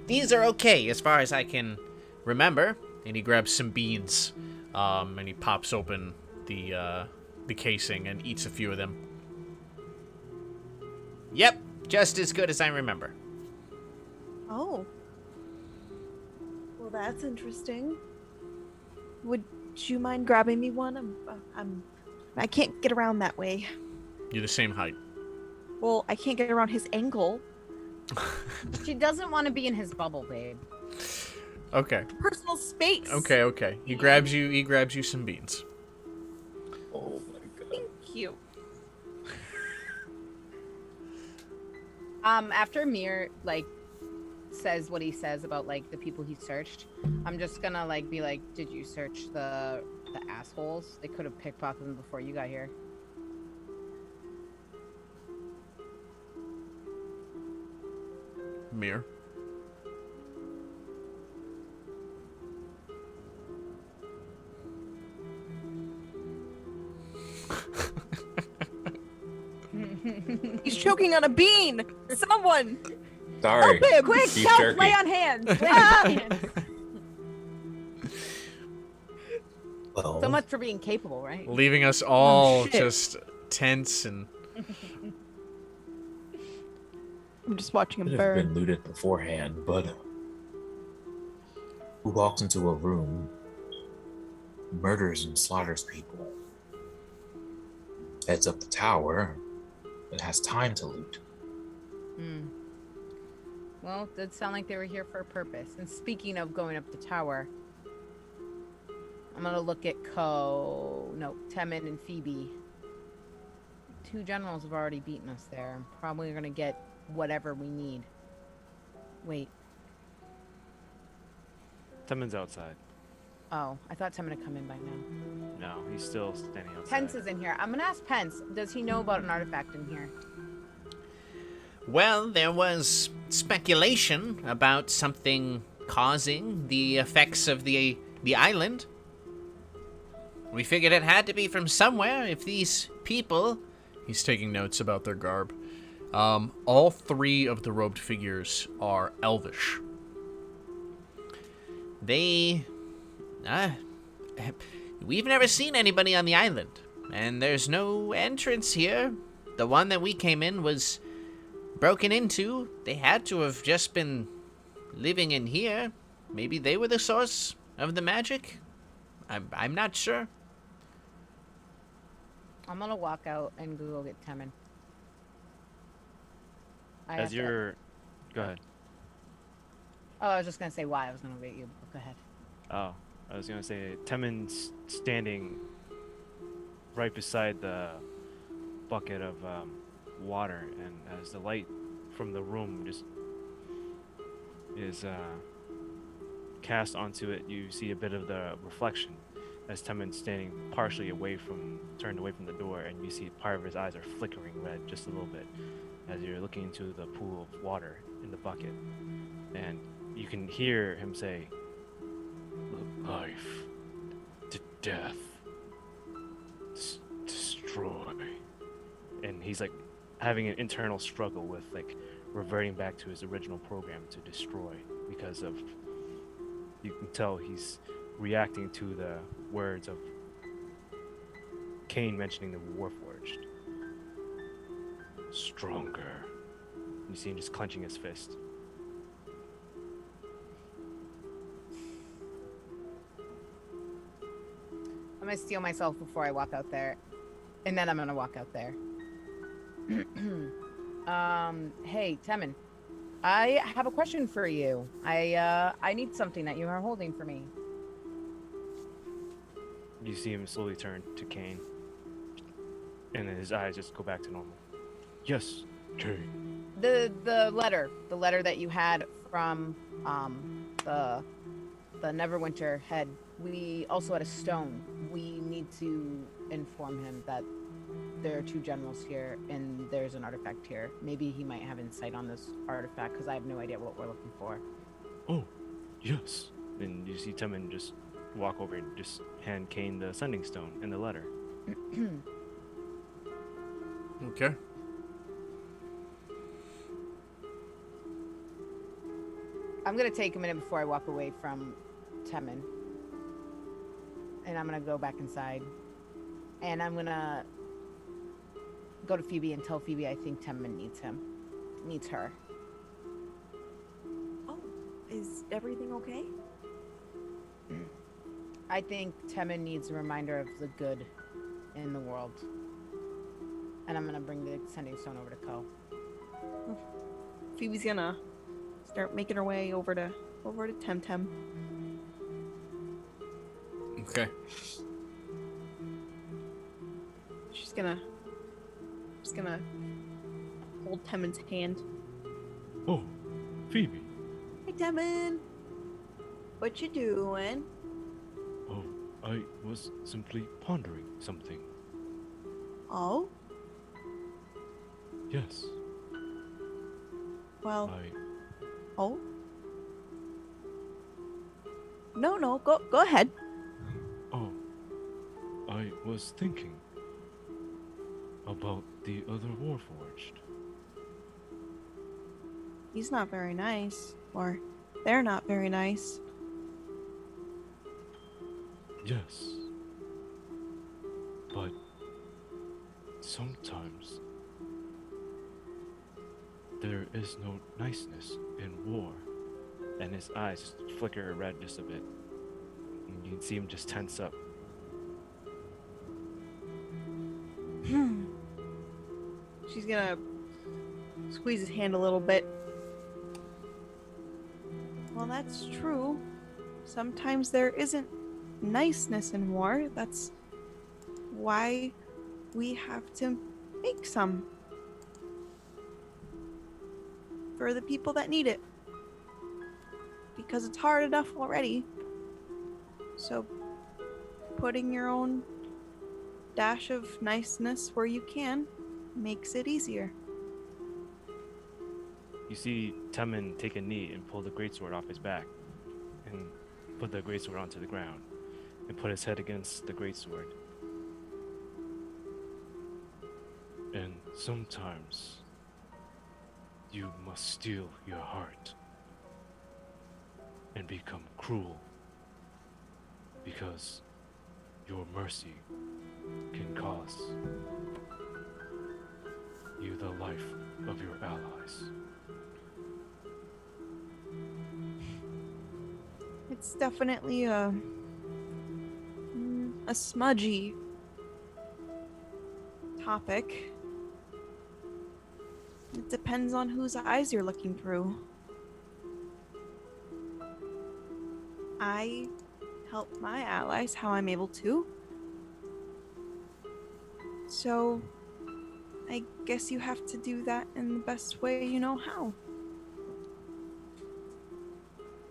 These are okay, as far as I can remember. And he grabs some beans, and he pops open the casing and eats a few of them. Yep, just as good as I remember. Oh. Well, that's interesting. Would you mind grabbing me one? I can't get around that way. You're the same height. Well, I can't get around his ankle. She doesn't want to be in his bubble, babe. Okay. Personal space. Okay. He grabs you some beans. Oh my god. Thank you. After Mir says what he says about the people he searched, I'm just gonna be like, did you search the assholes? They could have pickpocketed them before you got here. Mir. He's choking on a bean. Someone. Sorry. Help him. Quick, Beef help! jerky. Lay on hands. Lay on hands. Well, So much for being capable, right? Leaving us all shit. just tense and... I'm just watching him Could have burn. been looted beforehand, but who walks into a room, murders and slaughters people, heads up the tower, and has time to loot? Hmm. Well, it did sound like they were here for a purpose. And speaking of going up the tower, I'm gonna look at Temin and Phoebe. 2 generals have already beaten us there. I'm probably gonna get whatever we need. Wait. Temin's outside. Oh, I thought Temin had come in by now. No, he's still standing outside. Pence is in here. I'm gonna ask Pence. Does he know about an artifact in here? Well, there was speculation about something causing the effects of the island. We figured it had to be from somewhere if these people... He's taking notes about their garb. All three of the robed figures are elvish. They... we've never seen anybody on the island, and there's no entrance here. The one that we came in was broken into. They had to have just been living in here. Maybe they were the source of the magic? I'm not sure. I'm gonna walk out and go get Temin. As you're... Go ahead. Oh, I was just gonna say why. I was gonna wait you. Go ahead. Oh, I was gonna say Temin's standing right beside the bucket of water, and as the light from the room just is cast onto it, you see a bit of the reflection as Temin's standing partially turned away from the door, and you see part of his eyes are flickering red just a little bit as you're looking into the pool of water in the bucket, and you can hear him say, Life to death. Destroy. and he's like having an internal struggle with like reverting back to his original program to destroy, because of, you can tell he's reacting to the words of Cain mentioning the Warforged. Stronger. You see him just clenching his fist. I'm gonna steal myself before I walk out there, and then I'm gonna walk out there. Hey, Temin, I have a question for you. I need something that you are holding for me. You see him slowly turn to Cain, and then his eyes just go back to normal. Yes, Kay. The letter that you had from the Neverwinter head. We also had a stone. We need to inform him that there are two generals here and there's an artifact here. Maybe he might have insight on this artifact, because I have no idea what we're looking for. Oh, yes. And you see Temin just walk over and just hand Cain the sending stone and the letter. Okay. I'm gonna take a minute before I walk away from Temin. And I'm gonna go back inside. And I'm gonna go to Phoebe and tell Phoebe I think Temin needs her. Oh, is everything okay? I think Temin needs a reminder of the good in the world. And I'm gonna bring the sending stone over to Ko. Phoebe's gonna start making her way over to Temtem. Okay. She's gonna hold Temin's hand. Oh, Phoebe. Hey, Temin. What you doing? Oh, I was simply pondering something. Oh? Yes, Well, I... oh? No, go ahead. Oh, I was thinking about the other Warforged. He's not very nice. Or they're not very nice. Yes. But sometimes there is no niceness in war. And his eyes just flicker red just a bit. And you can see him just tense up. She's gonna squeeze his hand a little bit. Well, that's true. Sometimes there isn't niceness in war. That's why we have to make some. For the people that need it. Because it's hard enough already. So, putting your own dash of niceness where you can makes it easier. You see Temin take a knee and pull the greatsword off his back and put the greatsword onto the ground and put his head against the greatsword. And sometimes you must steel your heart and become cruel, because your mercy can cost you the life of your allies. It's definitely a smudgy topic. It depends on whose eyes you're looking through. I help my allies how I'm able to. So, I guess you have to do that in the best way you know how.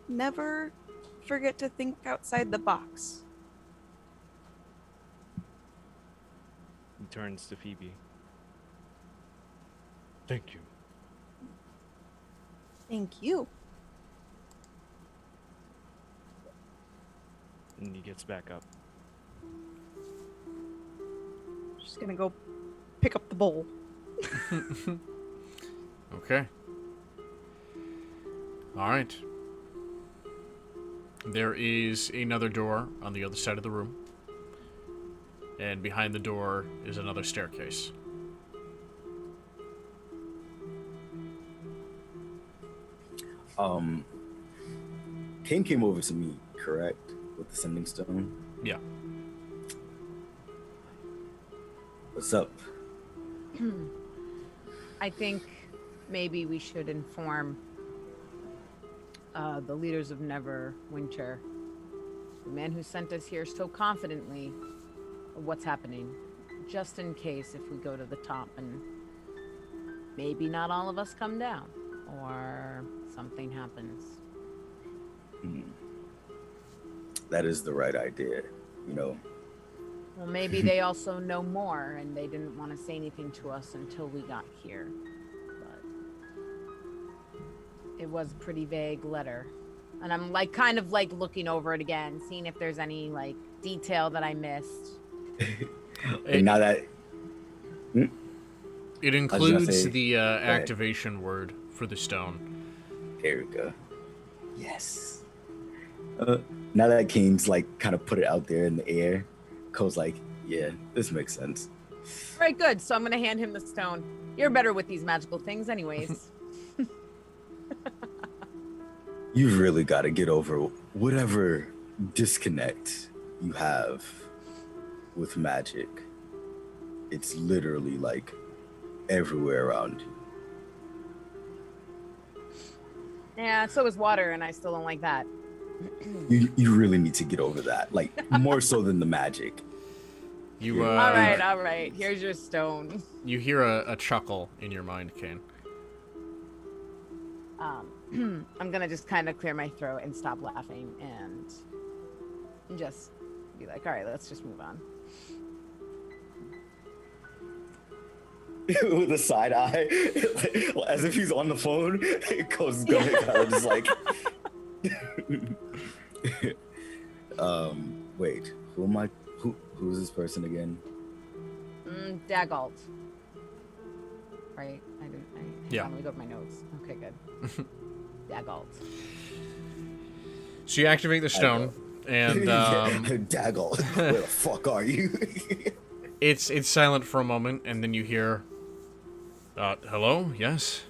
Never forget to think outside the box. He turns to Phoebe. Thank you. Thank you. And he gets back up. Just gonna go pick up the bowl. Okay. All right. There is another door on the other side of the room. And behind the door is another staircase. Kane came over to me, correct? With the sending stone? Yeah. What's up? I think maybe we should inform the leaders of Neverwinter, the man who sent us here so confidently, of what's happening, just in case if we go to the top and maybe not all of us come down, or something happens. That is the right idea, you know. Well, maybe they also know more, and they didn't want to say anything to us until we got here. But it was a pretty vague letter. And I'm like kind of like looking over it again, seeing if there's any like detail that I missed. And now that It includes say, the activation word for the stone. here we go. Yes. Now that Kane's like kind of put it out there in the air, Cole's like, yeah, this makes sense. All right, good. So I'm going to hand him the stone. You're better with these magical things anyways. You've really got to get over whatever disconnect you have with magic. It's literally like everywhere around you. Yeah, so is water, and I still don't like that. You really need to get over that, like more so than the magic. You all right. Here's your stone. You hear a chuckle in your mind, Kane. I'm gonna just kind of clear my throat and stop laughing and just be like, all right, let's just move on. With a side eye, as if he's on the phone. Cole's going kind of just like. Wait, who am I? Who's this person again? Dagalt. Right? Yeah. Let me go to my notes. Okay, good. Dagalt. So you activate the stone, and Daggle, where the fuck are you? it's silent for a moment, and then you hear, hello? Yes?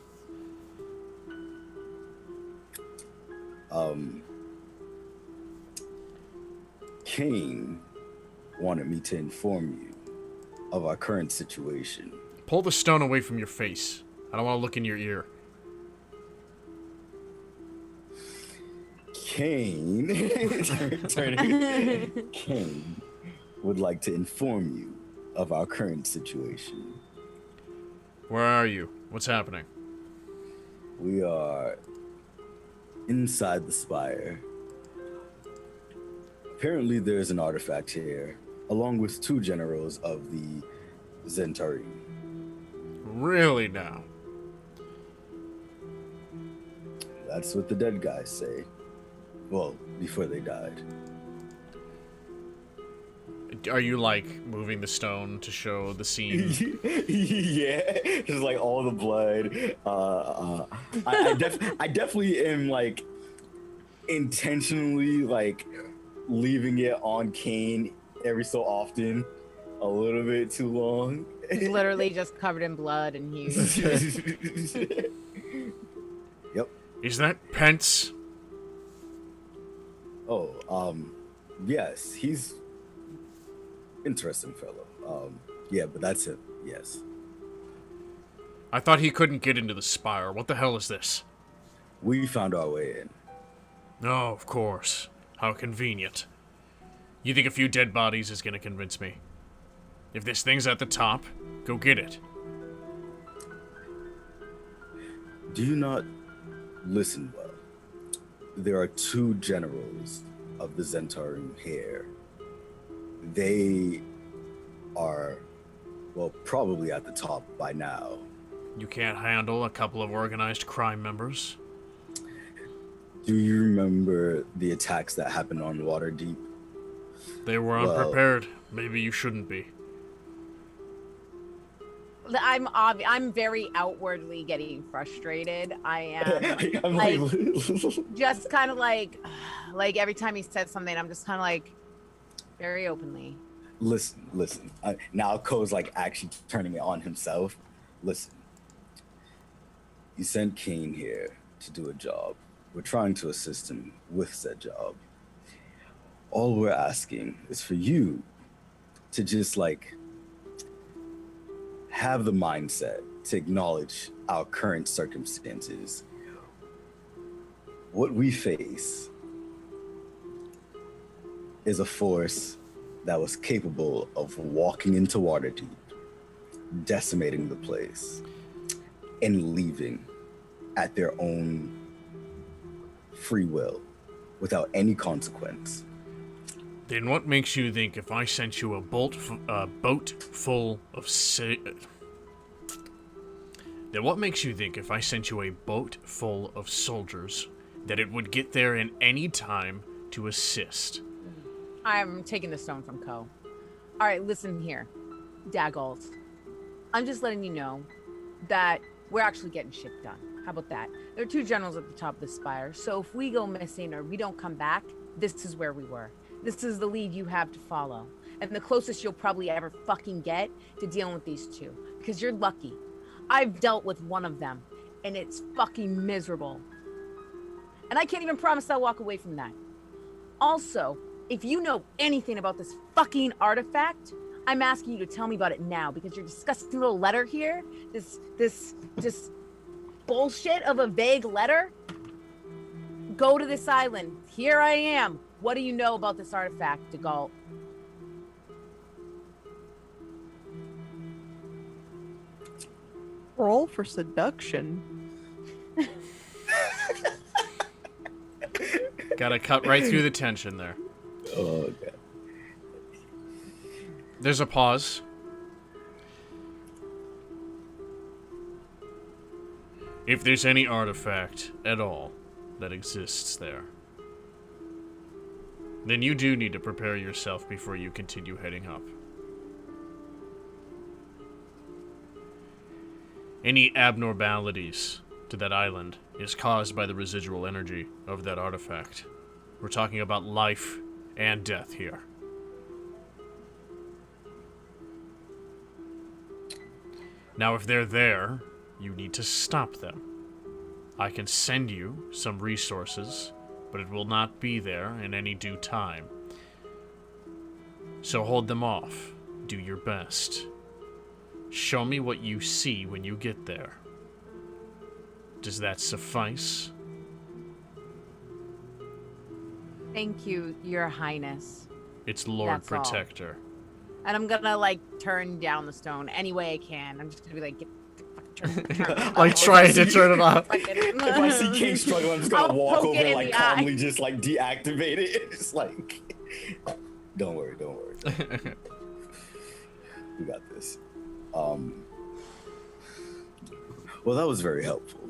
Kane wanted me to inform you of our current situation. Pull the stone away from your face. I don't want to look in your ear. Kane, Kane would like to inform you of our current situation. Where are you? What's happening? We are inside the spire. Apparently there's an artifact here, along with 2 generals of the Zentari. Really now? That's what the dead guys say. Well, before they died. Are you like moving the stone to show the scene? Yeah, just like all the blood. I definitely am like intentionally like leaving it on Kane every so often, a little bit too long. He's literally just covered in blood and huge. Yep. Is that Pence? Oh, yes, he's interesting fellow. Yeah, but that's it. Yes. I thought he couldn't get into the spire. What the hell is this? We found our way in. Oh, of course. How convenient. You think a few dead bodies is gonna convince me? If this thing's at the top, go get it. Do you not listen well? There are two generals of the Zentarim here. They are, well, probably at the top by now. You can't handle a couple of organized crime members? Do you remember the attacks that happened on Waterdeep? They were unprepared. Maybe you shouldn't be. I'm very outwardly getting frustrated. I am I'm like, just kind of like every time he said something, I'm just kind of like very openly. Listen. Now Ko's like actually turning it on himself. Listen. You sent Kane here to do a job. We're trying to assist him with said job. All we're asking is for you to just like have the mindset to acknowledge our current circumstances. What we face is a force that was capable of walking into Waterdeep, decimating the place, and leaving at their own free will without any consequence. Then what makes you think if I sent you a boat full of Then what makes you think if I sent you a boat full of soldiers that it would get there in any time to assist? I'm taking the stone from Ko. All right, listen here, Daggles. I'm just letting you know that we're actually getting shit done. How about that? There are two generals at the top of the spire, so if we go missing or we don't come back, this is where we were. This is the lead you have to follow. And the closest you'll probably ever fucking get to dealing with these two. Because you're lucky. I've dealt with one of them, and it's fucking miserable. And I can't even promise I'll walk away from that. Also, if you know anything about this fucking artifact, I'm asking you to tell me about it now, because your disgusting little letter here, this bullshit of a vague letter, go to this island. Here I am. What do you know about this artifact, DeGault? Roll for seduction. Gotta cut right through the tension there. Oh, okay. There's a pause. If there's any artifact at all that exists there, then you do need to prepare yourself before you continue heading up. Any abnormalities to that island is caused by the residual energy of that artifact. We're talking about life and death here. Now, if they're there, you need to stop them. I can send you some resources, but it will not be there in any due time. So hold them off. Do your best. Show me what you see when you get there. Does that suffice? Thank you, Your Highness. It's Lord That's all. Protector. And I'm gonna like turn down the stone any way I can. I'm just gonna be like, turn Like trying to turn it off. If I see King struggling, I'm just gonna I'll walk poke over it and in like the eye. calmly just like deactivate it. It's like, don't worry. We got this. Well, that was very helpful.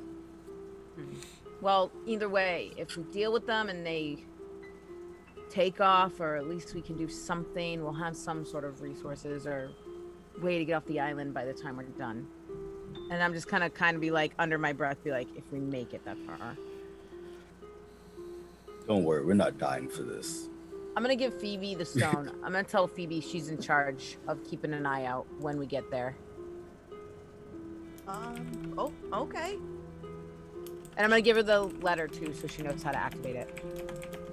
Well, either way, if we deal with them and they takeoff, or at least we can do something. We'll have some sort of resources or way to get off the island by the time we're done. And I'm just kind of be like, under my breath, be like, if we make it that far. Don't worry, we're not dying for this. I'm gonna give Phoebe the stone. I'm gonna tell Phoebe she's in charge of keeping an eye out when we get there. Oh, okay. And I'm gonna give her the letter too, so she knows how to activate it.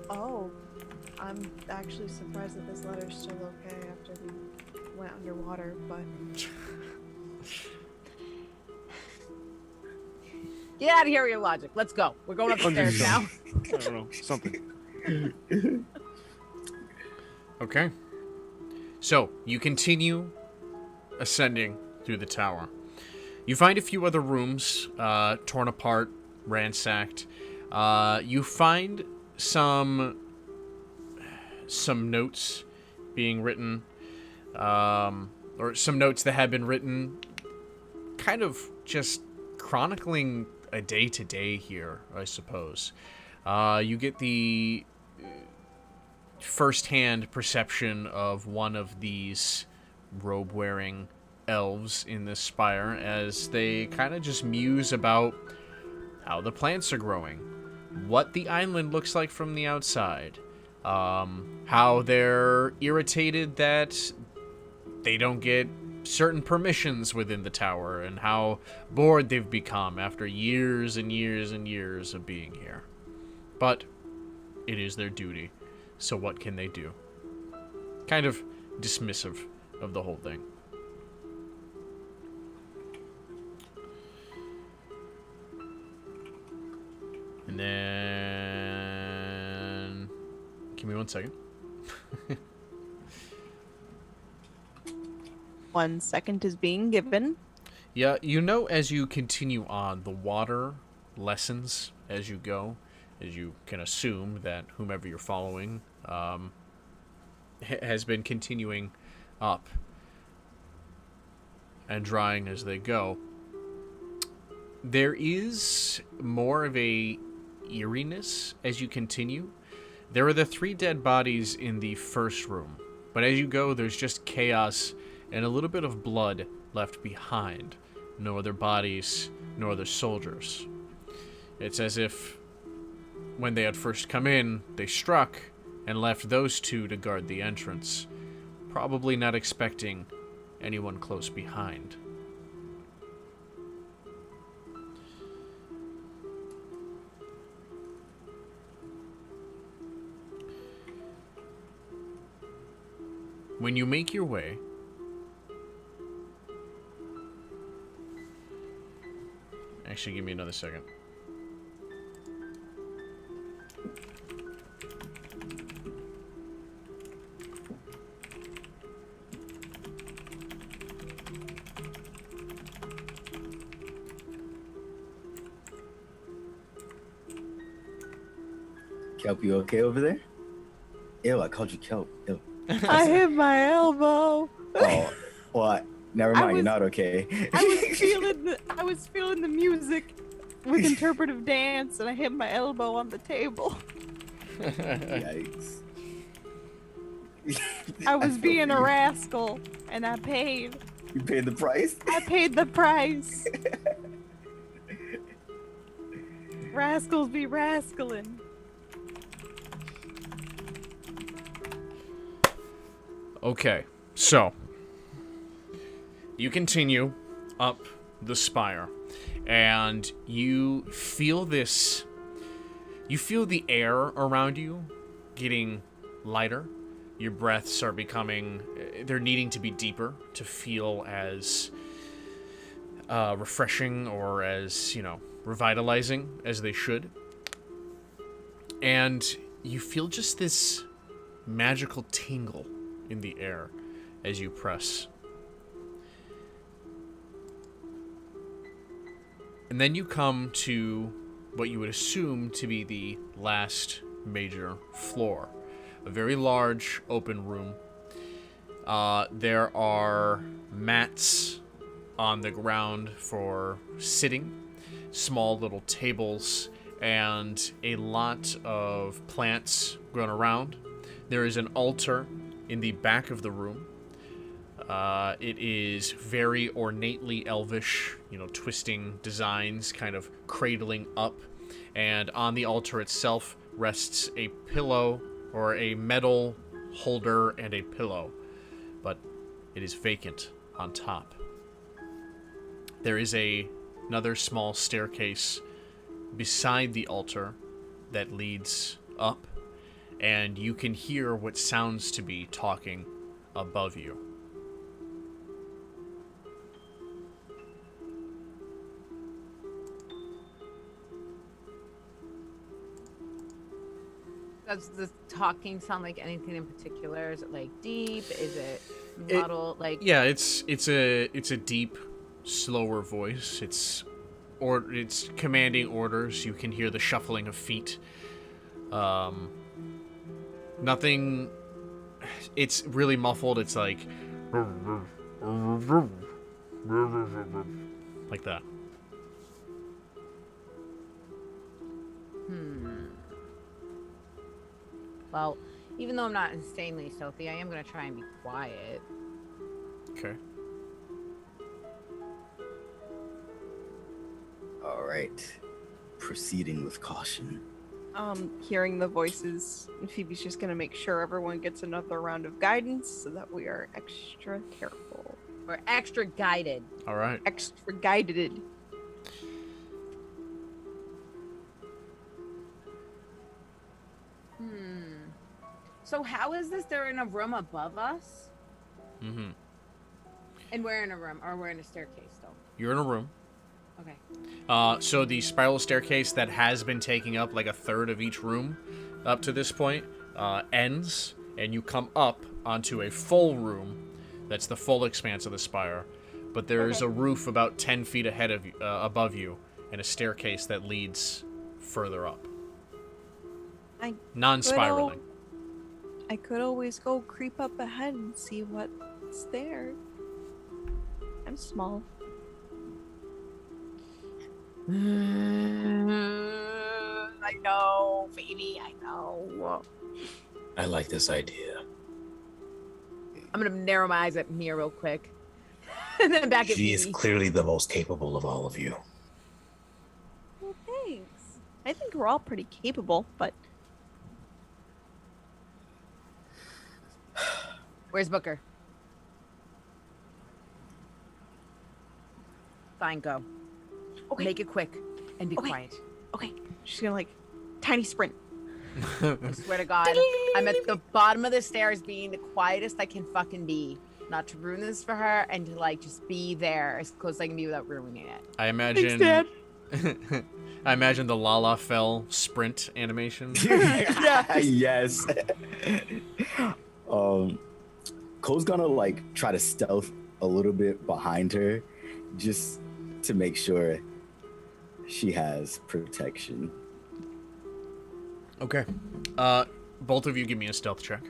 Oh, I'm actually surprised that this letter's still okay after we went underwater, but... Get out of here with your logic. Let's go. We're going upstairs now. I don't know, something. Okay. So, you continue ascending through the tower. You find a few other rooms, torn apart, ransacked. You find some notes being written, or some notes that have been written, kind of just chronicling a day-to-day here, I suppose. You get the first-hand perception of one of these robe-wearing elves in this spire as they kind of just muse about how the plants are growing, what the island looks like from the outside, how they're irritated that they don't get certain permissions within the tower, and how bored they've become after years and years and years of being here. But it is their duty, so what can they do? Kind of dismissive of the whole thing. And then... Give me 1 second. 1 second is being given. Yeah, you know, as you continue on, the water lessens as you go, as you can assume that whomever you're following has been continuing up and drying as they go. There is more of a eeriness as you continue. There are the 3 dead bodies in the first room, but as you go, there's just chaos and a little bit of blood left behind. No other bodies, no other soldiers. It's as if when they had first come in, they struck and left those 2 to guard the entrance, probably not expecting anyone close behind. When you make your way Actually, give me another second. Kelp, you okay over there? Ew, I called you Kelp. Ew. I hit my elbow. Oh, well, never mind. was- You're not okay. I was feeling the music with interpretive dance, and I hit my elbow on the table. Yikes. I was feel being a you. rascal, and I paid. You paid the price? I paid the price. Rascals be rascalin'. Okay, so you continue up the spire, and you feel this. You feel the air around you getting lighter. Your breaths are becoming. They're needing to be deeper to feel as refreshing or as, revitalizing as they should. And you feel just this magical tingle in the air as you press. And then you come to what you would assume to be the last major floor. A very large open room. There are mats on the ground for sitting, small little tables, and a lot of plants grown around. There is an altar in the back of the room. It is very ornately elvish, twisting designs kind of cradling up. And on the altar itself rests a pillow, or a metal holder and a pillow. But it is vacant on top. There is another small staircase beside the altar that leads up, and you can hear what sounds to be talking above you. Does the talking sound like anything in particular? Is it like deep? Is it muddled? Yeah, it's a deep, slower voice. It's commanding orders. You can hear the shuffling of feet. Nothing. It's really muffled. It's like that. Well, even though I'm not insanely stealthy, I am going to try and be quiet. Okay. All right. Proceeding with caution. Hearing the voices, and Phoebe's just gonna make sure everyone gets another round of guidance so that we are extra careful. We're extra guided. All right. Extra guided. So how is this? They're in a room above us? Mm-hmm. And we're in a room, or we're in a staircase still? You're in a room. Okay. So the spiral staircase that has been taking up like a third of each room up to this point ends, and you come up onto a full room that's the full expanse of the spire. But there is a roof about 10 feet ahead of you, above you, and a staircase that leads further up. Non-spiraling. I could always go creep up ahead and see what's there. I'm small. I know, baby, I know. I like this idea. I'm gonna narrow my eyes at Mia real quick. And then back at She is Phoebe. clearly the most capable of all of you. Well, thanks. I think we're all pretty capable, but Where's Booker? Fine, go. okay. Make it quick and be Okay. quiet. Okay, she's gonna like tiny sprint. I swear to God, I'm at the bottom of the stairs being the quietest I can fucking be. Not to ruin this for her, and to like just be there as close as I can be without ruining it. I imagine. Dad. I imagine the Lala Fell sprint animation. Yes. Cole's gonna like try to stealth a little bit behind her, just to make sure she has protection. Okay. Both of you give me a stealth check.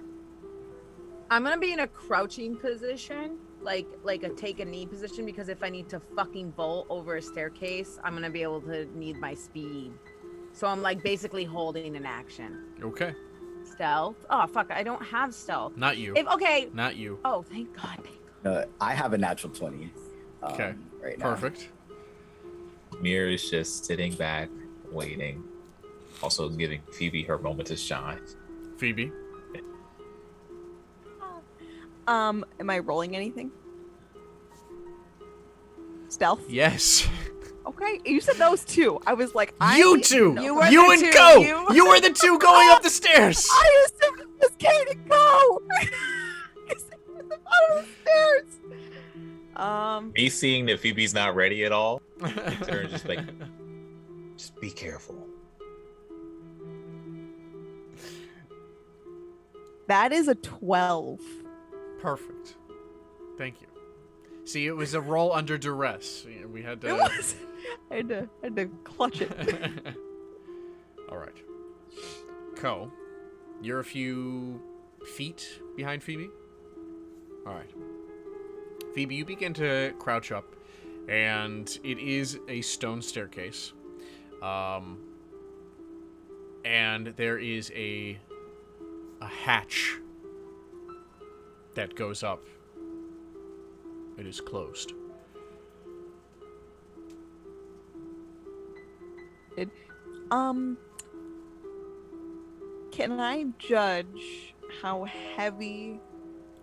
I'm gonna be in a crouching position, like a take a knee position, because if I need to fucking vault over a staircase, I'm gonna be able to need my speed. So I'm like basically holding an action. Okay. Stealth? Oh fuck, I don't have stealth. Not you. Okay. Not you. Oh, thank God. I have a natural 20. Okay. Right now. Perfect. Mir is just sitting back, waiting. Also giving Phoebe her moment to shine. Phoebe. Am I rolling anything? Stealth? Yes. Okay, you said those two. I was like, You two. You were You the and two. Go. You were the two going up the stairs. I assumed it was Kate and Go. Because they were at the bottom of the stairs. Me seeing that Phoebe's not ready at all, her just like, just be careful. That is a 12. Perfect. Thank you. See, it was a roll under duress. We had to. It was. I had to clutch it. All right. Ko, you're a few feet behind Phoebe. All right. Phoebe, you begin to crouch up, and it is a stone staircase. And there is a hatch that goes up. It is closed. Can I judge how heavy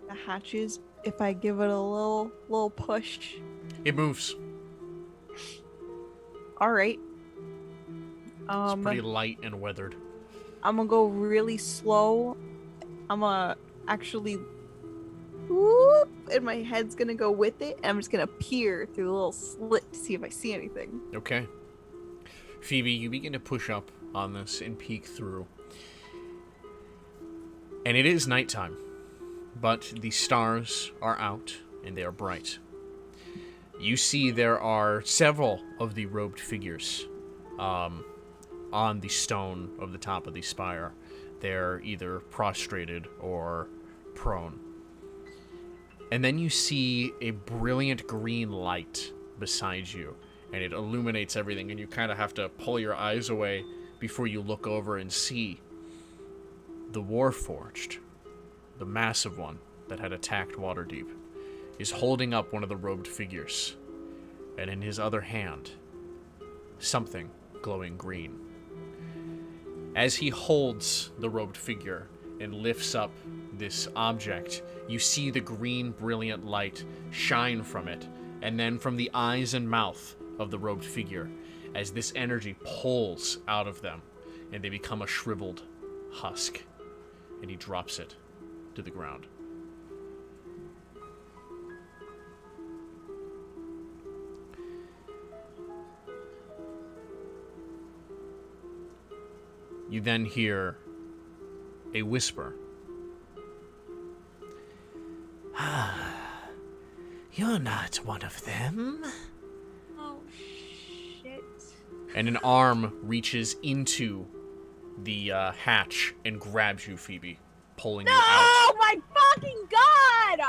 the hatch is if I give it a little push? It moves. All right. It's pretty light and weathered. I'm gonna go really slow. I'm gonna actually whoop, and my head's gonna go with it. And I'm just gonna peer through the little slit to see if I see anything. Okay. Phoebe, you begin to push up on this and peek through. And it is nighttime, but the stars are out and they are bright. You see there are several of the robed figures on the stone of the top of the spire. They're either prostrated or prone. And then you see a brilliant green light beside you, and it illuminates everything, and you kind of have to pull your eyes away before you look over and see the Warforged, the massive one that had attacked Waterdeep, is holding up one of the robed figures, and in his other hand, something glowing green. As he holds the robed figure and lifts up this object, you see the green, brilliant light shine from it, and then from the eyes and mouth of the robed figure, as this energy pulls out of them, and they become a shriveled husk, and he drops it to the ground. You then hear a whisper. You're not one of them. Oh, shit. And an arm reaches into the hatch and grabs you, Phoebe, pulling you out. Oh my fucking god!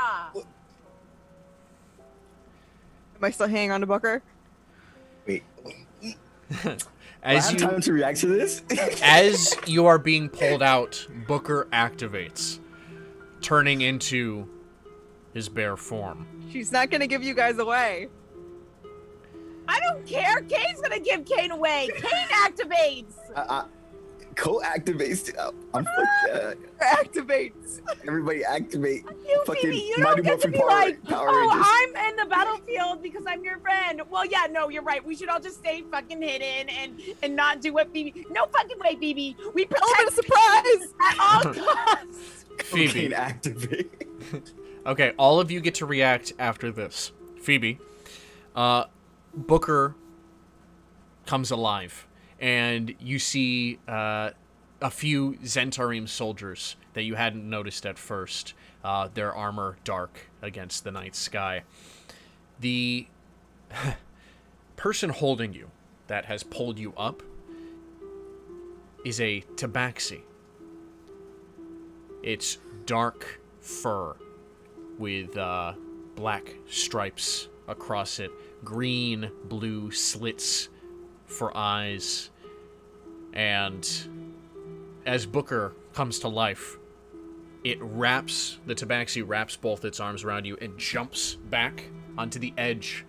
Am I still hanging on to Booker? Wait. As I have time to react to this? as you are being pulled out, Booker activates, turning into his bare form. She's not gonna give you guys away. I don't care. Kane's gonna give Kane away. Kane activates. Co-activates. I'm fucked. Activates. Everybody activate. You, Fucking Phoebe, you Mighty don't get to Morphin be Power, like, Power oh, Rangers. I'm in the battlefield because I'm your friend. Well, yeah, no, you're right. We should all just stay fucking hidden and not do what Phoebe. No fucking way, Phoebe. We protect surprise at all costs. Phoebe. Cocaine activate. Okay, all of you get to react after this. Phoebe, Booker comes alive, and you see a few Zentarim soldiers that you hadn't noticed at first. Their armor dark against the night sky. The person holding you that has pulled you up is a tabaxi. It's dark fur with black stripes across it, green, blue slits for eyes, and as Booker comes to life, the tabaxi wraps both its arms around you and jumps back onto the edge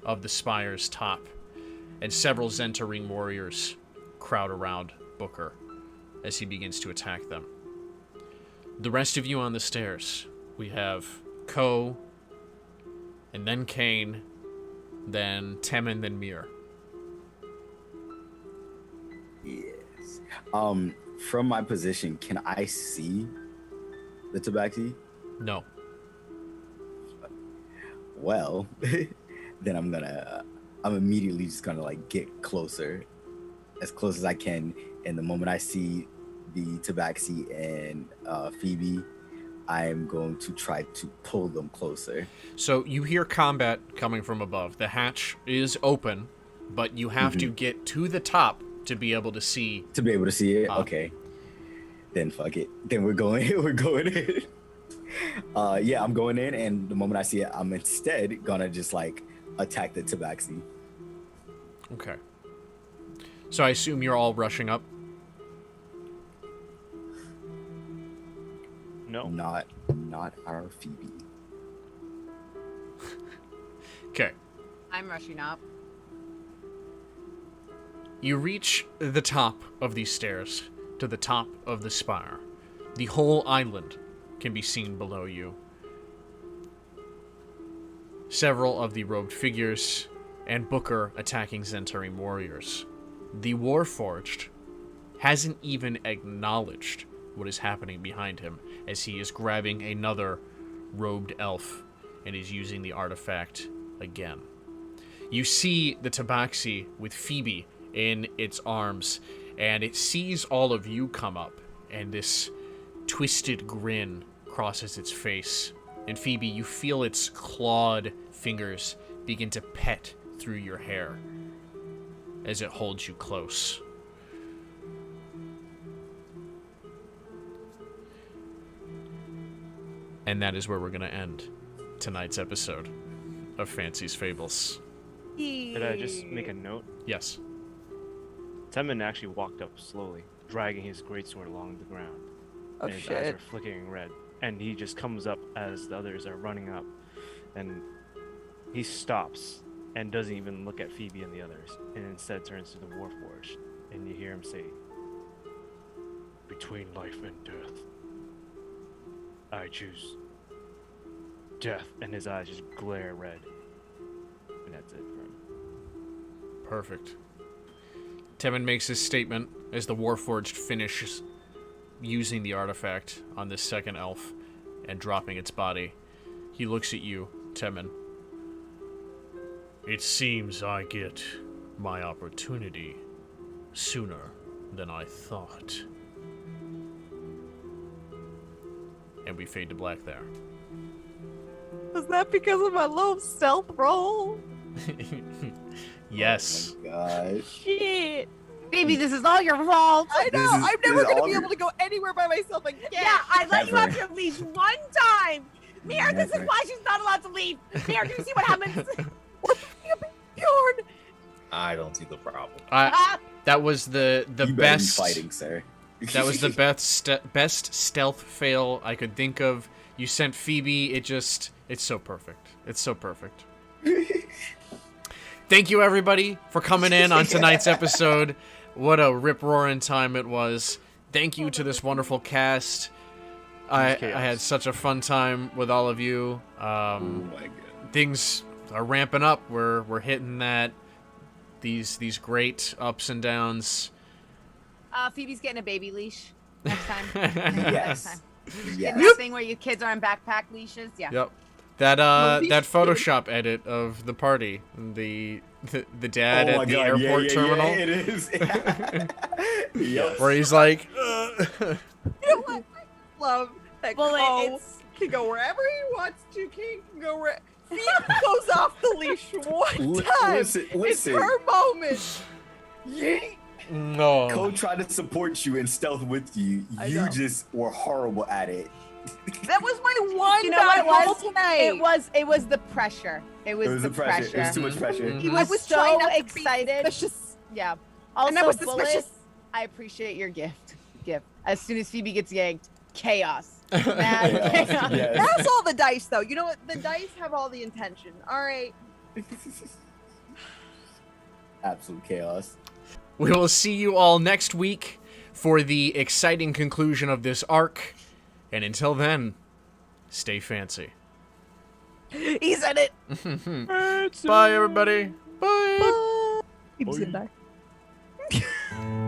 of the spire's top, and several Zentarim warriors crowd around Booker as he begins to attack them. The rest of you on the stairs, we have Ko, and then Kane, then Temin, then Mir. Yes. From my position, can I see the tabaxi? No. Well, then I'm immediately just gonna like get closer, as close as I can. And the moment I see the tabaxi and Phoebe, I'm going to try to pull them closer. So you hear combat coming from above. The hatch is open, but you have to get to the top to be able to see. To be able to see it? Okay. Then fuck it. Then we're going we're going in. Yeah, I'm going in, and the moment I see it, I'm instead gonna just like attack the tabaxi. Okay. So I assume you're all rushing up? No. Not our Phoebe. Okay. I'm rushing up. You reach the top of these stairs, to the top of the spire. The whole island can be seen below you. Several of the robed figures and Booker attacking Zentarim warriors. The Warforged hasn't even acknowledged what is happening behind him, as he is grabbing another robed elf and is using the artifact again. You see the Tabaxi with Phoebe in its arms, and it sees all of you come up, and this twisted grin crosses its face. And Phoebe, you feel its clawed fingers begin to pet through your hair as it holds you close. And that is where we're going to end tonight's episode of Fancie's Fables. Could I just make a note? Yes. Temin actually walked up slowly, dragging his greatsword along the ground. Oh, and his eyes shit. are flickering red. And he just comes up as the others are running up. And he stops and doesn't even look at Phoebe and the others. And instead turns to the Warforged. And you hear him say, Between life and death, I choose death. and his eyes just glare red. And that's it for him. Perfect. Temin makes his statement as the Warforged finishes using the artifact on this second elf and dropping its body. He looks at you, Temin. It seems I get my opportunity sooner than I thought. And we fade to black there. Was that because of my low stealth roll? Yes. Oh my gosh. Shit. Baby, this is all your fault. I know. This is- I'm this never is gonna all be your- able to go anywhere by myself again. Yeah, I let you Never. off your leash one time. Mir, this is Never. why she's not allowed to leave. Mir, do you see what happens? Bjorn. I don't see the problem. Ah, That was the You better be best fighting, sir. That was the best stealth fail I could think of. You sent Phoebe. It's so perfect. It's so perfect. Thank you, everybody, for coming in on tonight's episode. What a rip-roaring time it was. Thank you to this wonderful cast. I had such a fun time with all of you. Oh my god. Things are ramping up. We're hitting these great ups and downs. Phoebe's getting a baby leash next time. Yes. Next time. Yes. That thing where you kids are on backpack leashes. Yeah. Yep. That Photoshop edit of the party, the dad Oh my at the God, airport terminal, Yeah, it is. Yes. where he's like, You know what? I love that Well, Cole it's- can go wherever he wants to. King can go where. Phoebe goes off the leash one time. Listen. It's her moment. Yeet. no. Cole tried to support you and stealth with you. I You know. just were horrible at it. That was my one You know bad what it roll was? tonight. It was the pressure. It was, It was the the pressure. It was too much Mhm. pressure. Mhm. He I was, was so trying not to be excited. suspicious. Yeah. Also, And I was Bullet, suspicious. I appreciate your gift. As soon as Phoebe gets yanked, chaos. Mad Chaos, chaos. yes. That's all the dice, though. You know what? The dice have all the intention. All right. Absolute chaos. We will see you all next week for the exciting conclusion of this arc, and until then, stay fancy. He said it. Bye, everybody. Bye. He's gonna die.